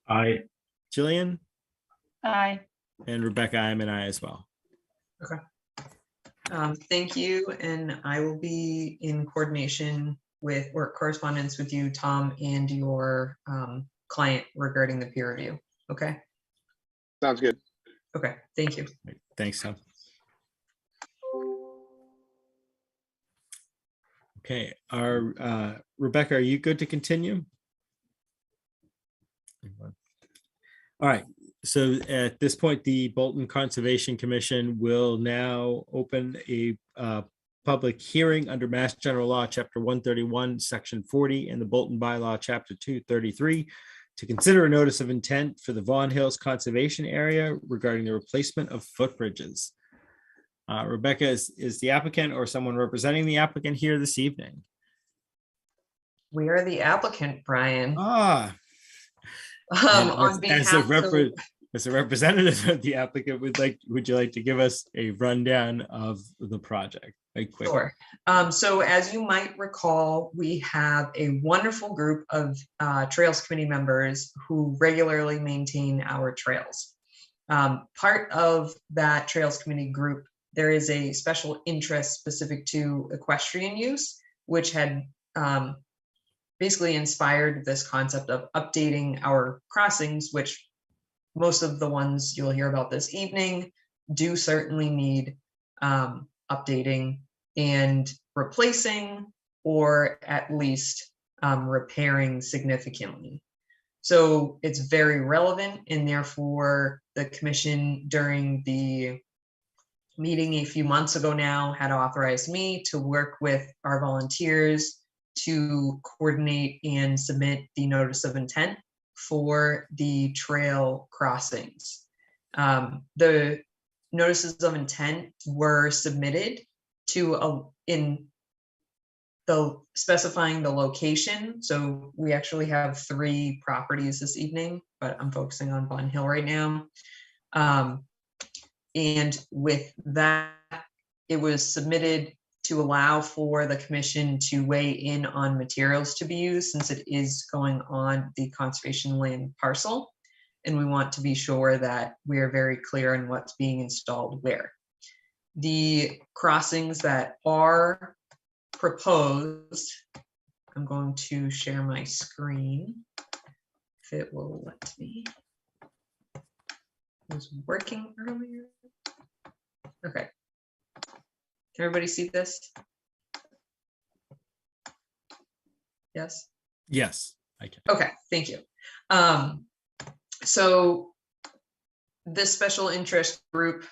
D: Aye.
A: Jillian,
H: Aye.
A: and Rebecca, I'm an I as well.
F: Thank you, and I will be in coordination with work correspondence with you, Tom, and your client regarding the peer review. Okay.
I: Sounds good.
F: Okay. Thank you.
A: Thanks, Tom. Okay, Rebecca, are you good to continue? All right, so at this point, the Bolton Conservation Commission will now open a public hearing under Mass General Law, Chapter 131, Section 40, and the Bolton Bylaw, Chapter 233, to consider a notice of intent for the Vaughan Hills Conservation Area regarding the replacement of footbridges. Rebecca, is the applicant or someone representing the applicant here this evening?
F: We are the applicant, Brian.
A: And
F: On behalf
A: as a representative of the applicant, would you like to give us a rundown of the project? Quick.
F: Sure. So as you might recall, we have a wonderful group of Trails Committee members who regularly maintain our trails. Part of that Trails Committee group, there is a special interest specific to equestrian use, which had basically inspired this concept of updating our crossings, which most of the ones you'll hear about this evening do certainly need updating and replacing, or at least repairing significantly. So it's very relevant, and therefore the commission during the meeting a few months ago now had authorized me to work with our volunteers to coordinate and submit the notice of intent for the trail crossings. The notices of intent were submitted to in the specifying the location. So we actually have 3 properties this evening, but I'm focusing on Vaughan Hill right now. And with that, it was submitted to allow for the commission to weigh in on materials to be used, since it is going on the conservation land parcel. And we want to be sure that we are very clear on what's being installed where. The crossings that are proposed, I'm going to share my screen if it will let me. It was working earlier. Okay. Can everybody see this? Yes?
A: Yes, I can.
F: Okay, thank you. So this special interest group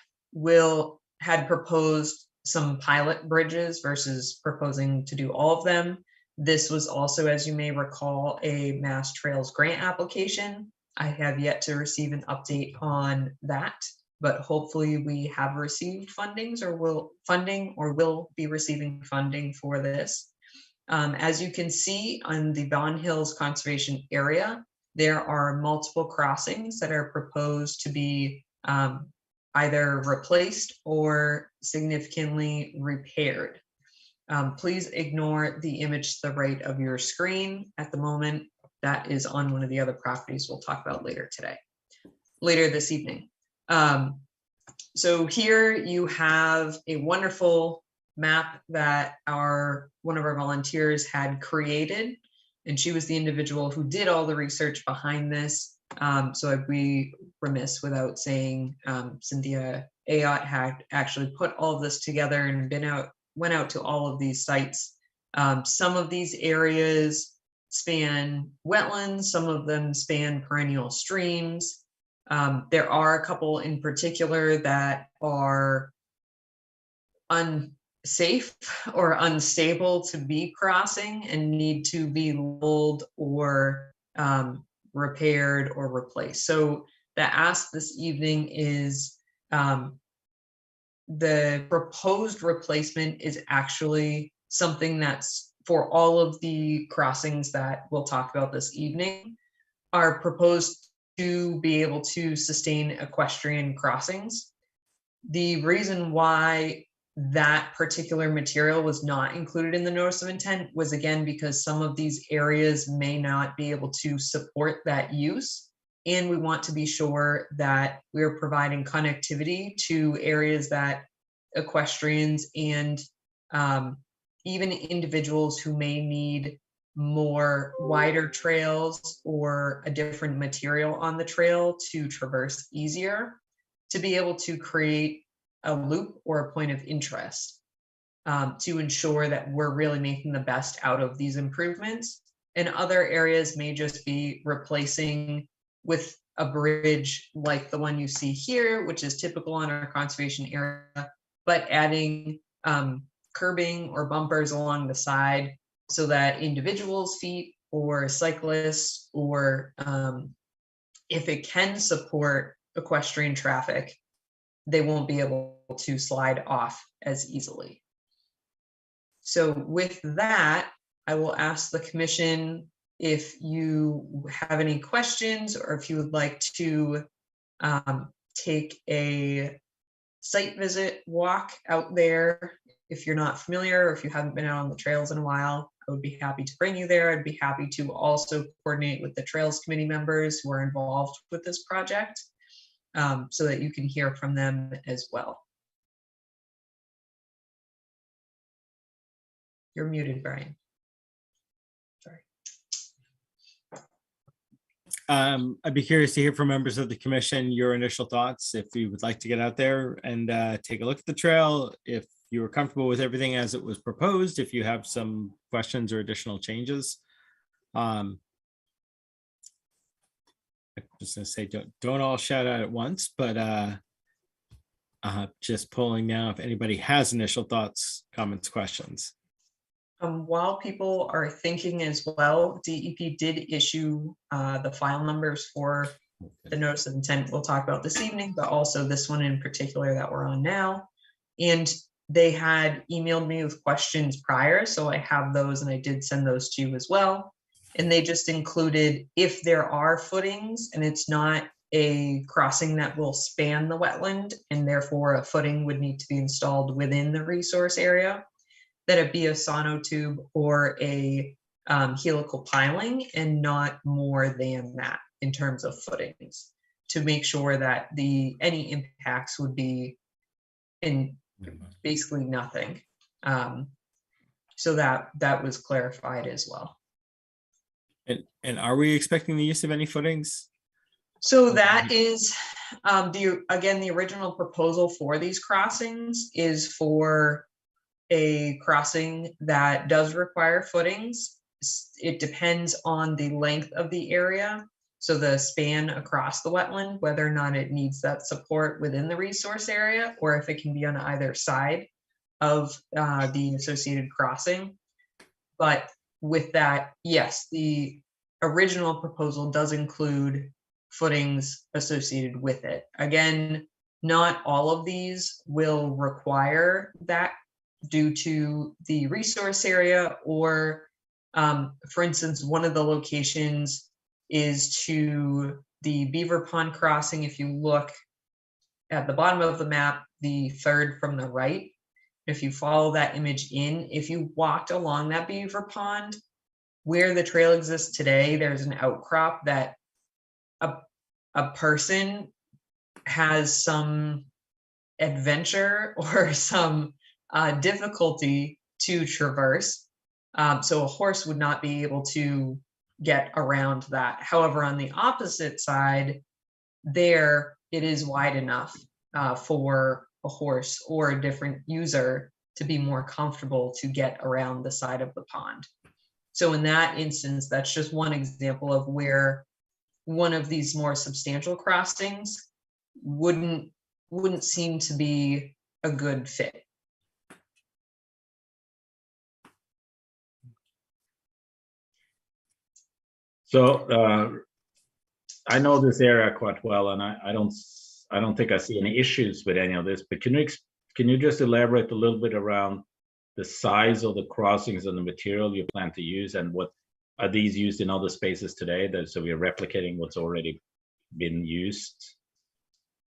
F: had proposed some pilot bridges versus proposing to do all of them. This was also, as you may recall, a Mass Trails grant application. I have yet to receive an update on that, but hopefully we have received funding or will be receiving funding for this. As you can see on the Vaughan Hills Conservation Area, there are multiple crossings that are proposed to be either replaced or significantly repaired. Please ignore the image to the right of your screen at the moment. That is on one of the other properties we'll talk about later this evening. So here you have a wonderful map that one of our volunteers had created, and she was the individual who did all the research behind this. So I'd be remiss without saying Cynthia Ayotte had actually put all of this together and went out to all of these sites. Some of these areas span wetlands, some of them span perennial streams. There are a couple in particular that are unsafe or unstable to be crossing and need to be leveled or repaired or replaced. So the ask this evening is the proposed replacement is actually something that's for all of the crossings that we'll talk about this evening are proposed to be able to sustain equestrian crossings. The reason why that particular material was not included in the notice of intent was again because some of these areas may not be able to support that use. And we want to be sure that we're providing connectivity to areas that equestrians and even individuals who may need more wider trails or a different material on the trail to traverse easier, to be able to create a loop or a point of interest to ensure that we're really making the best out of these improvements. And other areas may just be replacing with a bridge like the one you see here, which is typical on our conservation area, but adding curbing or bumpers along the side so that individuals' feet or cyclists, or if it can support equestrian traffic, they won't be able to slide off as easily. So with that, I will ask the commission if you have any questions or if you would like to take a site visit walk out there. If you're not familiar or if you haven't been out on the trails in a while, I would be happy to bring you there. I'd be happy to also coordinate with the Trails Committee members who are involved with this project so that you can hear from them as well. You're muted, Brian. Sorry.
A: I'd be curious to hear from members of the commission, your initial thoughts, if you would like to get out there and take a look at the trail, if you were comfortable with everything as it was proposed, if you have some questions or additional changes. I'm just gonna say, don't all shout out at once, but just polling now if anybody has initial thoughts, comments, questions.
F: While people are thinking as well, DEP did issue the file numbers for the notice of intent we'll talk about this evening, but also this one in particular that we're on now. And they had emailed me with questions prior, so I have those and I did send those to you as well. And they just included if there are footings and it's not a crossing that will span the wetland and therefore a footing would need to be installed within the resource area, that it be a sonotube or a helical piling and not more than that in terms of footings, to make sure that any impacts would be in basically nothing. So that was clarified as well.
A: And are we expecting the use of any footings?
F: So that is, again, the original proposal for these crossings is for a crossing that does require footings. It depends on the length of the area. So the span across the wetland, whether or not it needs that support within the resource area, or if it can be on either side of the associated crossing. But with that, yes, the original proposal does include footings associated with it. Again, not all of these will require that due to the resource area, or for instance, one of the locations is to the Beaver Pond crossing. If you look at the bottom of the map, the third from the right, if you follow that image in, if you walked along that Beaver Pond, where the trail exists today, there's an outcrop that a person has some adventure or some difficulty to traverse. So a horse would not be able to get around that. However, on the opposite side, there it is wide enough for a horse or a different user to be more comfortable to get around the side of the pond. So in that instance, that's just one example of where one of these more substantial crossings wouldn't seem to be a good fit.
D: So I know this area quite well, and I don't think I see any issues with any of this. But can you just elaborate a little bit around the size of the crossings and the material you plan to use, and what are these used in other spaces today? So we are replicating what's already been used.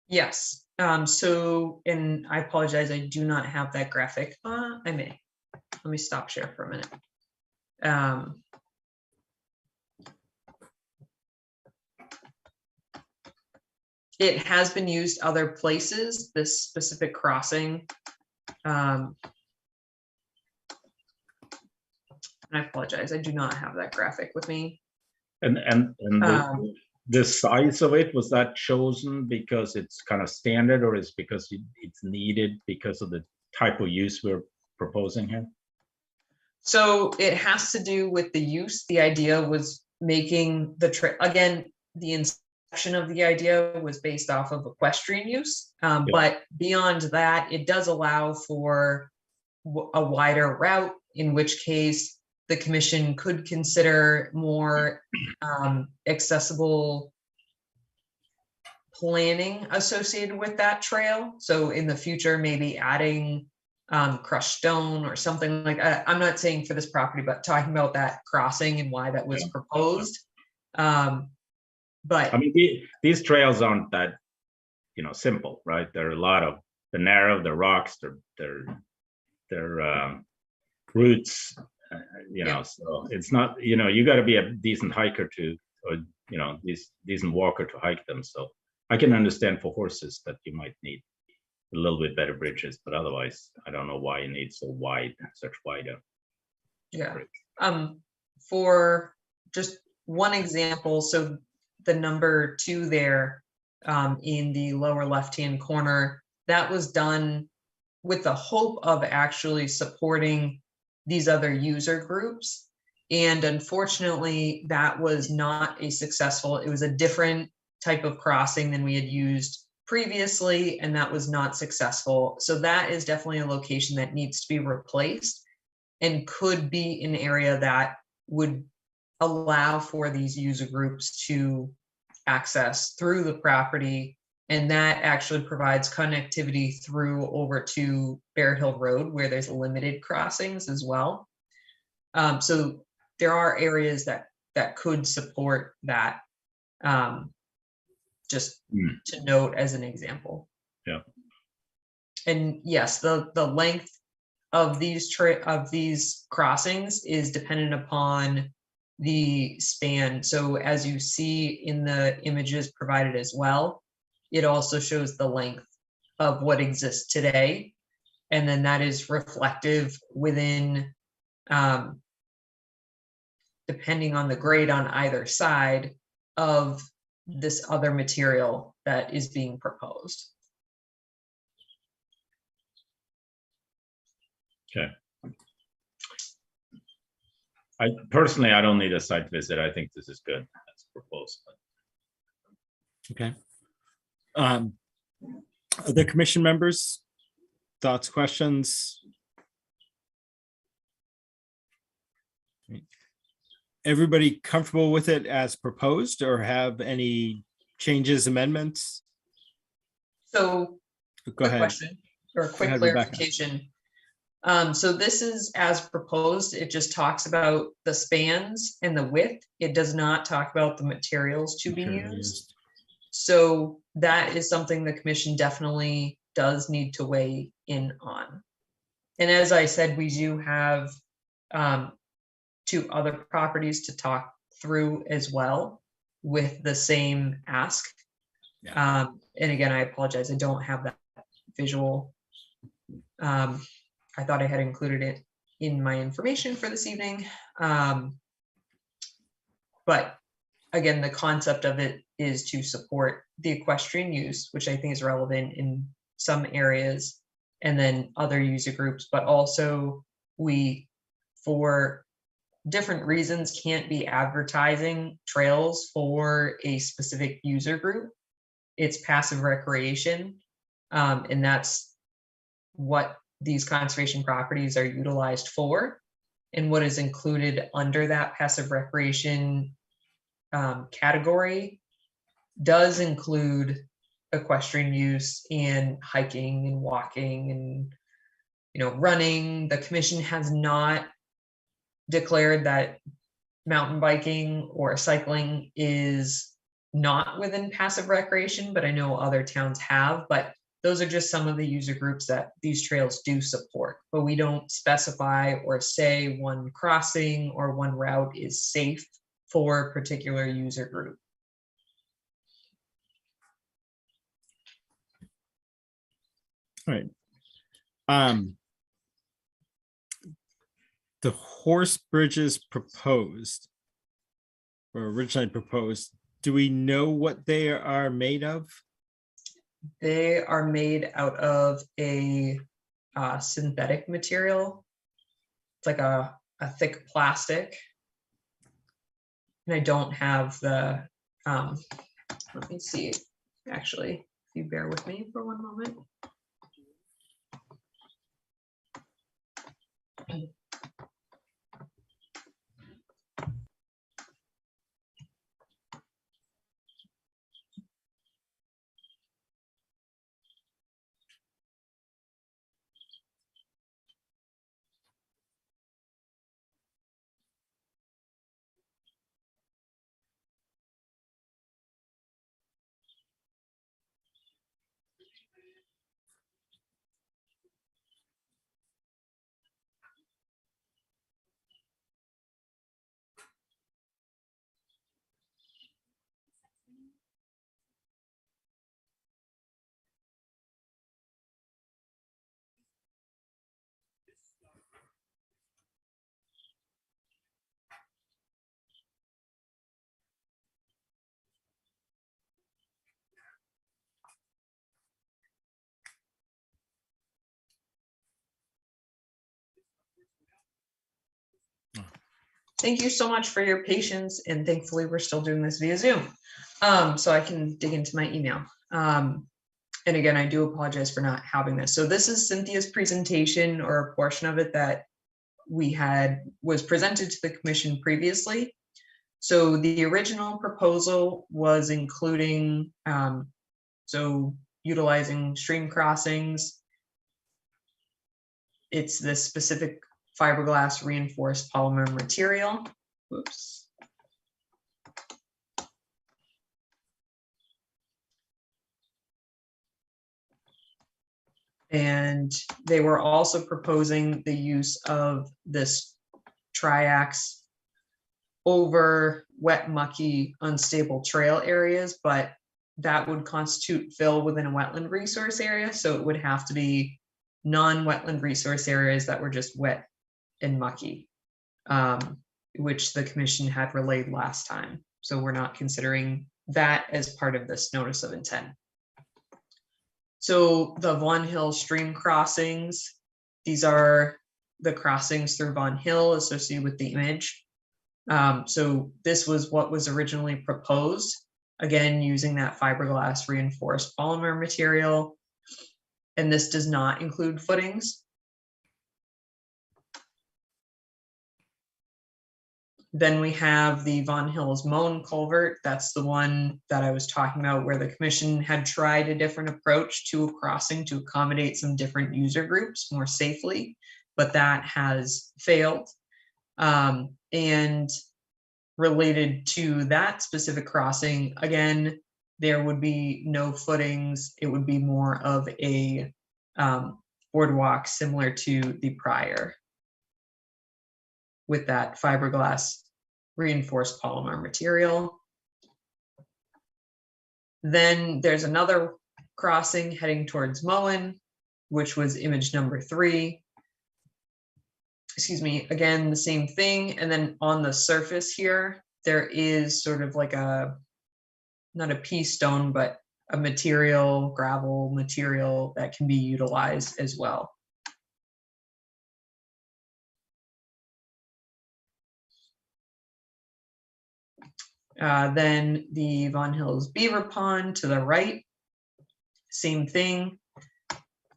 F: Yes. So, and I apologize, I do not have that graphic. I may. Let me stop share for a minute. It has been used other places, this specific crossing. And I apologize, I do not have that graphic with me.
D: And the size of it, was that chosen because it's kind of standard, or is because it's needed because of the type of use we're proposing here?
F: So it has to do with the use. The idea was making the again, the inception of the idea was based off of equestrian use. But beyond that, it does allow for a wider route, in which case the commission could consider more accessible planning associated with that trail. So in the future, maybe adding crushed stone or something like that. I'm not saying for this property, but talking about that crossing and why that was proposed. But
D: I mean, these trails aren't that, simple, right? There are a lot of, they're narrow, they're rocks, they're roots, so it's not, you got to be a decent hiker or decent walker to hike them. So I can understand for horses that you might need a little bit better bridges, but otherwise, I don't know why you need such wide.
F: Yeah. For just one example, so the number 2 there in the lower left-hand corner, that was done with the hope of actually supporting these other user groups. And unfortunately, that was not a successful, it was a different type of crossing than we had used previously, and that was not successful. So that is definitely a location that needs to be replaced and could be an area that would allow for these user groups to access through the property. And that actually provides connectivity through over to Bear Hill Road, where there's limited crossings as well. So there are areas that could support that. Just to note as an example.
D: Yeah.
F: And yes, the length of these crossings is dependent upon the span. So as you see in the images provided as well, it also shows the length of what exists today. And then that is reflective within, depending on the grade on either side of this other material that is being proposed.
D: Okay. I personally don't need a site visit. I think this is good as proposed.
A: Okay. Other commission members, thoughts, questions? Everybody comfortable with it as proposed, or have any changes, amendments?
F: So,
A: Go ahead.
F: Question or a quick
A: ahead, Rebecca.
F: clarification. So this is as proposed. It just talks about the spans and the width. It does not talk about the materials to be used. So that is something the commission definitely does need to weigh in on. And as I said, we do have 2 other properties to talk through as well with the same ask.
A: Yeah.
F: And again, I apologize, I don't have that visual. I thought I had included it in my information for this evening. But again, the concept of it is to support the equestrian use, which I think is relevant in some areas, and then other user groups, but also for different reasons can't be advertising trails for a specific user group. It's passive recreation, and that's what these conservation properties are utilized for. And what is included under that passive recreation category does include equestrian use and hiking and walking and, you know, running. The commission has not declared that mountain biking or cycling is not within passive recreation, but I know other towns have. But those are just some of the user groups that these trails do support. But we don't specify or say one crossing or one route is safe for a particular user group.
A: All right. The horse bridges proposed, or originally proposed, do we know what they are made of?
F: They are made out of a synthetic material. It's like a thick plastic. And I don't have the, let me see, actually, if you bear with me for one moment. Thank you so much for your patience, and thankfully we're still doing this via Zoom, so I can dig into my email. And again, I do apologize for not having this. So this is Cynthia's presentation, or a portion of it that was presented to the commission previously. So the original proposal was including, so utilizing stream crossings. It's this specific fiberglass reinforced polymer material. Whoops. And they were also proposing the use of this triax over wet, mucky, unstable trail areas, but that would constitute fill within a wetland resource area. So it would have to be non-wetland resource areas that were just wet and mucky, which the commission had relayed last time. So we're not considering that as part of this notice of intent. So the Vaughan Hill stream crossings, these are the crossings through Vaughan Hill associated with the image. So this was what was originally proposed, again, using that fiberglass reinforced polymer material. And this does not include footings. Then we have the Vaughan Hills Moan culvert. That's the one that I was talking about, where the commission had tried a different approach to a crossing to accommodate some different user groups more safely, but that has failed. And related to that specific crossing, again, there would be no footings. It would be more of a boardwalk similar to the prior, with that fiberglass reinforced polymer material. Then there's another crossing heading towards Moen, which was image number 3. Excuse me, again, the same thing. And then on the surface here, there is sort of like a, not a pea stone, but a material, gravel material that can be utilized as well. Then the Von Hills Beaver Pond to the right, same thing,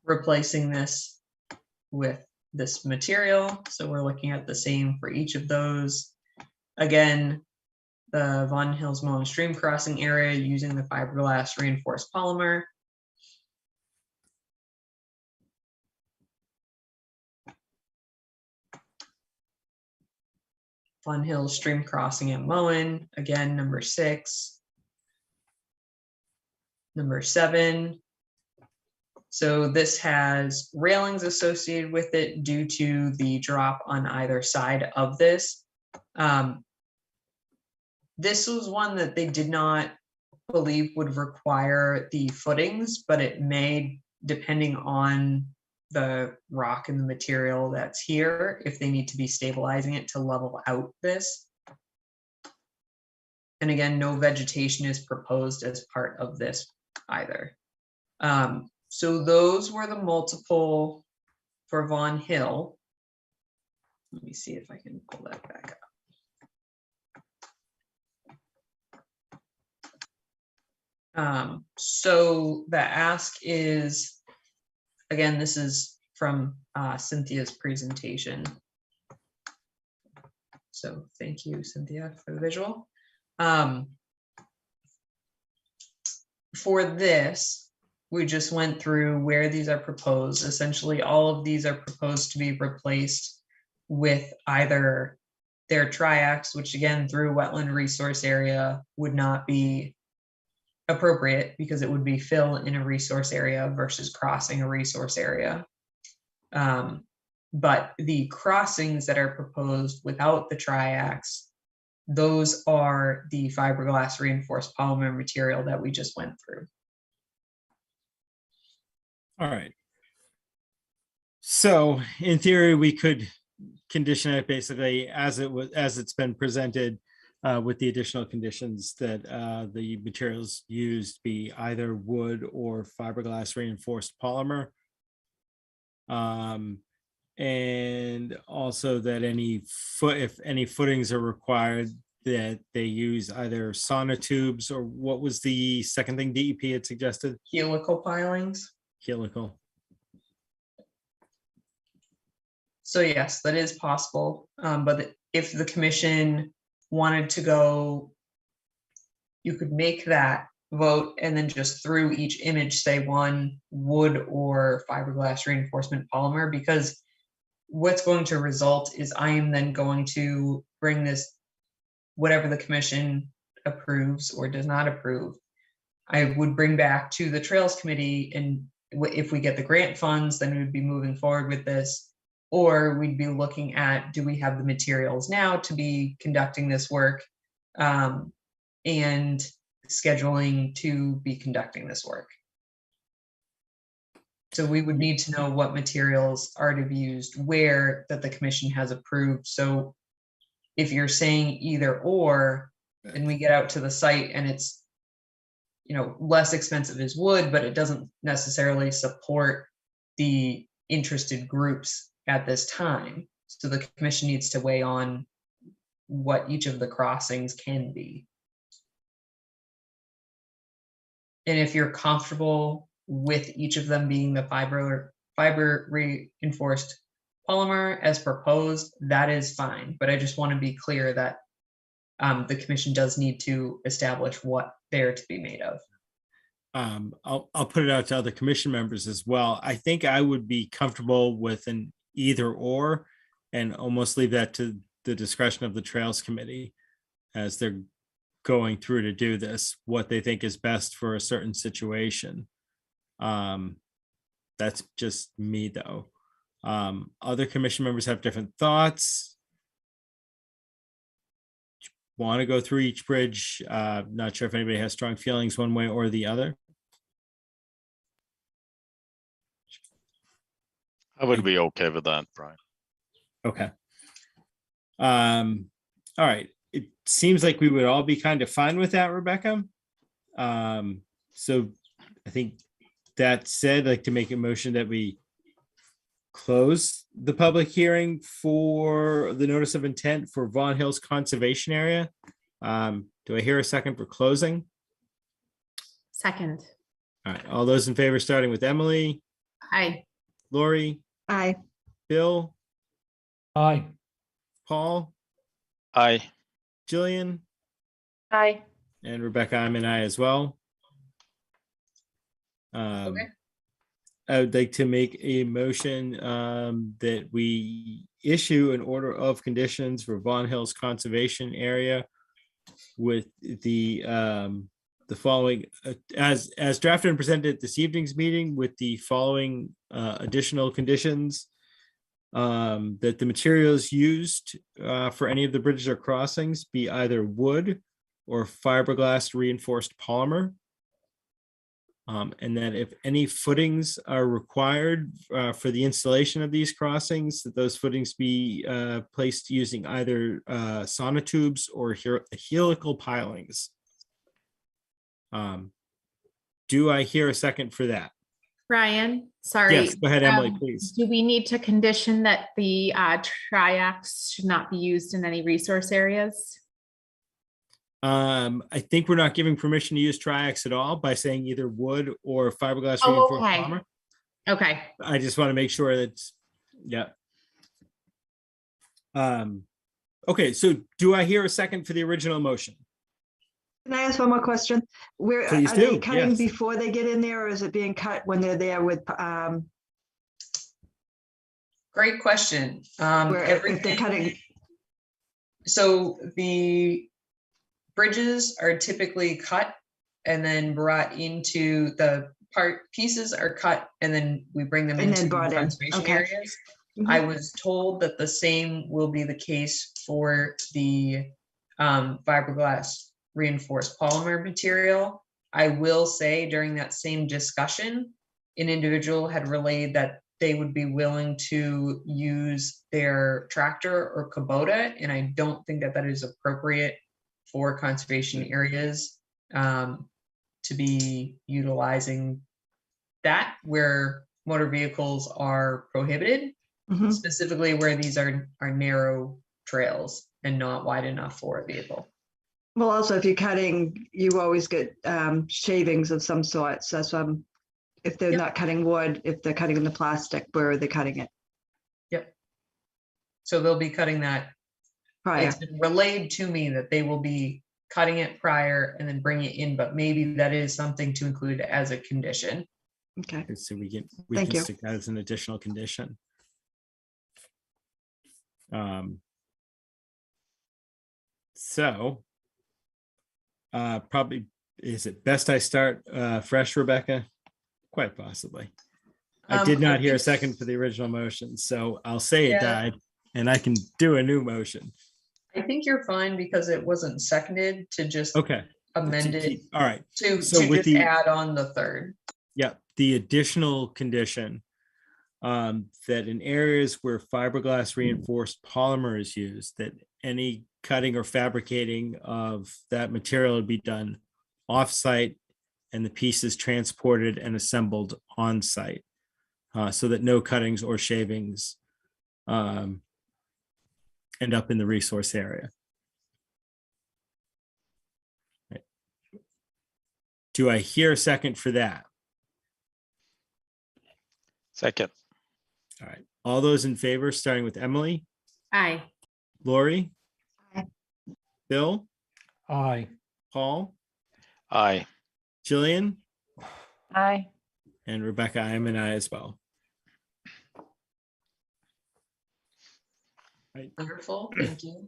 F: replacing this with this material. So we're looking at the same for each of those. Again, the Von Hills Moen stream crossing area using the fiberglass reinforced polymer. Von Hills stream crossing at Moen, again, number 6. Number 7. So this has railings associated with it due to the drop on either side of this. This was one that they did not believe would require the footings, but it may, depending on the rock and the material that's here, if they need to be stabilizing it to level out this. And again, no vegetation is proposed as part of this either. So those were the multiple for Von Hill. Let me see if I can pull that back up. So the ask is, again, this is from Cynthia's presentation. So thank you, Cynthia, for the visual. For this, we just went through where these are proposed. Essentially, all of these are proposed to be replaced with either their triax, which again, through wetland resource area would not be appropriate because it would be fill in a resource area versus crossing a resource area. But the crossings that are proposed without the triax, those are the fiberglass reinforced polymer material that we just went through.
A: All right. So in theory, we could condition it basically as it's been presented, with the additional conditions that the materials used be either wood or fiberglass reinforced polymer. And also that if any footings are required, that they use either sonotubes, or what was the second thing DEP had suggested?
F: Helical pilings.
A: Helical.
F: So yes, that is possible. But if the commission wanted to go, you could make that vote and then just through each image say one wood or fiberglass reinforcement polymer, because what's going to result is I am then going to bring this, whatever the commission approves or does not approve, I would bring back to the Trails Committee, and if we get the grant funds, then we would be moving forward with this. Or we'd be looking at, do we have the materials now to be conducting this work, and scheduling to be conducting this work. So we would need to know what materials are to be used where that the commission has approved. So if you're saying either or, and we get out to the site and it's, less expensive as wood, but it doesn't necessarily support the interested groups at this time. So the commission needs to weigh on what each of the crossings can be. And if you're comfortable with each of them being the fiber reinforced polymer as proposed, that is fine. But I just want to be clear that the commission does need to establish what they're to be made of.
A: I'll put it out to other commission members as well. I think I would be comfortable with an either or, and almost leave that to the discretion of the Trails Committee as they're going through to do this, what they think is best for a certain situation. That's just me though. Other commission members have different thoughts. Want to go through each bridge? Not sure if anybody has strong feelings one way or the other.
K: I would be okay with that, Brian.
A: Okay. All right. It seems like we would all be kind of fine with that, Rebecca. So I think that said, I'd like to make a motion that we close the public hearing for the notice of intent for Von Hills Conservation Area Do I hear a second for closing?
B: Second.
A: All right, all those in favor, starting with Emily,
B: Aye.
A: Lori,
C: Aye.
A: Bill,
J: Aye.
A: Paul,
K: Aye.
A: Jillian,
H: Aye.
A: and Rebecca, I'm an aye as well.
F: Okay.
A: I would like to make a motion that we issue an order of conditions for Vaughan Hills Conservation Area with the following, as drafted and presented at this evening's meeting, with the following additional conditions. That the materials used for any of the bridges or crossings be either wood or fiberglass reinforced polymer. And that if any footings are required for the installation of these crossings, that those footings be placed using either sonotubes or helical pilings. Do I hear a second for that?
B: Ryan, sorry.
A: Yes, go ahead, Emily, please.
B: Do we need to condition that the triax should not be used in any resource areas?
A: I think we're not giving permission to use triax at all by saying either wood or fiberglass
B: Oh,
A: reinforced
B: okay.
A: polymer.
B: Okay.
A: I just want to make sure that's, yeah. Okay, so do I hear a second for the original motion?
C: Can I ask one more question? Where
A: Please
C: are they
A: do,
C: cutting
A: yes.
C: before they get in there, or is it being cut when they're there with
F: Great question.
C: where if they're
F: Everything,
C: cutting?
F: so the bridges are typically cut and then brought into the pieces are cut and then we bring them
C: And then
F: into
C: brought in,
F: conservation
C: okay.
F: areas.
C: Mhm.
F: I was told that the same will be the case for the fiberglass reinforced polymer material. I will say during that same discussion, an individual had relayed that they would be willing to use their tractor or Kubota, and I don't think that that is appropriate for conservation areas to be utilizing that where motor vehicles are prohibited,
C: Mhm.
F: specifically where these are narrow trails and not wide enough for a vehicle.
C: Well, also, if you're cutting, you always get shavings of some sort. So that's if they're
F: Yep.
C: not cutting wood, if they're cutting the plastic, where are they cutting it?
F: Yep. So they'll be cutting that.
C: Prior.
F: It's been relayed to me that they will be cutting it prior and then bring it in, but maybe that is something to include as a condition.
C: Okay.
A: So we can
C: Thank you.
A: stick that as an additional condition. So probably, is it best I start fresh, Rebecca? Quite possibly. I did not hear a second for the original motion, so I'll say it
F: Yeah.
A: died and I can do a new motion.
F: I think you're fine because it wasn't seconded to just
A: Okay.
F: amend it
A: All right.
F: to
A: So with
F: just
A: the-
F: add on the third.
A: Yeah, the additional condition that in areas where fiberglass reinforced polymer is used, that any cutting or fabricating of that material would be done off-site and the pieces transported and assembled on-site, so that no cuttings or shavings end up in the resource area. Right. Do I hear a second for that?
K: Second.
A: All right, all those in favor, starting with Emily,
B: Aye.
A: Lori,
C: Aye.
A: Bill,
J: Aye.
A: Paul,
K: Aye.
A: Jillian,
H: Aye.
A: and Rebecca, I am an aye as well.
F: Wonderful, thank you.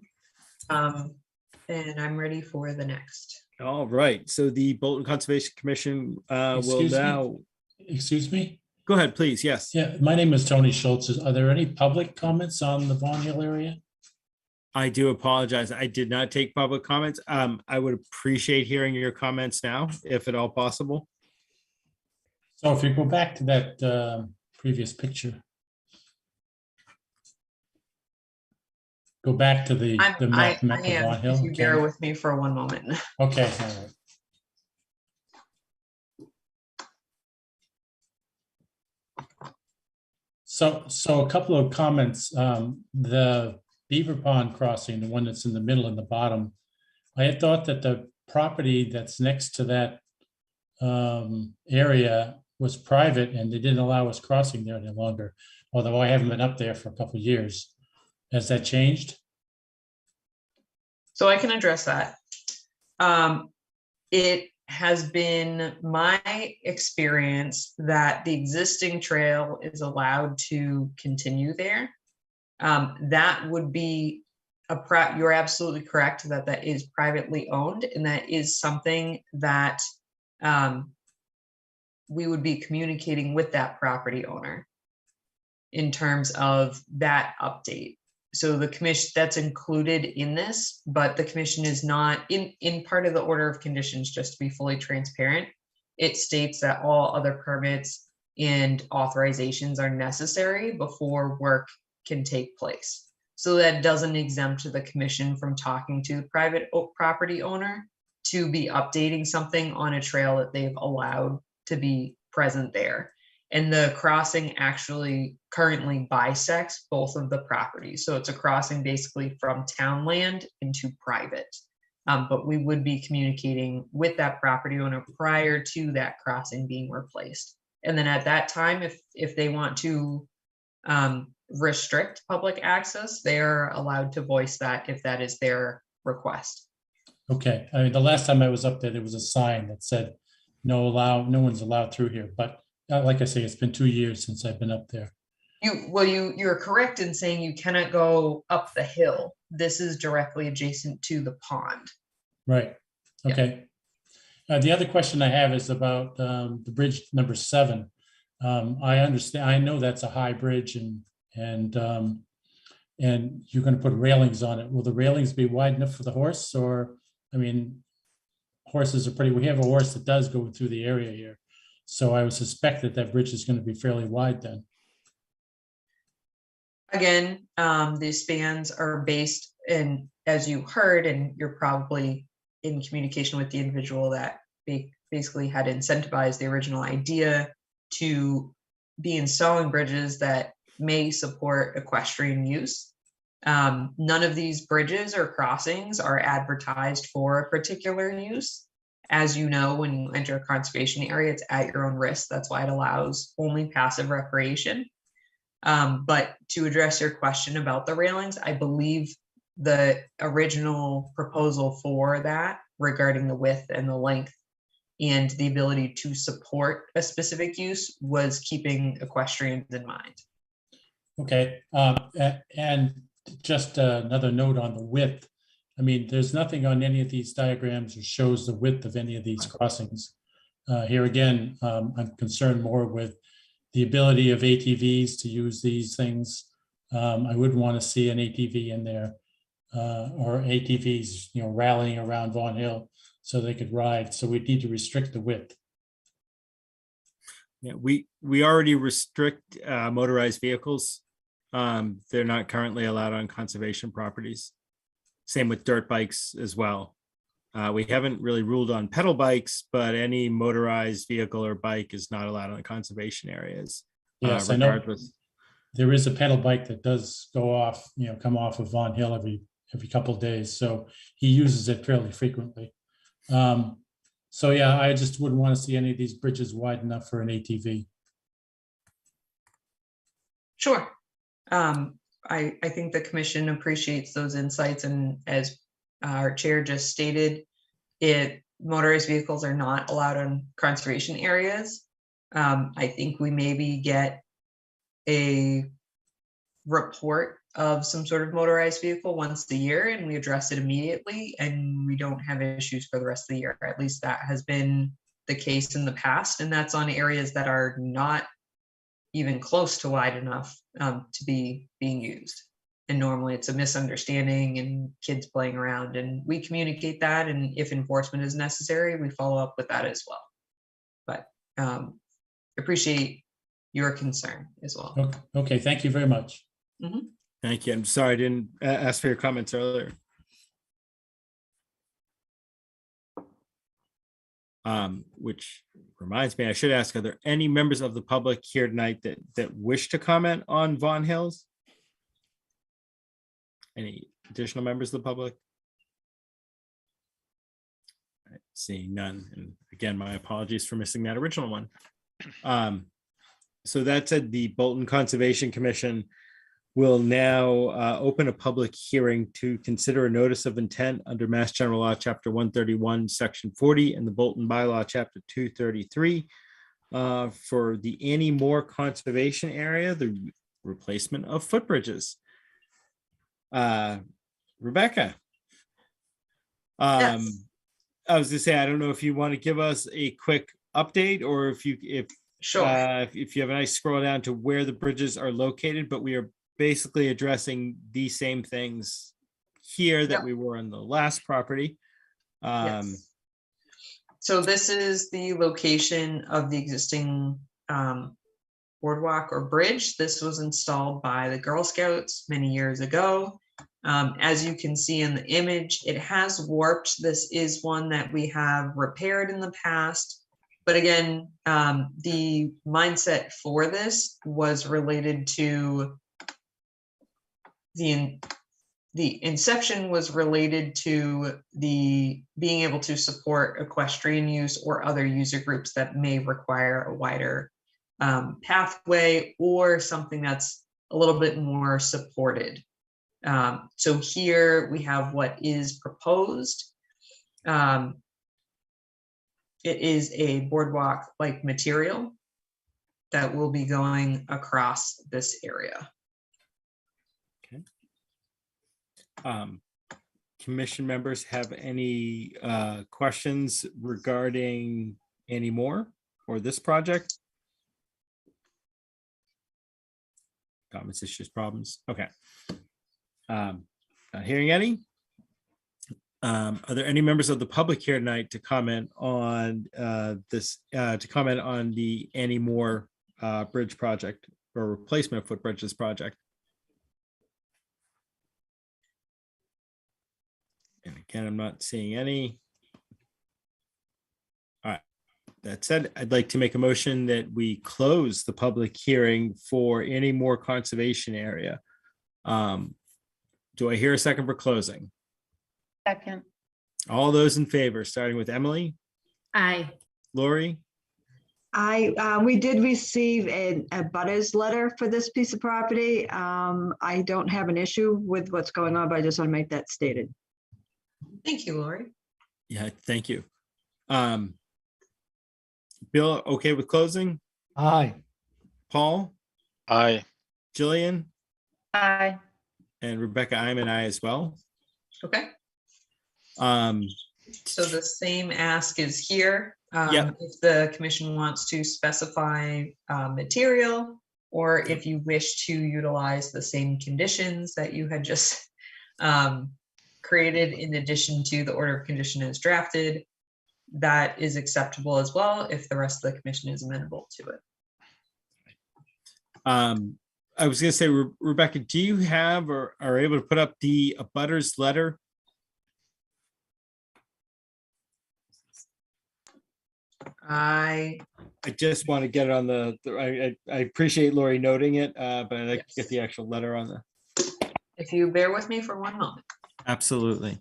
F: And I'm ready for the next.
A: All right, so the Bolton Conservation Commission will
L: Excuse me?
A: now,
L: Excuse me?
A: go ahead, please, yes.
L: Yeah, my name is Tony Schultz. Are there any public comments on the Vaughan Hill area?
A: I do apologize, I did not take public comments. I would appreciate hearing your comments now, if at all possible.
L: So if you go back to that previous picture. Go back to the
F: I
L: map of Vaughan
F: am,
L: Hill.
F: if you bear
L: okay?
F: with me for one moment.
L: Okay, all right. So a couple of comments. The Beaver Pond crossing, the one that's in the middle and the bottom, I had thought that the property that's next to that area was private and they didn't allow us crossing there any longer, although I haven't been up there for a couple of years. Has that changed?
F: So I can address that. It has been my experience that the existing trail is allowed to continue there. That would be you're absolutely correct that that is privately owned, and that is something that we would be communicating with that property owner in terms of that update. So the commission, that's included in this, but the commission is not in part of the order of conditions, just to be fully transparent. It states that all other permits and authorizations are necessary before work can take place. So that doesn't exempt the commission from talking to the private property owner to be updating something on a trail that they've allowed to be present there. And the crossing actually currently bisects both of the properties. So it's a crossing basically from town land into private. But we would be communicating with that property owner prior to that crossing being replaced. And then at that time, if they want to restrict public access, they are allowed to voice that if that is their request.
L: Okay, I mean, the last time I was up there, there was a sign that said, no one's allowed through here, but like I say, it's been 2 years since I've been up there.
F: You're correct in saying you cannot go up the hill. This is directly adjacent to the pond.
L: Right, okay. The other question I have is about the bridge number 7. I understand, I know that's a high bridge and you're going to put railings on it. Will the railings be wide enough for the horse? Or, I mean, horses are we have a horse that does go through the area here. So I would suspect that that bridge is going to be fairly wide then.
F: Again, the spans are based in, as you heard, and you're probably in communication with the individual that basically had incentivized the original idea to be installing bridges that may support equestrian use. None of these bridges or crossings are advertised for a particular use. As you know, when you enter a conservation area, it's at your own risk. That's why it allows only passive recreation. But to address your question about the railings, I believe the original proposal for that regarding the width and the length and the ability to support a specific use was keeping equestrians in mind.
L: Okay, and just another note on the width. I mean, there's nothing on any of these diagrams that shows the width of any of these crossings. Here again, I'm concerned more with the ability of ATVs to use these things. I wouldn't want to see an ATV in there or ATVs, rallying around Vaughan Hill so they could ride. So we need to restrict the width.
A: Yeah, we already restrict motorized vehicles. They're not currently allowed on conservation properties. Same with dirt bikes as well. We haven't really ruled on pedal bikes, but any motorized vehicle or bike is not allowed on conservation areas.
L: Yes, I know there is a pedal bike that does go off, come off of Vaughan Hill every couple of days. So he uses it fairly frequently. So yeah, I just wouldn't want to see any of these bridges wide enough for an ATV.
F: Sure. I think the commission appreciates those insights, and as our chair just stated, motorized vehicles are not allowed on conservation areas. I think we maybe get a report of some sort of motorized vehicle once a year and we address it immediately and we don't have issues for the rest of the year. At least that has been the case in the past, and that's on areas that are not even close to wide enough to be being used. And normally it's a misunderstanding and kids playing around, and we communicate that, and if enforcement is necessary, we follow up with that as well. But appreciate your concern as well.
L: Okay, thank you very much.
F: Mm-hmm.
A: Thank you. I'm sorry I didn't ask for your comments earlier. Which reminds me, I should ask, are there any members of the public here tonight that wish to comment on Vaughan Hills? Any additional members of the public? Seeing none. And again, my apologies for missing that original one. So that said, the Bolton Conservation Commission will now open a public hearing to consider a notice of intent under Mass General Law, Chapter 131, Section 40, and the Bolton Bylaw, Chapter 233, for the Annie Moore Conservation Area, the replacement of footbridges. Rebecca.
F: Yes.
A: I was gonna say, I don't know if you want to give us a quick update, or if you have a nice scroll down to where the bridges are located, but we are basically addressing the same things here that we were on the last property.
F: Yes. So this is the location of the existing boardwalk or bridge. This was installed by the Girl Scouts many years ago. As you can see in the image, it has warped. This is one that we have repaired in the past. But again, the mindset for this was related to the inception was related to the being able to support equestrian use or other user groups that may require a wider pathway or something that's a little bit more supported. So here we have what is proposed. It is a boardwalk-like material that will be going across this area.
A: Commission members have any questions regarding Annie Moore or this project? Comments, issues, problems? Okay. Not hearing any. Are there any members of the public here tonight to comment on to comment on the Annie Moore bridge project or replacement of footbridges project? And again, I'm not seeing any. All right. That said, I'd like to make a motion that we close the public hearing for Annie Moore Conservation Area. Do I hear a second for closing?
H: Second.
A: All those in favor, starting with Emily,
B: Aye.
A: Lori,
C: We did receive a butters letter for this piece of property. I don't have an issue with what's going on, but I just want to make that stated.
F: Thank you, Lori.
A: yeah, thank you. Bill, okay with closing?
J: Aye.
A: Paul,
K: Aye.
A: Jillian,
H: Aye.
A: and Rebecca, I'm an aye as well.
F: Okay.
A: Um,
F: So the same ask is here.
A: Yep.
F: If the commission wants to specify material, or if you wish to utilize the same conditions that you had just created in addition to the order of condition as drafted, that is acceptable as well if the rest of the commission is amenable to it.
A: I was gonna say, Rebecca, do you have or are able to put up the abutters letter?
F: I
A: just want to get it on the, I appreciate Lori noting it, but I'd like to get the actual letter on the.
F: If you bear with me for one moment.
A: Absolutely.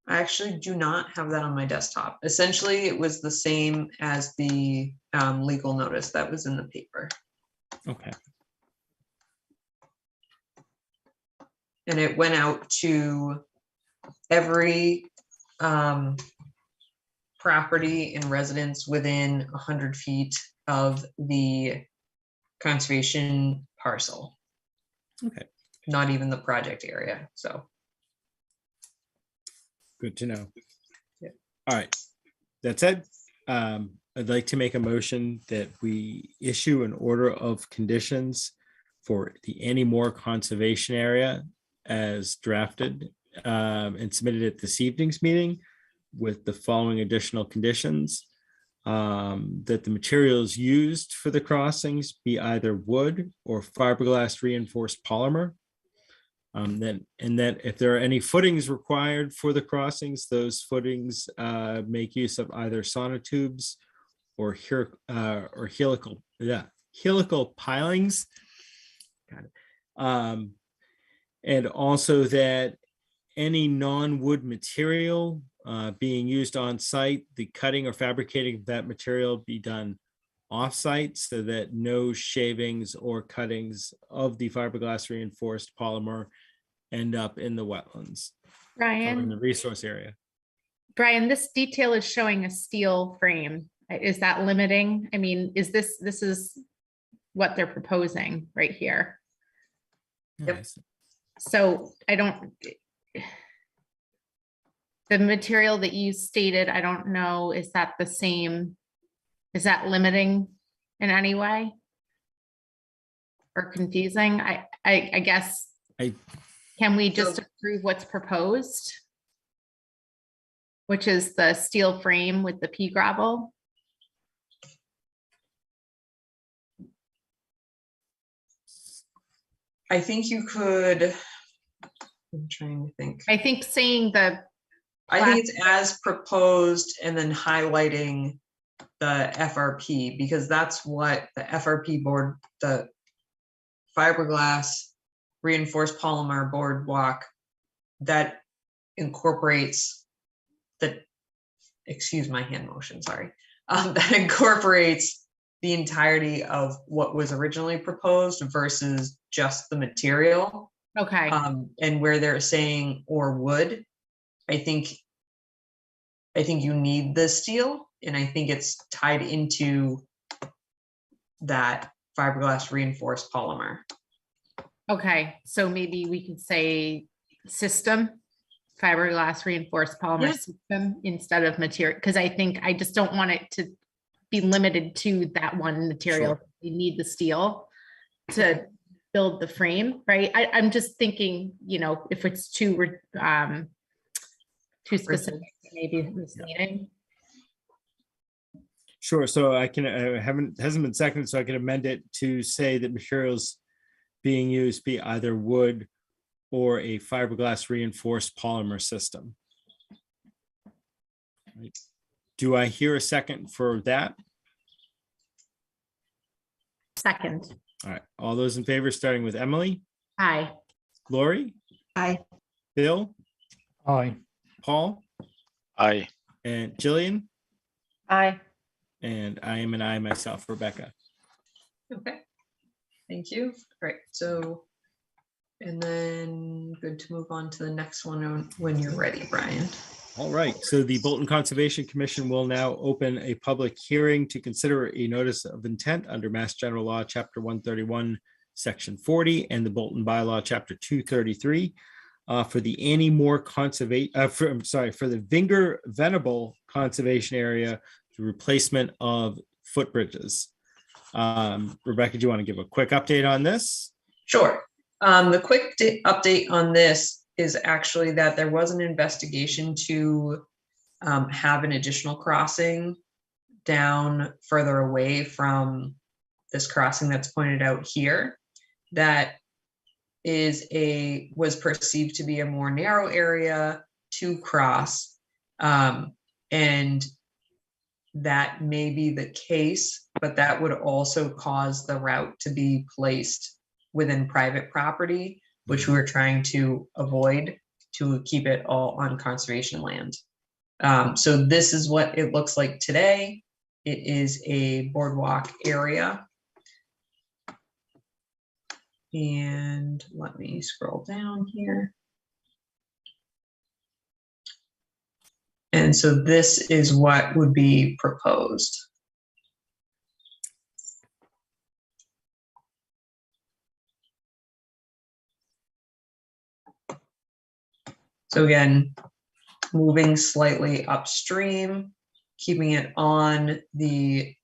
F: I actually do not have that on my desktop. Essentially, it was the same as the legal notice that was in the paper.
A: Okay.
F: And it went out to every property and residence within 100 feet of the conservation parcel.
A: Okay.
F: Not even the project area, so.
A: Good to know.
F: Yeah.
A: All right. That said, I'd like to make a motion that we issue an order of conditions for the Annie Moore Conservation Area as drafted and submitted at this evening's meeting with the following additional conditions. that the materials used for the crossings be either wood or fiberglass reinforced polymer. And that if there are any footings required for the crossings, those footings make use of either sonotubes or helical pilings. Got it. And also that any non-wood material being used on site, the cutting or fabricating of that material be done off-site so that no shavings or cuttings of the fiberglass reinforced polymer end up in the wetlands or in the resource area.
B: Brian, this detail is showing a steel frame. Is that limiting? I mean, this is what they're proposing right here.
F: Yep.
B: So the material that you stated, I don't know, is that the same? Is that limiting in any way? Or confusing? I guess, can we just approve what's proposed? Which is the steel frame with the pea gravel?
F: I think you could, I'm trying to think.
B: I think saying
F: I think it's as proposed and then highlighting the FRP, because that's what the FRP board, the fiberglass reinforced polymer boardwalk, that incorporates the, excuse my hand motion, sorry, that incorporates the entirety of what was originally proposed versus just the material.
B: Okay.
F: And where they're saying or wood, I think you need the steel, and I think it's tied into that fiberglass reinforced polymer.
B: Okay, so maybe we could say system, fiberglass reinforced polymer system instead of material, because I just don't want it to be limited to that one material.
A: Sure.
B: You need the steel to build the frame, right? I'm just thinking, if it's too specific, maybe misleading.
A: Sure. So I can, hasn't been seconded, so I can amend it to say that materials being used be either wood or a fiberglass reinforced polymer system. Right. Do I hear a second for that?
B: Second.
A: All right. All those in favor, starting with Emily,
B: Aye.
A: Lori,
C: Aye.
A: Bill,
J: Aye.
A: Paul,
K: Aye.
A: and Jillian,
H: Aye.
A: and I am an I myself, Rebecca.
F: Okay, thank you. Great. So, and then good to move on to the next one when you're ready, Brian.
A: All right, so the Bolton Conservation Commission will now open a public hearing to consider a notice of intent under Mass General Law, Chapter 131, Section 40, and the Bolton Bylaw, Chapter 233, for the Annie Moore Conservation, for the Vinger Venable Conservation Area, the replacement of footbridges. Rebecca, do you want to give a quick update on this?
F: Sure. The quick update on this is actually that there was an investigation to have an additional crossing down further away from this crossing that's pointed out here. That was perceived to be a more narrow area to cross, and that may be the case, but that would also cause the route to be placed within private property, which we were trying to avoid to keep it all on conservation land. So this is what it looks like today. It is a boardwalk area. And let me scroll down here. And so this is what would be proposed. So again, moving slightly upstream, keeping it on the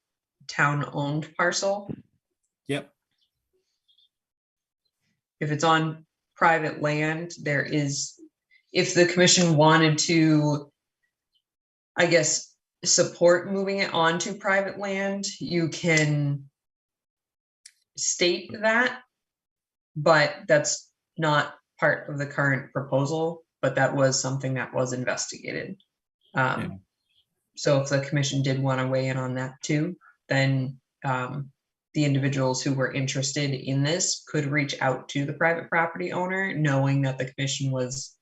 F: town-owned parcel.
A: Yep.
F: If it's on private land, if the commission wanted to, I guess, support moving it onto private land, you can state that, but that's not part of the current proposal, but that was something that was investigated. So if the commission did want to weigh in on that too, then the individuals who were interested in this could reach out to the private property owner, knowing that the commission was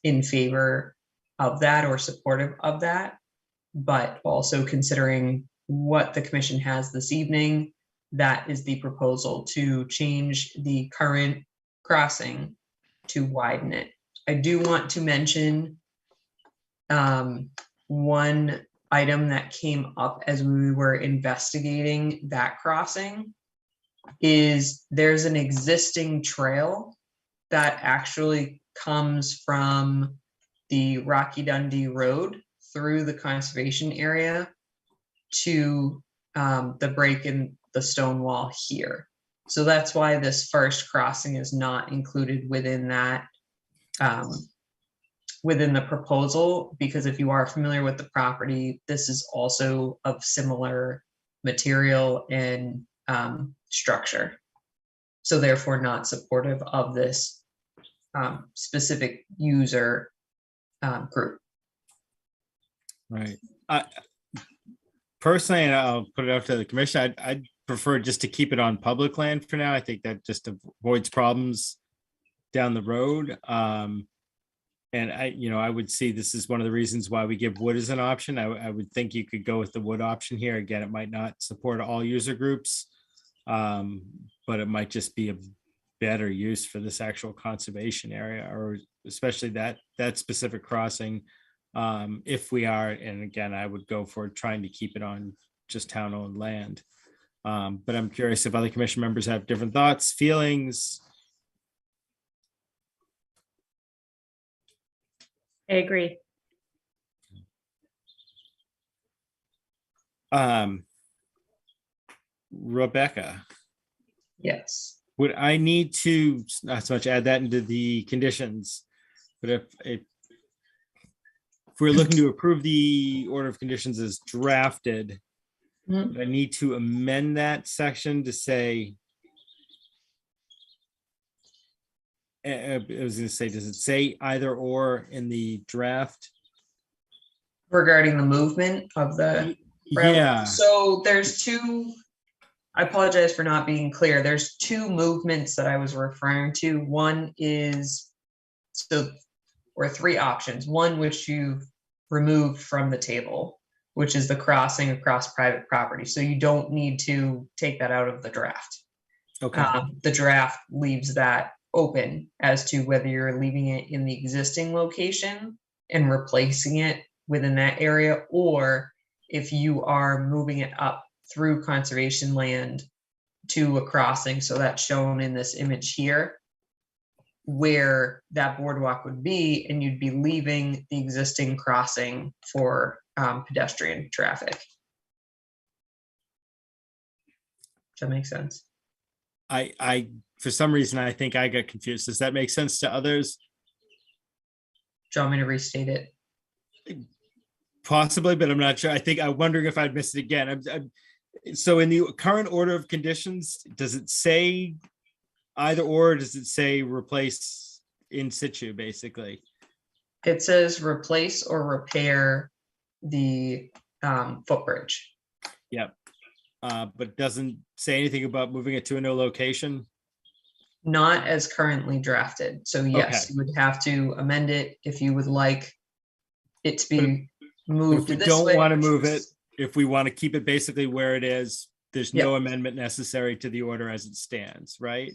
F: in favor of that or supportive of that, but also considering what the commission has this evening, that is the proposal to change the current crossing to widen it. I do want to mention one item that came up as we were investigating that crossing is there's an existing trail that actually comes from the Rocky Dundee Road through the conservation area to the break in the stone wall here. So that's why this first crossing is not included within that within the proposal, because if you are familiar with the property, this is also of similar material and structure. So therefore not supportive of this specific user group.
A: Right. Personally, and I'll put it up to the commission, I'd prefer just to keep it on public land for now. I think that just avoids problems down the road. And I would see this is one of the reasons why we give wood as an option. I would think you could go with the wood option here. Again, it might not support all user groups, but it might just be a better use for this actual conservation area, or especially that specific crossing. If we are, and again, I would go for trying to keep it on just town-owned land. But I'm curious if other commission members have different thoughts, feelings.
B: I agree.
A: Rebecca,
F: Yes.
A: would I need to not so much add that into the conditions, but if we're looking to approve the order of conditions as drafted, I need to amend that section to say, I was going to say, does it say either or in the draft?
F: Regarding the movement of the route?
A: Yeah.
F: So there's two, I apologize for not being clear. There's two movements that I was referring to. One is, or three options. One, which you've removed from the table, which is the crossing across private property. So you don't need to take that out of the draft.
A: Okay.
F: The draft leaves that open as to whether you're leaving it in the existing location and replacing it within that area, or if you are moving it up through conservation land to a crossing. So that's shown in this image here, where that boardwalk would be, and you'd be leaving the existing crossing for pedestrian traffic. Does that make sense?
A: I for some reason, I think I got confused. Does that make sense to others?
F: Do you want me to restate it?
A: Possibly, but I'm not sure. I'm wondering if I'd miss it again. So in the current order of conditions, does it say either or, does it say replace in situ, basically?
F: It says replace or repair the footbridge.
A: Yep. But doesn't say anything about moving it to a new location?
F: Not as currently drafted. So yes,
A: Okay.
F: you would have to amend it if you would like it to be moved.
A: If we
F: this way,
A: don't want to
F: which
A: move
F: was-
A: it, if we want to keep it basically where it is, there's no amendment necessary to the order as it stands, right?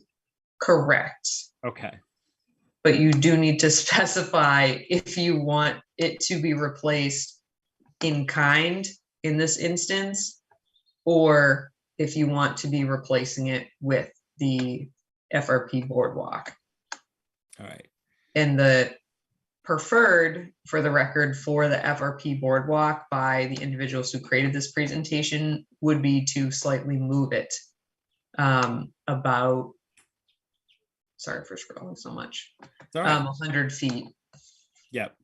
F: Correct.
A: Okay.
F: But you do need to specify if you want it to be replaced in kind in this instance, or if you want to be replacing it with the FRP boardwalk.
A: All right.
F: And the preferred, for the record, for the FRP boardwalk by the individuals who created this presentation would be to slightly move it about, sorry for scrolling so much,
A: It's all right.
F: 100 feet.
A: Yep.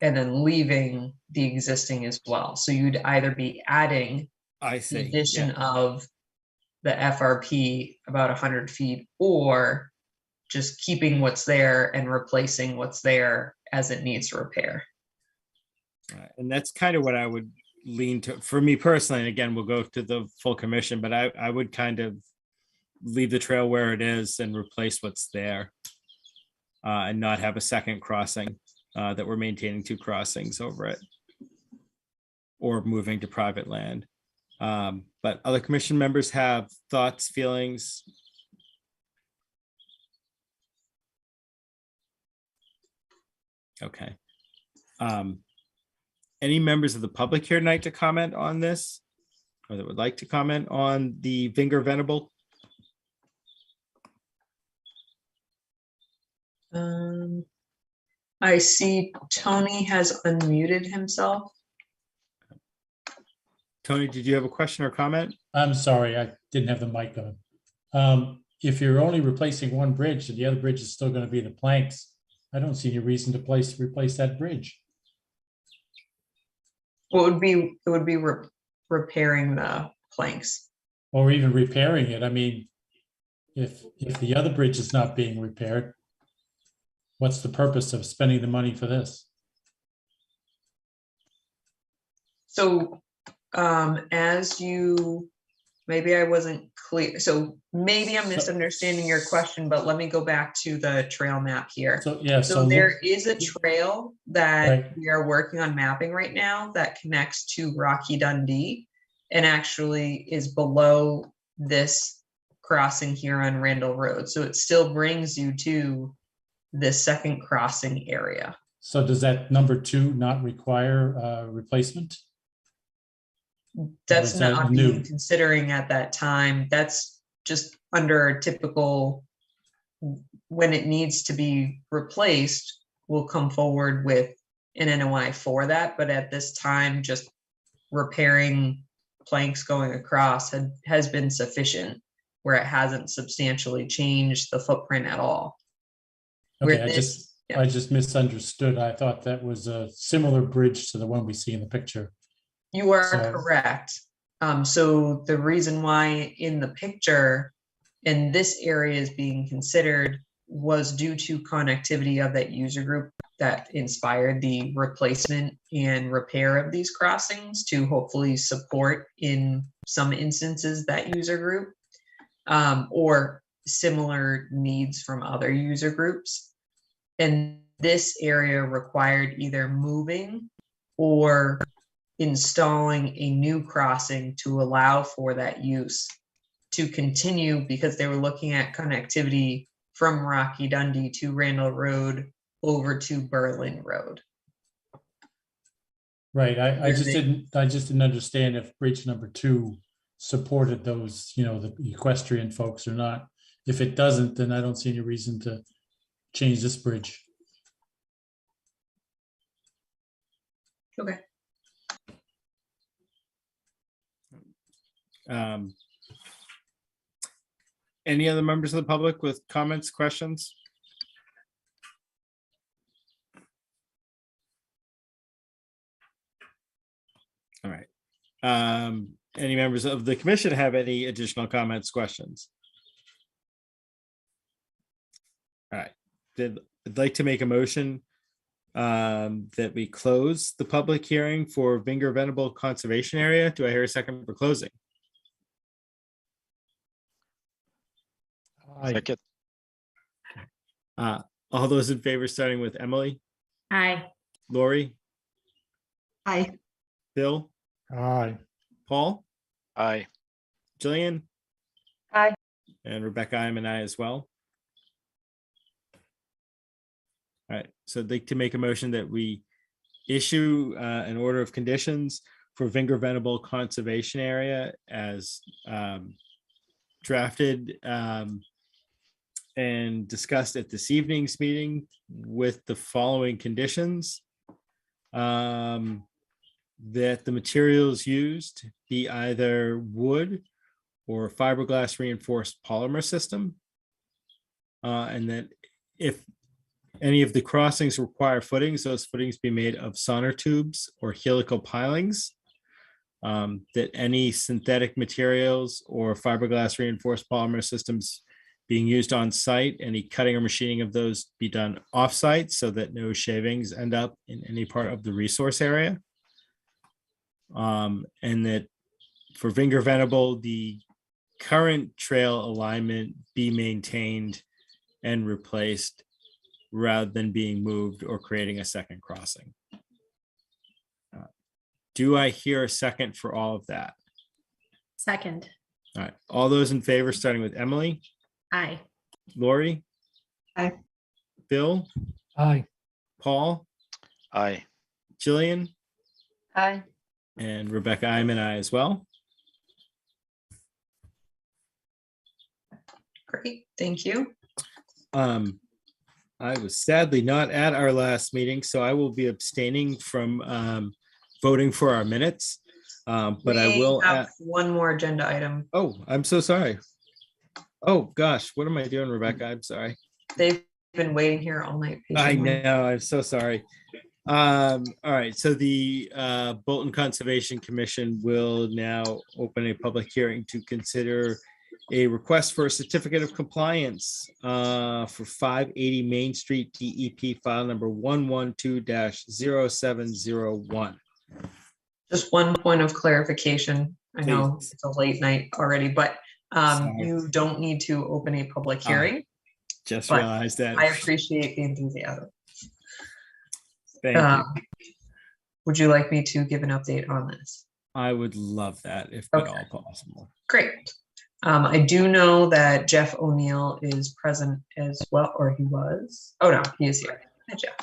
F: and then leaving the existing as well. So you'd either be adding
A: I
F: the
A: see.
F: addition
A: Yeah.
F: of the FRP about 100 feet, or just keeping what's there and replacing what's there as it needs repair.
A: And that's kind of what I would lean to, for me personally. And again, we'll go to the full commission, but I would kind of leave the trail where it is and replace what's there. And not have a second crossing, that we're maintaining 2 crossings over it. Or moving to private land. But other commission members have thoughts, feelings? Okay. Any members of the public here tonight to comment on this? Or that would like to comment on the Vinger Venable?
F: I see Tony has unmuted himself.
A: Tony, did you have a question or comment?
L: I'm sorry, I didn't have the mic on. If you're only replacing one bridge and the other bridge is still going to be the planks, I don't see any reason to replace that bridge.
F: Well, it would be repairing the planks.
L: Or even repairing it. I mean, if the other bridge is not being repaired, what's the purpose of spending the money for this?
F: So maybe I wasn't clear. So maybe I'm misunderstanding your question, but let me go back to the trail map here.
L: So, yeah.
F: So there is a trail that
L: Right.
F: we are working on mapping right now that connects to Rocky Dundee and actually is below this crossing here on Randall Road. So it still brings you to this second crossing area.
L: So does that number 2 not require replacement?
F: That's
L: is that
F: not
L: new?
F: being considering at that time. That's just under a typical, when it needs to be replaced, we'll come forward with an NOI for that. But at this time, just repairing planks going across has been sufficient, where it hasn't substantially changed the footprint at all.
L: Okay,
F: Where
L: I just misunderstood. I thought that was a similar bridge to the one we see in the picture.
F: You are
L: So-
F: correct. So the reason why in the picture and this area is being considered was due to connectivity of that user group that inspired the replacement and repair of these crossings to hopefully support in some instances that user group, or similar needs from other user groups. And this area required either moving or installing a new crossing to allow for that use to continue, because they were looking at connectivity from Rocky Dundee to Randall Road over to Berlin Road.
L: Right, I
F: Where
L: just
F: they-
L: didn't understand if bridge number 2 supported those, the equestrian folks or not. If it doesn't, then I don't see any reason to change this bridge.
F: Okay.
A: Any other members of the public with comments, questions? All right. Any members of the commission have any additional comments, questions? All right, I'd like to make a motion that we close the public hearing for Vinger Venable Conservation Area. Do I hear a second for closing?
K: Second.
A: All those in favor, starting with Emily,
B: Aye.
A: Lori,
C: Aye.
A: Bill,
J: Aye.
A: Paul,
K: Aye.
A: Jillian?
H: Aye.
A: And Rebecca, I'm an aye as well. All right, so I'd like to make a motion that we issue an order of conditions for Vinger Venable Conservation Area as drafted and discussed at this evening's meeting with the following conditions. That the materials used be either wood or fiberglass reinforced polymer system. And that if Any of the crossings require footings, those footings be made of sonotubes or helical pilings. That any synthetic materials or fiberglass reinforced polymer systems being used on site, any cutting or machining of those be done off-site so that no shavings end up in any part of the resource area. And that for Vinger Venable, the current trail alignment be maintained and replaced rather than being moved or creating a second crossing. Do I hear a second for all of that?
B: Second.
A: All right, all those in favor, starting with Emily,
B: Aye.
A: Lori?
C: Aye.
A: Bill,
J: Aye.
A: Paul,
K: Aye.
A: Jillian,
H: Aye.
A: and Rebecca, I'm an aye as well.
F: Great, thank you.
A: I was sadly not at our last meeting, so I will be abstaining from voting for our minutes. But I
F: We
A: will.
F: have one more agenda item.
A: Oh, I'm so sorry. Oh, gosh, what am I doing, Rebecca? I'm sorry.
F: They've been waiting here all night.
A: I
F: patiently.
A: know, I'm so sorry. All right, so the Bolton Conservation Commission will now open a public hearing to consider a request for a certificate of compliance for 580 Main Street, DEP file number 112-0701.
F: Just one point of clarification. I know
A: Please.
F: it's a late night already, but
A: Sorry.
F: you don't need to open a public hearing.
A: Just
F: But
A: realized that.
F: I appreciate the enthusiasm.
A: Thank you.
F: Would you like me to give an update on this?
A: I would love that if at
F: Okay.
A: all possible.
F: Great. I do know that Jeff O'Neill is present as well, or he was. Oh no, he is here. Hi, Jeff.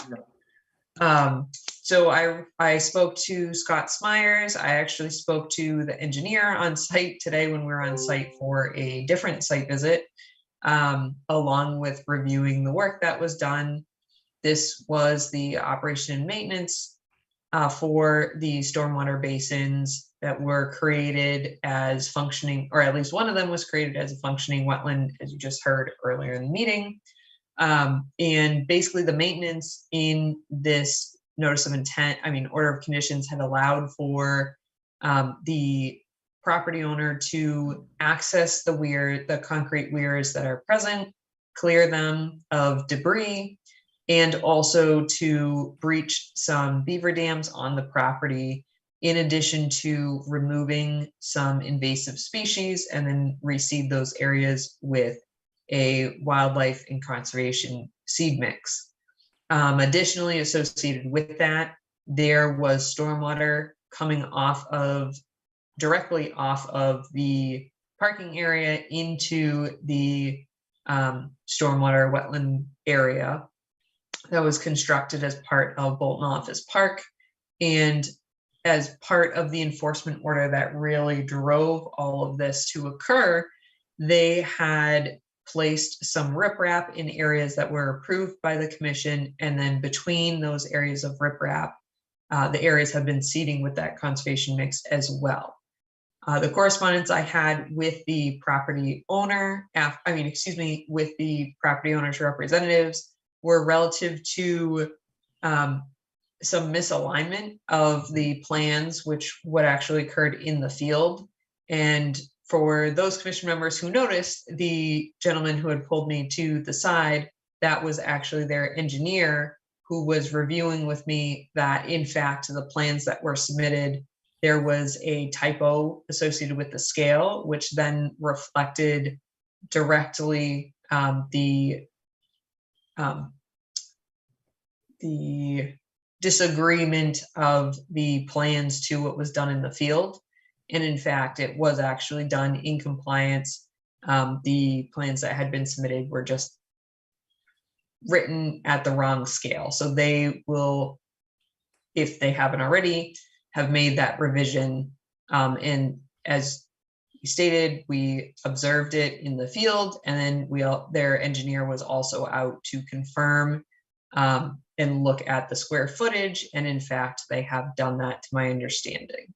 F: So I spoke to Scott Smyers. I actually spoke to the engineer on site today when we were on site for a different site visit, along with reviewing the work that was done. This was the operation and maintenance for the stormwater basins that were created as functioning, or at least one of them was created as a functioning wetland, as you just heard earlier in the meeting. And basically the maintenance in this notice of intent, order of conditions, had allowed for the property owner to access the concrete weirs that are present, clear them of debris, and also to breach some beaver dams on the property, in addition to removing some invasive species and then reseed those areas with a wildlife and conservation seed mix. Additionally, associated with that, there was stormwater coming directly off of the parking area into the stormwater wetland area that was constructed as part of Bolton Office Park. And as part of the enforcement order that really drove all of this to occur, they had placed some riprap in areas that were approved by the commission, and then between those areas of riprap, the areas have been seeding with that conservation mix as well. The correspondence I had with the property owner, with the property owner's representatives, were relative to some misalignment of the plans, which what actually occurred in the field. And for those commission members who noticed, the gentleman who had pulled me to the side, that was actually their engineer who was reviewing with me that, in fact, the plans that were submitted, there was a typo associated with the scale, which then reflected directly the disagreement of the plans to what was done in the field. And in fact, it was actually done in compliance. The plans that had been submitted were just written at the wrong scale. So they will, if they haven't already, have made that revision. And as you stated, we observed it in the field, and then their engineer was also out to confirm and look at the square footage. And in fact, they have done that, to my understanding.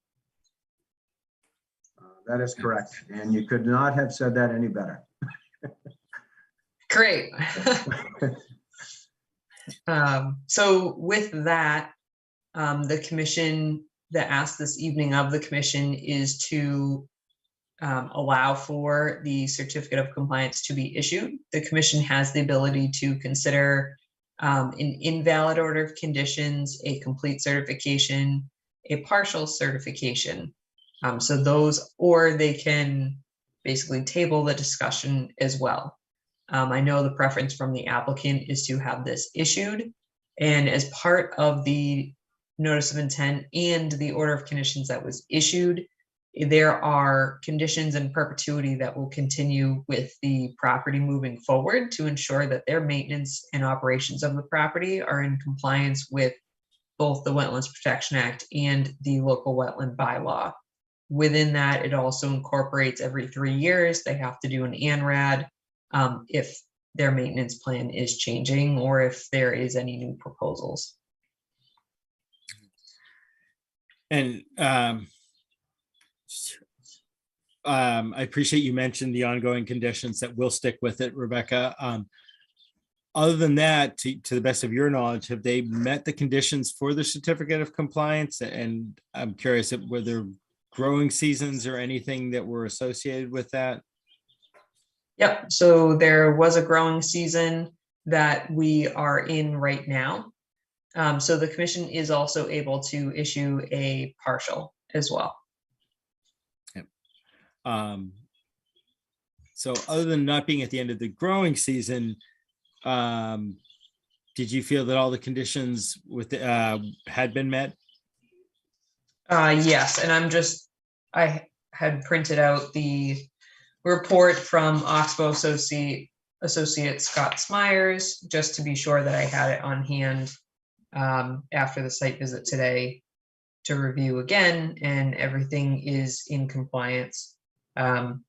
M: That is correct. And you could not have said that any better.
F: Great. So with that, the commission, the ask this evening of the commission is to allow for the certificate of compliance to be issued. The commission has the ability to consider an invalid order of conditions, a complete certification, a partial certification. So those, or they can basically table the discussion as well. I know the preference from the applicant is to have this issued, and as part of the notice of intent and the order of conditions that was issued, there are conditions in perpetuity that will continue with the property moving forward to ensure that their maintenance and operations of the property are in compliance with both the Wetlands Protection Act and the local wetland bylaw. Within that, it also incorporates every 3 years, they have to do an ANRAD if their maintenance plan is changing or if there is any new proposals.
A: And I appreciate you mentioned the ongoing conditions that will stick with it, Rebecca. Other than that, to the best of your knowledge, have they met the conditions for the certificate of compliance? And I'm curious if were there growing seasons or anything that were associated with that?
F: Yep, so there was a growing season that we are in right now. So the commission is also able to issue a partial as well.
A: Yep. So other than not being at the end of the growing season, did you feel that all the conditions with had been met?
F: Yes, and I had printed out the report from Oxbow Associate Scott Smyers, just to be sure that I had it on hand after the site visit today to review again, and everything is in compliance. And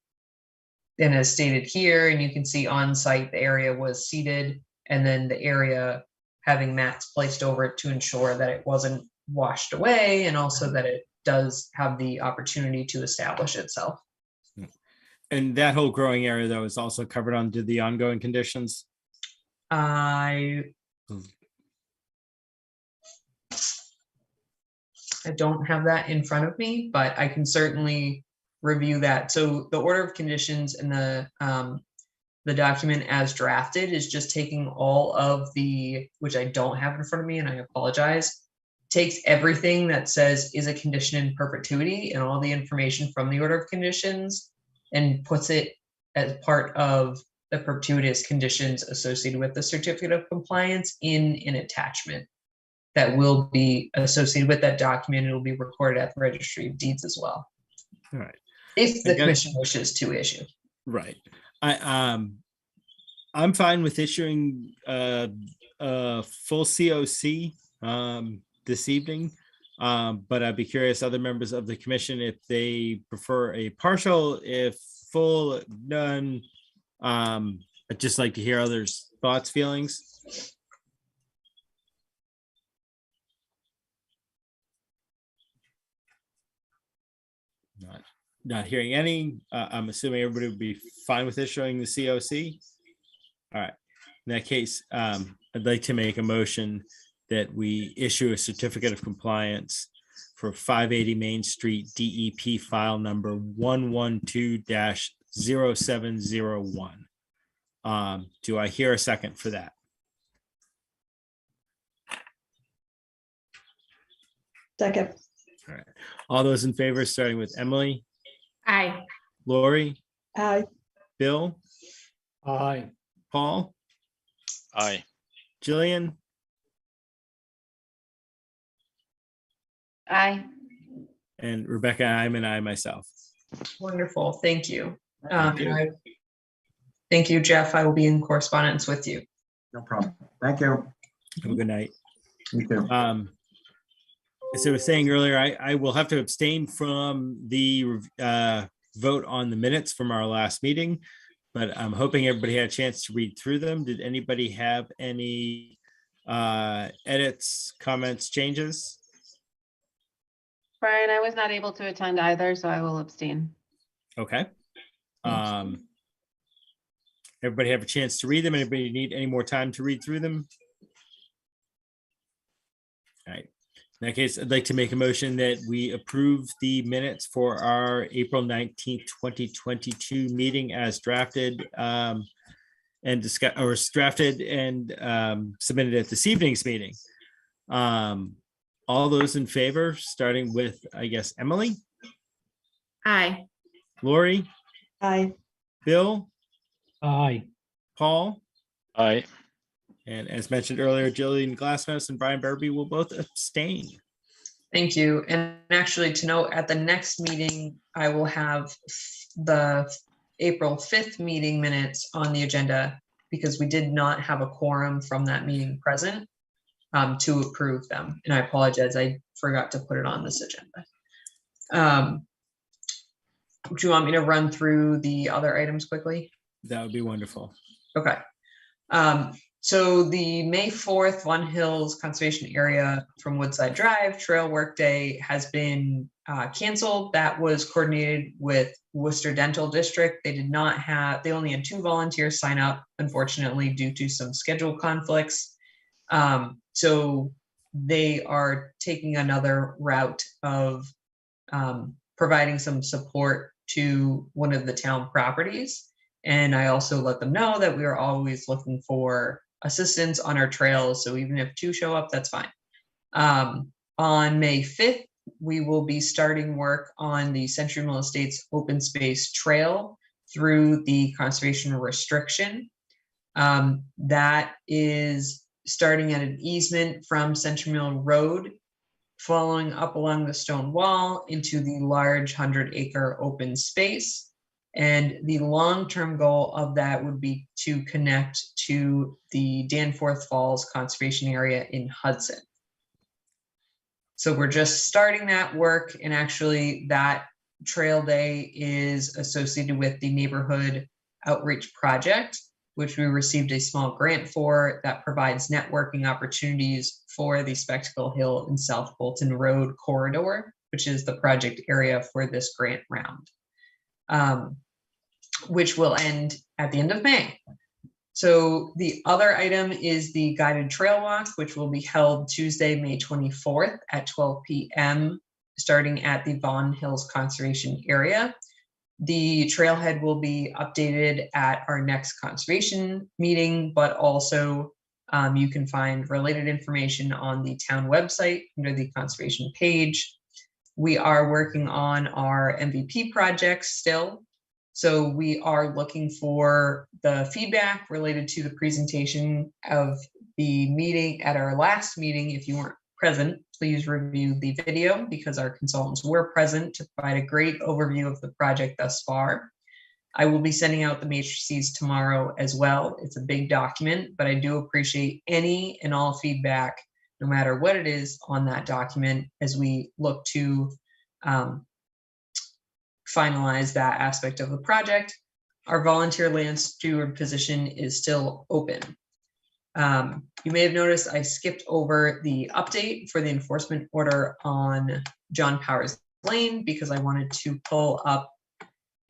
F: as stated here, and you can see on site, the area was seeded, and then the area having mats placed over it to ensure that it wasn't washed away, and also that it does have the opportunity to establish itself.
A: And that whole growing area, though, is also covered under the ongoing conditions?
F: I don't have that in front of me, but I can certainly review that. So the order of conditions and the document as drafted is just taking all of the, which I don't have in front of me, and I apologize, takes everything that says is a condition in perpetuity and all the information from the order of conditions and puts it as part of the perpetuitous conditions associated with the certificate of compliance in an attachment that will be associated with that document. It will be recorded at the registry of deeds as well.
A: All right.
F: If the commission wishes to issue.
A: Right. I'm fine with issuing a full COC this evening. But I'd be curious, other members of the commission, if they prefer a partial, if full, none. I'd just like to hear others' thoughts, feelings. Not hearing any. I'm assuming everybody would be fine with issuing the COC. All right. In that case, I'd like to make a motion that we issue a certificate of compliance for 580 Main Street, DEP file number 112-0701. Do I hear a second for that?
C: Second.
A: All right. All those in favor, starting with Emily,
B: Aye.
A: Lori,
C: Aye.
A: Bill,
J: Aye.
A: Paul,
K: Aye.
A: Jillian,
H: Aye.
A: and Rebecca. I'm an I myself.
F: Wonderful, thank you.
A: Thank you.
F: Thank you, Jeff. I will be in correspondence with you.
M: No problem. Thank you.
A: Have a good night.
M: You too.
A: As I was saying earlier, I will have to abstain from the vote on the minutes from our last meeting, but I'm hoping everybody had a chance to read through them. Did anybody have any edits, comments, changes?
H: Brian, I was not able to attend either, so I will abstain.
A: Okay. Everybody have a chance to read them. Anybody need any more time to read through them? In that case, I'd like to make a motion that we approve the minutes for our April 19th, 2022 meeting as drafted and discussed, or drafted and submitted at this evening's meeting. All those in favor, starting with, I guess, Emily,
B: Aye.
A: Lori,
C: Aye.
A: Bill,
J: Aye.
A: Paul,
K: Aye.
A: and as mentioned earlier, Jillian Glasshouse and Brian Burby will both abstain.
F: Thank you. And actually, to note, at the next meeting, I will have the April 5th meeting minutes on the agenda because we did not have a quorum from that meeting present to approve them. And I apologize, I forgot to put it on this agenda. Do you want me to run through the other items quickly?
A: That would be wonderful.
F: Okay. So the May 4th Von Hills Conservation Area from Woodside Drive Trail Workday has been canceled. That was coordinated with Worcester Dental District. They only had 2 volunteers sign up, unfortunately, due to some schedule conflicts. So they are taking another route of providing some support to one of the town properties. And I also let them know that we are always looking for assistance on our trails. So even if 2 show up, that's fine. On May 5th, we will be starting work on the Century Mill Estates open space trail through the conservation restriction. That is starting at an easement from Century Mill Road, following up along the stone wall into the large 100-acre open space. And the long-term goal of that would be to connect to the Danforth Falls Conservation Area in Hudson. So we're just starting that work, and actually that trail day is associated with the Neighborhood Outreach Project, which we received a small grant for that provides networking opportunities for the Spectacle Hill and South Bolton Road corridor, which is the project area for this grant round, which will end at the end of May. So the other item is the guided trail walk, which will be held Tuesday, May 24th at 12 p.m., starting at the Von Hills Conservation Area. The trailhead will be updated at our next conservation meeting, but also you can find related information on the town website under the conservation page. We are working on our MVP projects still. So we are looking for the feedback related to the presentation of the meeting at our last meeting. If you weren't present, please review the video because our consultants were present to provide a great overview of the project thus far. I will be sending out the matrices tomorrow as well. It's a big document, but I do appreciate any and all feedback, no matter what it is, on that document as we look to finalize that aspect of the project. Our volunteer land steward position is still open. You may have noticed I skipped over the update for the enforcement order on John Powers Lane because I wanted to pull up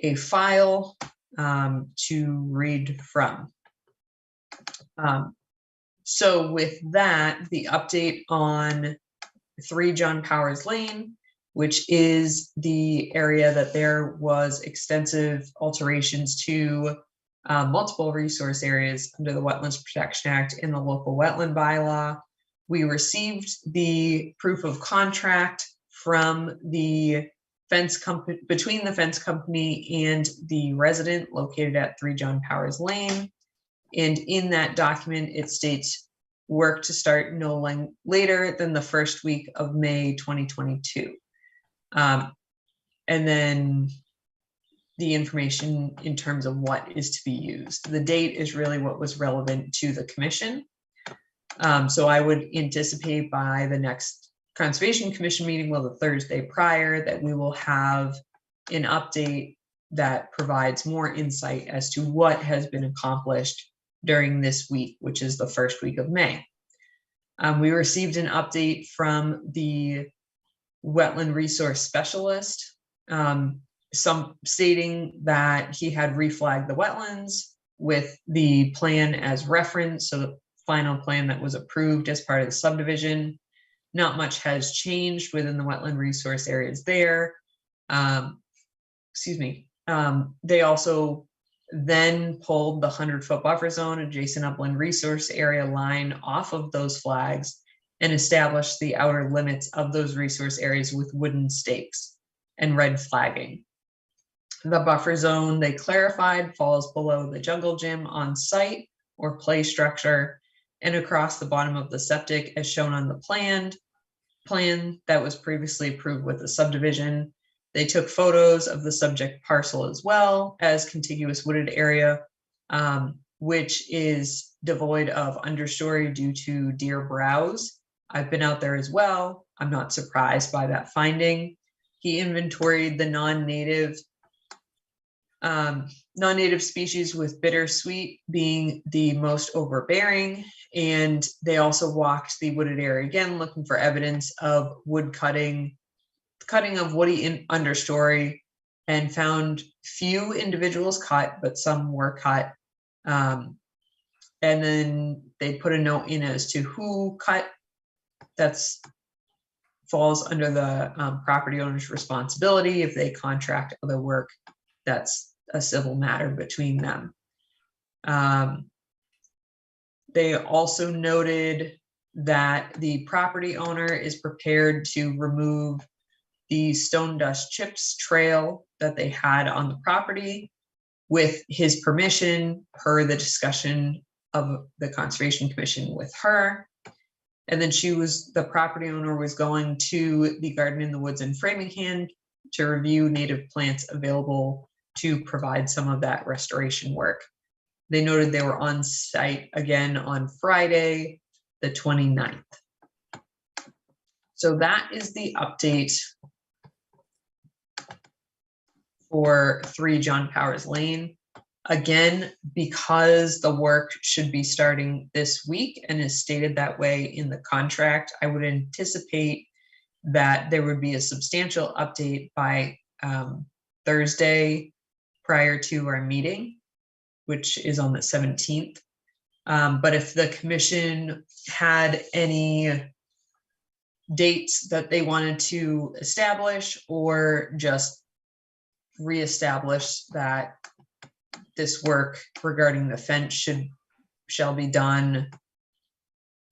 F: a file to read from. So with that, the update on 3 John Powers Lane, which is the area that there was extensive alterations to multiple resource areas under the Wetlands Protection Act and the local wetland bylaw. We received the proof of contract from the fence company, between the fence company and the resident located at 3 John Powers Lane. And in that document, it states work to start no later than the first week of May 2022. And then the information in terms of what is to be used. The date is really what was relevant to the commission. So I would anticipate by the next Conservation Commission meeting, well, the Thursday prior, that we will have an update that provides more insight as to what has been accomplished during this week, which is the first week of May. We received an update from the wetland resource specialist, some stating that he had reflagged the wetlands with the plan as reference, so the final plan that was approved as part of the subdivision. not much has changed within the wetland resource areas there. Excuse me. They also then pulled the 100-foot buffer zone adjacent upland resource area line off of those flags and established the outer limits of those resource areas with wooden stakes and red flagging. The buffer zone, they clarified, falls below the jungle gym on site or play structure and across the bottom of the septic as shown on the plan that was previously approved with the subdivision. They took photos of the subject parcel as well as contiguous wooded area, which is devoid of understory due to deer browse. I've been out there as well. I'm not surprised by that finding. He inventoried the non-native species, with bittersweet being the most overbearing. And they also walked the wooded area again, looking for evidence of wood cutting of woody understory, and found few individuals cut, but some were cut. And then they put a note in as to who cut. That's falls under the property owner's responsibility. If they contract other work, that's a civil matter between them. They also noted that the property owner is prepared to remove the stone dust chips trail that they had on the property with his permission, per the discussion of the Conservation Commission with her. And then the property owner was going to the Garden in the Woods in Framingham to review native plants available to provide some of that restoration work. They noted they were on site again on Friday, the 29th. So that is the update for 3 John Powers Lane. Again, because the work should be starting this week and is stated that way in the contract, I would anticipate that there would be a substantial update by Thursday prior to our meeting, which is on the 17th. But if the commission had any dates that they wanted to establish, or just reestablish that this work regarding the fence shall be done.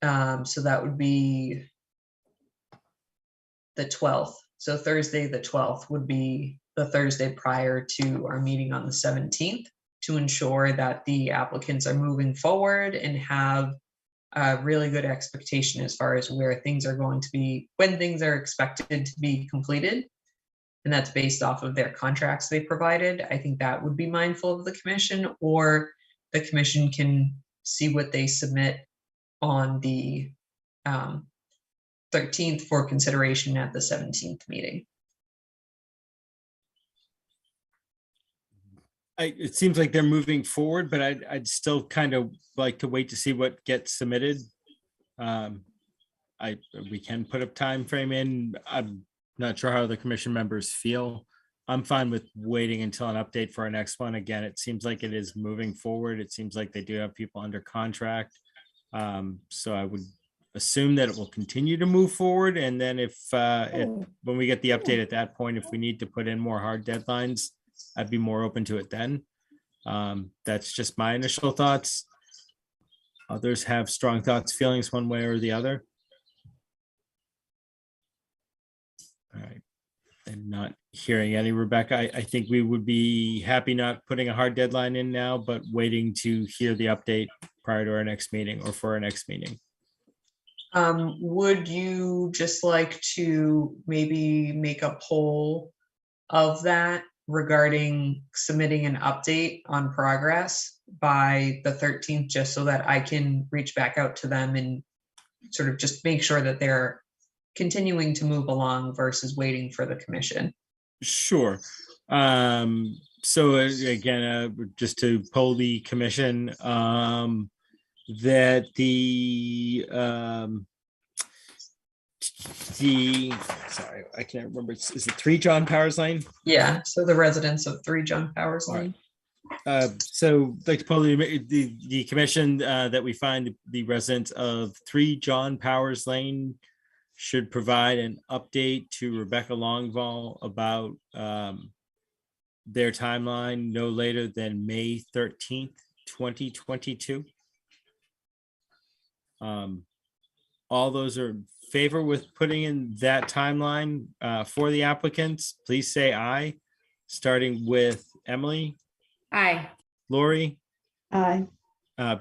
F: So that would be the 12th. So Thursday, the 12th would be the Thursday prior to our meeting on the 17th, to ensure that the applicants are moving forward and have a really good expectation as far as where things are going to be, when things are expected to be completed. And that's based off of their contracts they provided. I think that would be mindful of the commission, or the commission can see what they submit on the 13th for consideration at the 17th meeting.
A: It seems like they're moving forward, but I'd still kind of like to wait to see what gets submitted. We can put a time frame in. I'm not sure how the commission members feel. I'm fine with waiting until an update for our next one. Again, it seems like it is moving forward. It seems like they do have people under contract. So I would assume that it will continue to move forward. And then if when we get the update at that point, if we need to put in more hard deadlines, I'd be more open to it then. That's just my initial thoughts. Others have strong thoughts, feelings one way or the other. All right. I'm not hearing any, Rebecca. I think we would be happy not putting a hard deadline in now, but waiting to hear the update prior to our next meeting, or for our next meeting.
F: Would you just like to maybe make a poll of that regarding submitting an update on progress by the 13th, just so that I can reach back out to them and sort of just make sure that they're continuing to move along versus waiting for the commission?
A: Sure. So again, just to poll the commission, that the sorry, I can't remember. Is it 3 John Powers Lane?
F: Yeah. So the residents of 3 John Powers Lane.
A: So I'd like to poll the commission that we find the residents of 3 John Powers Lane should provide an update to Rebecca Longval about their timeline no later than May 13th, 2022. All those are in favor with putting in that timeline for the applicants, please say aye, starting with Emily,
B: Aye.
A: Lori,
C: Aye.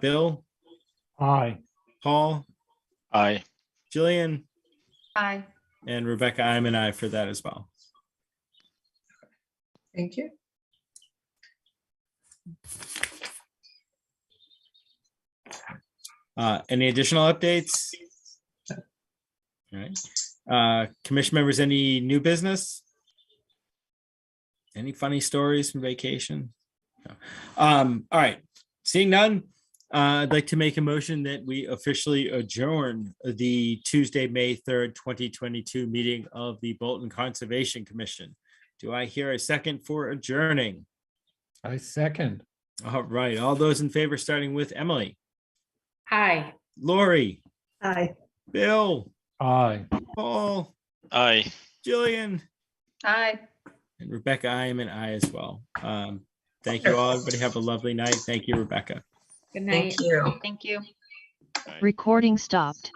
A: Bill,
J: Aye.
A: Paul,
K: Aye.
A: Jillian,
B: Aye.
A: and Rebecca, I'm an aye for that as well.
F: Thank you.
A: Any additional updates? All right. Commission members, any new business? Any funny stories from vacation? No. All right. Seeing none, I'd like to make a motion that we officially adjourn the Tuesday, May 3rd, 2022 meeting of the Bolton Conservation Commission. Do I hear a second for adjourning?
J: I second.
A: All right. All those in favor, starting with Emily,
B: Aye.
A: Lori,
C: Aye.
A: Bill,
J: Aye.
A: Paul,
K: Aye.
A: Jillian,
B: Aye.
A: and Rebecca, I am an aye as well. Thank you all. Everybody have a lovely night. Thank you, Rebecca.
B: Good night.
F: Thank you.
H: Thank you.
K: Aye.
N: Recording stopped.